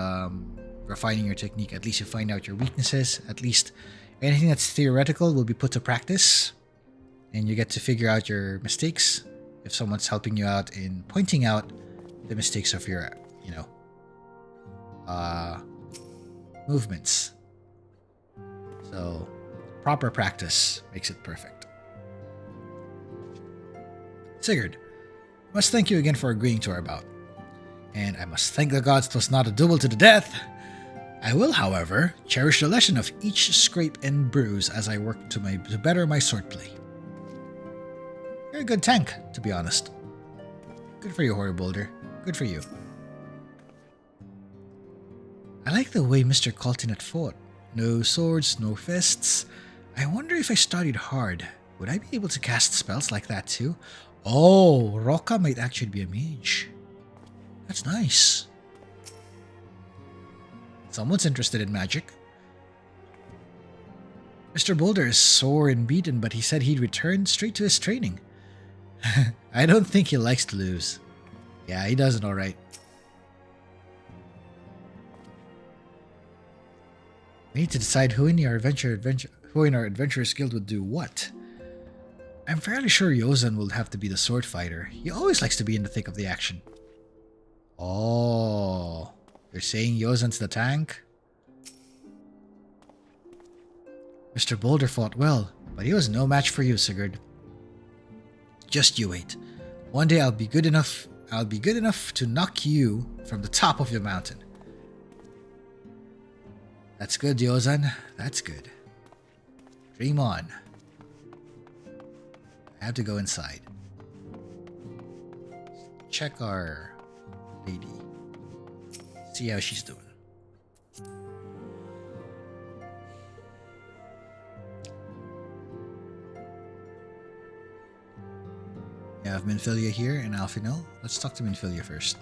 refining your technique. At least you find out your weaknesses. At least anything that's theoretical will be put to practice. And you get to figure out your mistakes if someone's helping you out in pointing out the mistakes of your, movements. So, proper practice makes it perfect. Sigurd, I must thank you again for agreeing to our bout. And I must thank the gods 'twas not a duel to the death. I will, however, cherish the lesson of each scrape and bruise as I work to better my swordplay. You're a good tank, to be honest. Good for you, Boulder. Good for you. I like the way Mr. Coltinet fought. No swords, no fists. I wonder if I studied hard, would I be able to cast spells like that too? Oh, Roka might actually be a mage. That's nice. Someone's interested in magic. Mr. Boulder is sore and beaten, but he said he'd return straight to his training. I don't think he likes to lose. Yeah, he does it alright. We need to decide who in our adventurers guild would do what. I'm fairly sure Yozan will have to be the sword fighter. He always likes to be in the thick of the action. Oh, you're saying Yozan's the tank? Mr. Boulder fought well, but he was no match for you, Sigurd. Just you wait. One day I'll be good enough to knock you from the top of your mountain. That's good, Yozan. That's good. Dream on. I have to go inside. Check our lady. See how she's doing. We have Minfilia here and Alfinel. Let's talk to Minfilia first.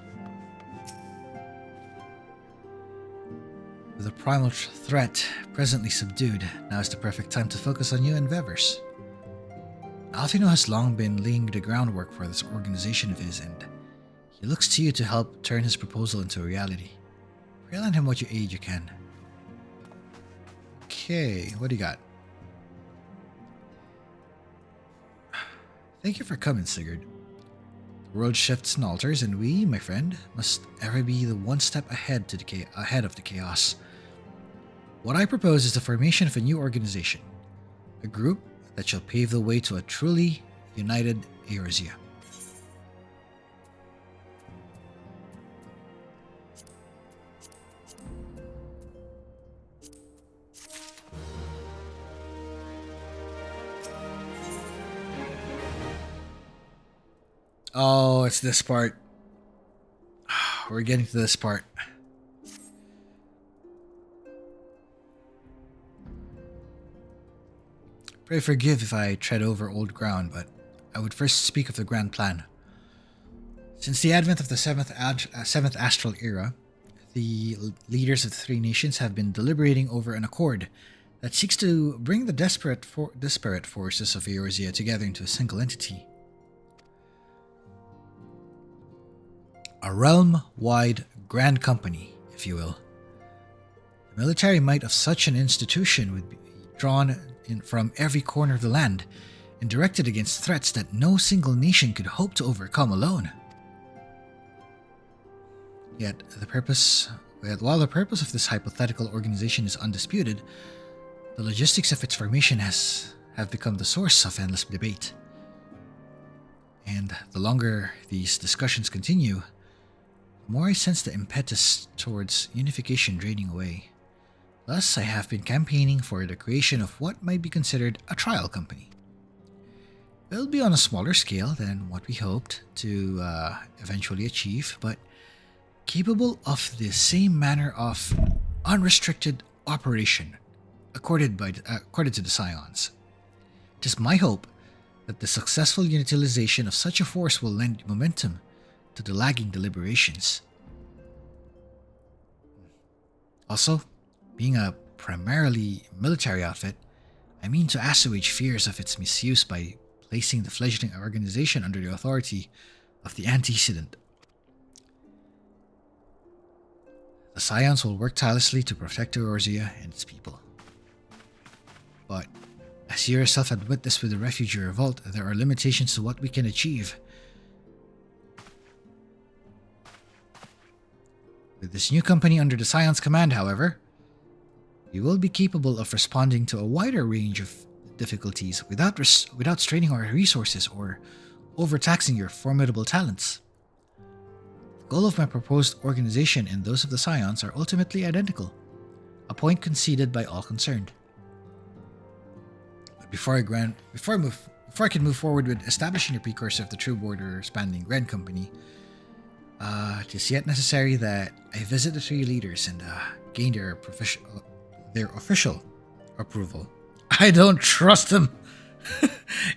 With a primal threat presently subdued, now is the perfect time to focus on you and Vevers. Alfino has long been laying the groundwork for this organization of his, and he looks to you to help turn his proposal into a reality. Pray lend him what aid you can. Okay, what do you got? Thank you for coming, Sigurd. The world shifts and alters, and we, my friend, must ever be the one step ahead of the chaos. What I propose is the formation of a new organization, a group that shall pave the way to a truly united Eorzea. Oh, it's this part. We're getting to this part. Pray forgive if I tread over old ground, but I would first speak of the grand plan. Since the advent of the seventh astral era, the leaders of the three nations have been deliberating over an accord that seeks to bring the disparate forces of Eorzea together into a single entity. A realm-wide grand company, if you will. The military might of such an institution would be drawn in from every corner of the land and directed against threats that no single nation could hope to overcome alone. Yet, while the purpose of this hypothetical organization is undisputed, the logistics of its formation have become the source of endless debate. And the longer these discussions continue, the more I sense the impetus towards unification draining away. Thus, I have been campaigning for the creation of what might be considered a trial company. It will be on a smaller scale than what we hoped to eventually achieve, but capable of the same manner of unrestricted operation accorded to the Scions. It is my hope that the successful utilization of such a force will lend momentum to the lagging deliberations. Also, being a primarily military outfit, I mean to assuage fears of its misuse by placing the fledgling organization under the authority of the antecedent. The Scions will work tirelessly to protect Eorzea and its people. But, as you yourself had witnessed with the refugee revolt, there are limitations to what we can achieve. With this new company under the Scion's command, however, we will be capable of responding to a wider range of difficulties without straining our resources or overtaxing your formidable talents. The goal of my proposed organization and those of the Scions are ultimately identical, a point conceded by all concerned. But before I can move forward with establishing a precursor of the true border-spanning Grand Company, it is yet necessary that I visit the three leaders and gain their official approval. I don't trust them.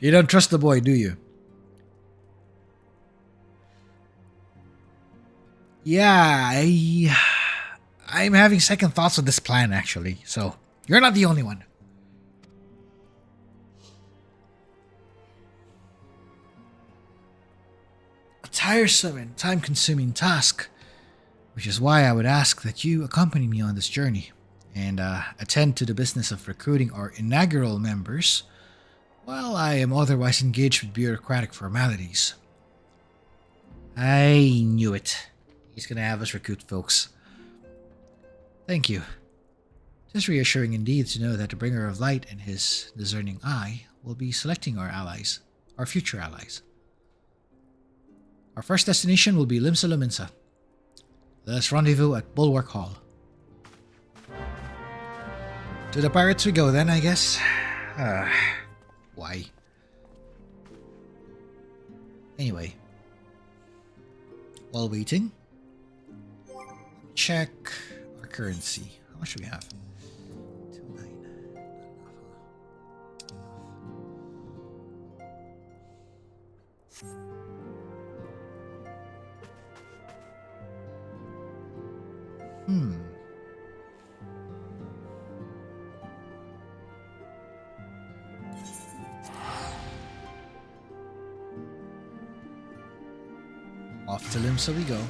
You don't trust the boy, do you? Yeah, I'm having second thoughts with this plan, actually. So, you're not the only one. A tiresome and time-consuming task, which is why I would ask that you accompany me on this journey and attend to the business of recruiting our inaugural members while I am otherwise engaged with bureaucratic formalities. I knew it. He's gonna have us recruit folks. Thank you. It is reassuring indeed to know that the Bringer of Light and his discerning eye will be selecting our allies, our future allies. Our first destination will be Limsa Lominsa. Let us rendezvous at Bulwark Hall. To the pirates we go then, I guess. Why? Anyway. While waiting, check our currency. How much do we have? 29. Off to Limsa we go.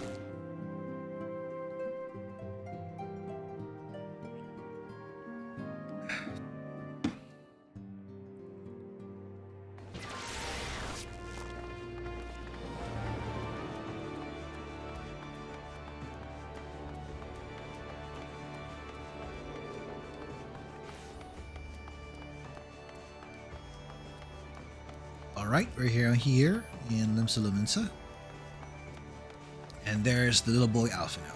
Alright, we're here in Limsa Lominsa. And there's the little boy Alpha now.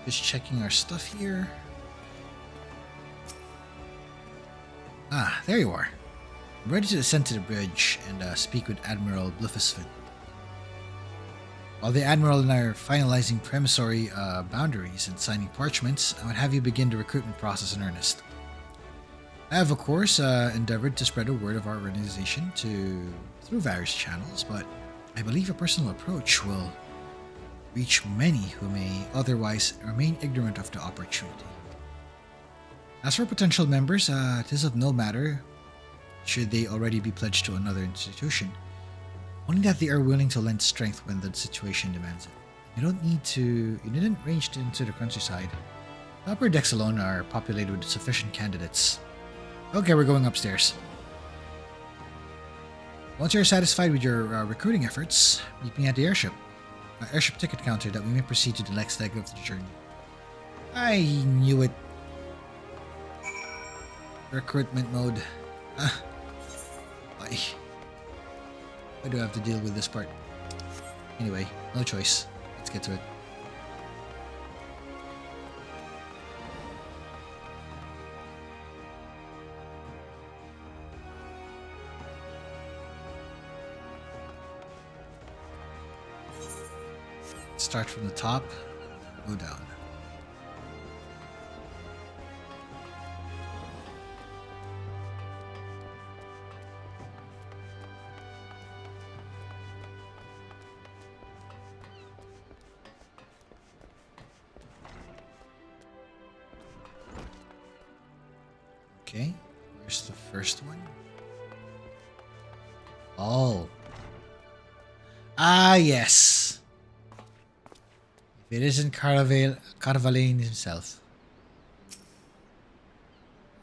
Just checking our stuff here. Ah, there you are. I'm ready to descend to the bridge and speak with Admiral Blufisfin. While the Admiral and I are finalizing promissory boundaries and signing parchments, I would have you begin the recruitment process in earnest. I have, of course, endeavored to spread the word of our organization through various channels, but I believe a personal approach will reach many who may otherwise remain ignorant of the opportunity. As for potential members, it is of no matter should they already be pledged to another institution, only that they are willing to lend strength when the situation demands it. You didn't range into the countryside. The upper decks alone are populated with sufficient candidates. Okay, we're going upstairs. Once you're satisfied with your recruiting efforts, meet me at the airship ticket counter, that we may proceed to the next leg of the journey. I knew it. Recruitment mode. Why? Why do I have to deal with this part? Anyway, no choice. Let's get to it. Start from the top, go down. Okay, where's the first one? Oh. Ah, yes. If it isn't Carvalhain himself.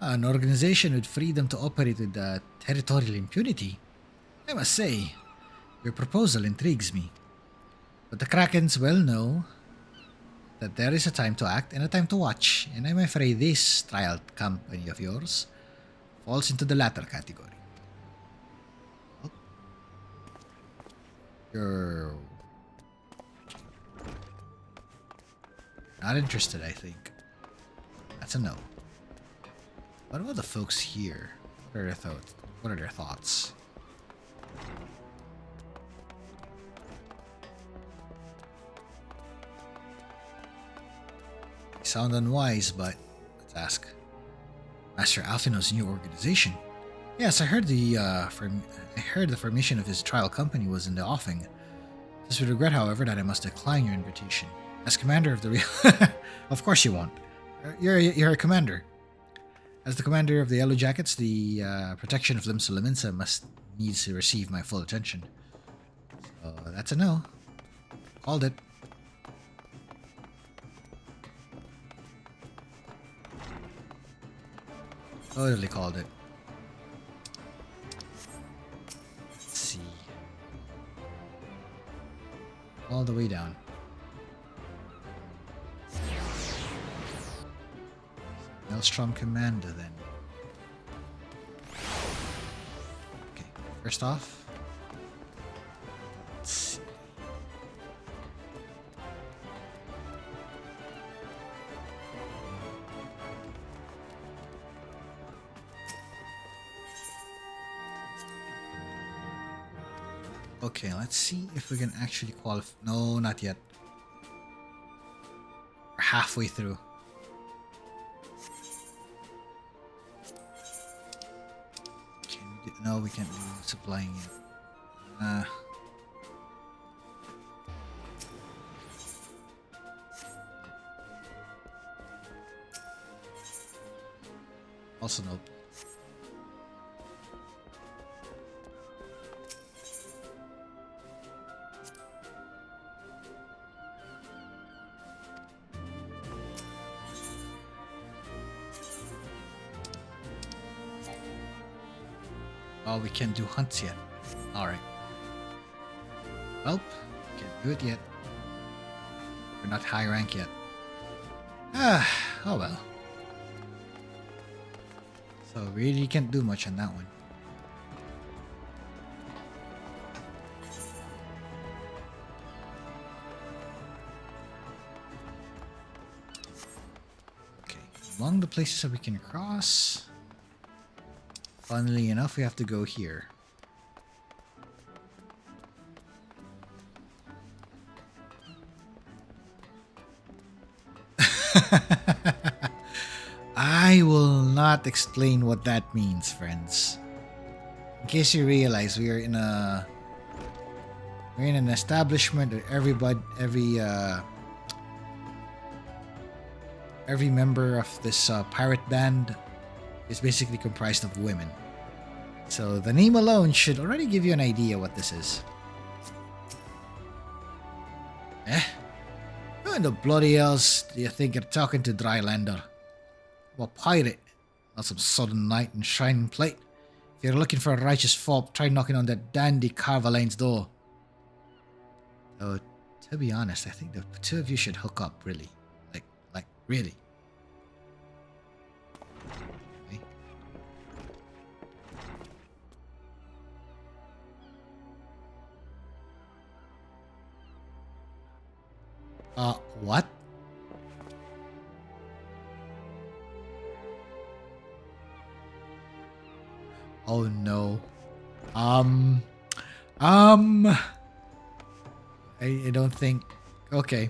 An organization with freedom to operate with territorial impunity. I must say, your proposal intrigues me. But the Krakens well know that there is a time to act and a time to watch, and I'm afraid this trial company of yours falls into the latter category. Oh. You're not interested, I think. That's a no. What about the folks here? What are their thoughts? What are their thoughts? Sound unwise, but let's ask. Master Alphino's new organization. Yes, I heard the formation of his trial company was in the offing. It is with regret, however, that I must decline your invitation. As commander of the of course you won't. You're a commander. As the commander of the Yellow Jackets, the protection of Limsa Lominsa needs to receive my full attention. So that's a no. Called it. Totally called it. Let's see. All the way down. Maelstrom Commander then. Okay, first off. Let's see. Okay, let's see if we can actually qualify. No, not yet. We're halfway through. No, we can't do supplying it. Also nope. Oh, we can't do hunts yet. Alright. Well, can't do it yet. We're not high rank yet. Ah, oh well. So really can't do much on that one. Okay, among the places that we can cross, funnily enough, we have to go here. I will not explain what that means, friends. In case you realize, we're in an establishment where every member of this pirate band is basically comprised of women. So the name alone should already give you an idea what this is. Who in the bloody hells do you think you're talking to, Drylander? I'm a pirate, not some sudden knight in shining plate. If you're looking for a righteous folk, try knocking on that dandy Carvalhain's door. Though, to be honest, I think the two of you should hook up, really. Like, really. Okay. What? Oh no. I don't think. Okay,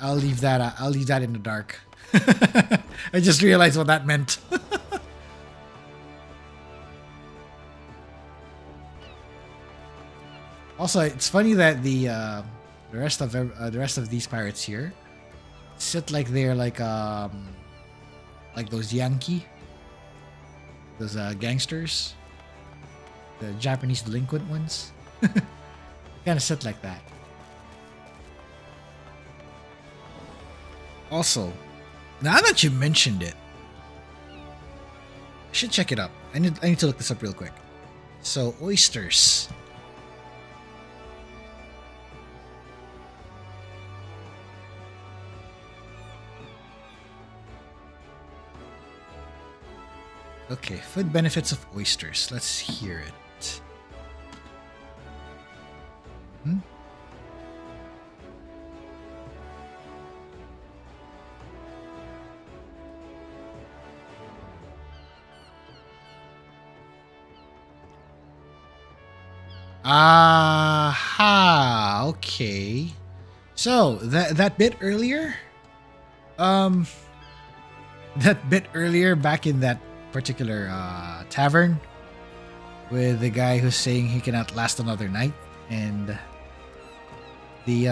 I'll leave that. I'll leave that in the dark. I just realized what that meant. Also, it's funny that the rest of these pirates here sit like they're like those Yankee. Those gangsters. The Japanese delinquent ones. Kind of set like that. Also, now that you mentioned it, I should check it up. I need to look this up real quick. So, oysters. Okay, food benefits of oysters. Let's hear it. Aha, okay. So, that bit earlier, back in that particular tavern with the guy who's saying he cannot last another night, and the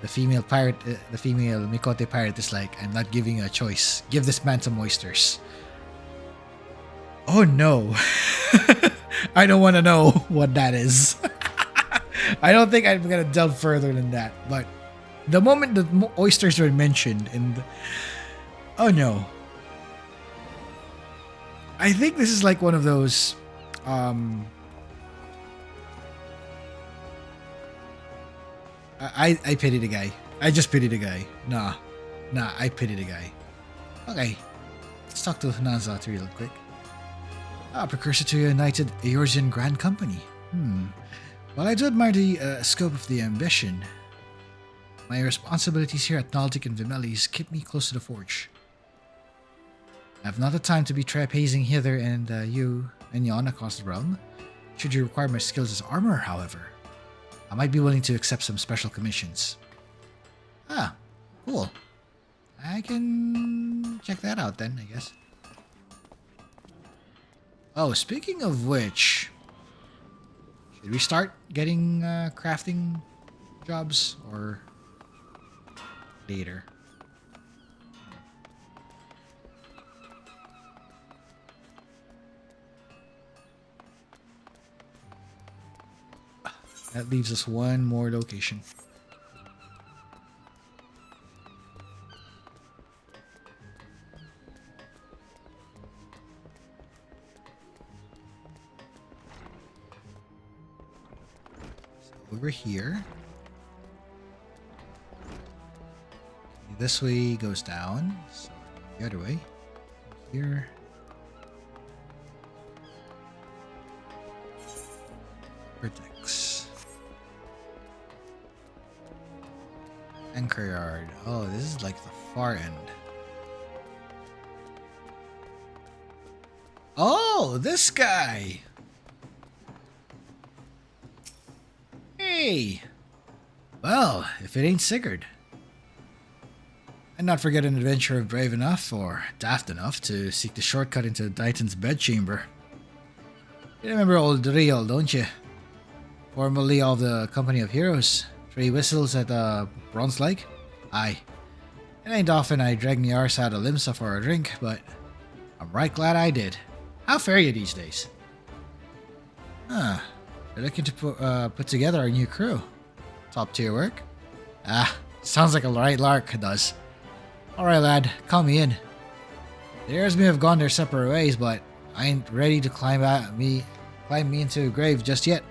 female pirate, the female Mikote pirate is like, I'm not giving you a choice. Give this man some oysters. Oh no. I don't want to know what that is. I don't think I'm gonna delve further than that. But the moment that oysters were mentioned, and oh no, I think this is like one of those. I pity the guy. I just pity the guy. Nah, I pity the guy. Okay, let's talk to Nazat real quick. Precursor to a United Eorzean Grand Company. While I do admire the scope of the ambition, my responsibilities here at Naltic and Vimelis keep me close to the forge. I have not the time to be trapezing hither and yon across the realm. Should you require my skills as armorer, however, I might be willing to accept some special commissions. Ah, cool. I can check that out then, I guess. Oh, speaking of which, should we start getting crafting jobs or later? That leaves us one more location. Over here. This way goes down, so the other way. Here. Vertex. Anchor yard. Oh, this is like the far end. Oh, this guy! Hey! Well, if it ain't Sigurd. I'd not forget an adventurer brave enough, or daft enough, to seek the shortcut into the Titan's bedchamber. You remember old Whorl, don't you? Formerly of the Company of Heroes. 3 whistles at Bronze Lake? Aye. It ain't often I drag me arse out of Limsa for a drink, but I'm right glad I did. How fare you these days? Huh. They're looking to put together a new crew. Top tier work? Ah, sounds like a right lark, it does. Alright lad, call me in. The heirs may have gone their separate ways, but I ain't ready to climb me into a grave just yet.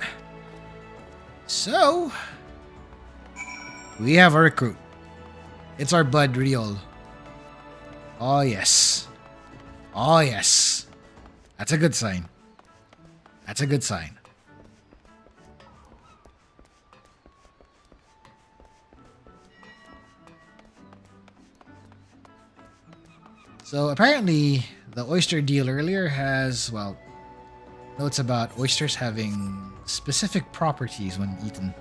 So, we have a recruit. It's our bud Whorl. Oh yes. Oh yes. That's a good sign. That's a good sign. So apparently the oyster deal earlier has, well, notes about oysters having specific properties when eaten.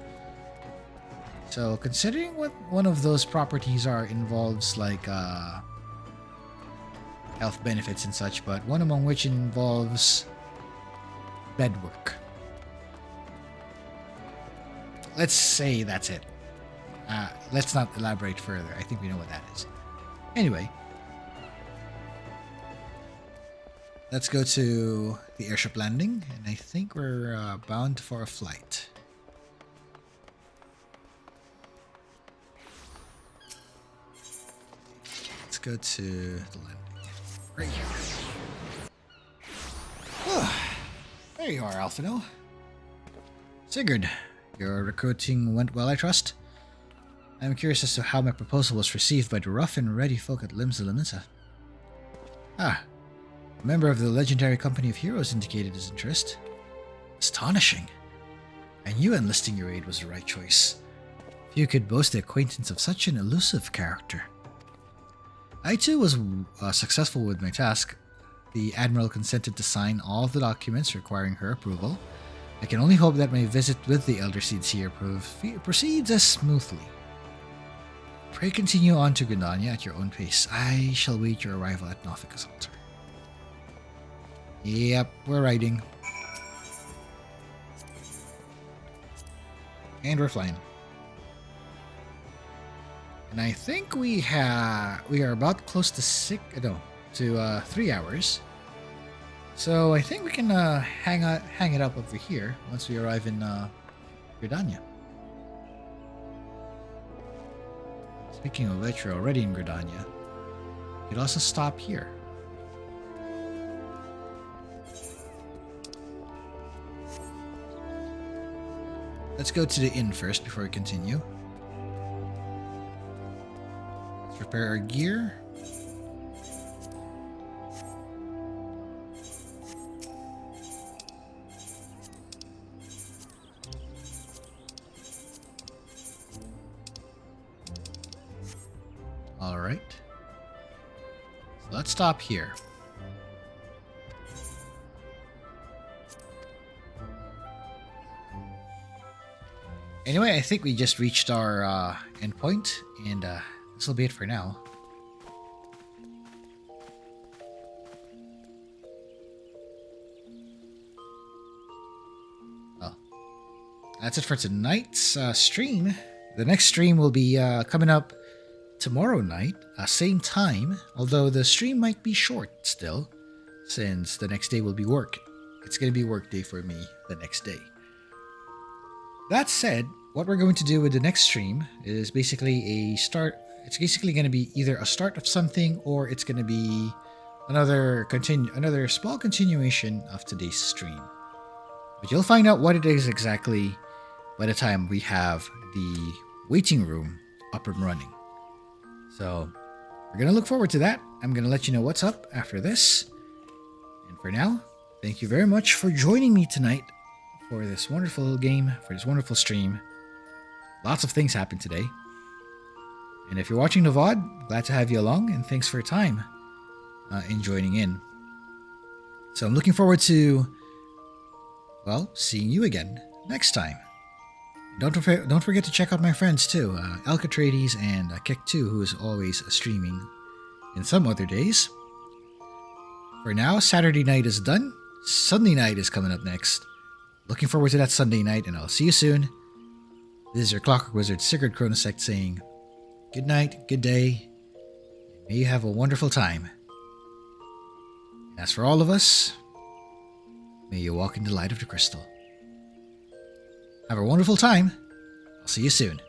So considering what one of those properties are involves like health benefits and such, but one among which involves bed work. Let's say that's it. Let's not elaborate further. I think we know what that is. Anyway. Let's go to the airship landing, and I think we're bound for a flight. Let's go to the landing. Right here. There you are, Alphino. Sigurd, your recruiting went well, I trust? I'm curious as to how my proposal was received by the rough and ready folk at Limsa Lominsa. Ah, a member of the legendary company of heroes indicated his interest. Astonishing. I knew enlisting your aid was the right choice. Few could boast the acquaintance of such an elusive character. I too was successful with my task. The Admiral consented to sign all of the documents requiring her approval. I can only hope that my visit with the Elder Seeds here proceeds as smoothly. Pray continue on to Gridania at your own pace. I shall wait your arrival at Nofika's altar. Yep, we're riding. And we're flying. And I think we are about close to 3 hours. So I think we can hang it up over here once we arrive in Gridania. Speaking of which, we're already in Gridania. You could also stop here. Let's go to the inn first before we continue. Let's prepare our gear. Alright. So let's stop here. Anyway, I think we just reached our endpoint, and this will be it for now. Well, that's it for tonight's stream. The next stream will be coming up tomorrow night, same time, although the stream might be short still, since the next day will be work. It's going to be work day for me the next day. That said, what we're going to do with the next stream is basically a start. It's basically going to be either a start of something, or it's going to be another small continuation of today's stream. But you'll find out what it is exactly by the time we have the waiting room up and running. So we're going to look forward to that. I'm going to let you know what's up after this. And for now, thank you very much for joining me tonight for this wonderful game, for this wonderful stream. Lots of things happened today. And if you're watching the VOD, glad to have you along, and thanks for your time in joining in. So I'm looking forward to, well, seeing you again next time. Don't forget to check out my friends too, Alcatrades and Kick2, who is always streaming in some other days. For now, Saturday night is done. Sunday night is coming up next. Looking forward to that Sunday night, and I'll see you soon. This is your Clockwork Wizard, Sigurd Chronosecht, saying good night, good day, and may you have a wonderful time. And as for all of us, may you walk in the light of the crystal. Have a wonderful time. I'll see you soon.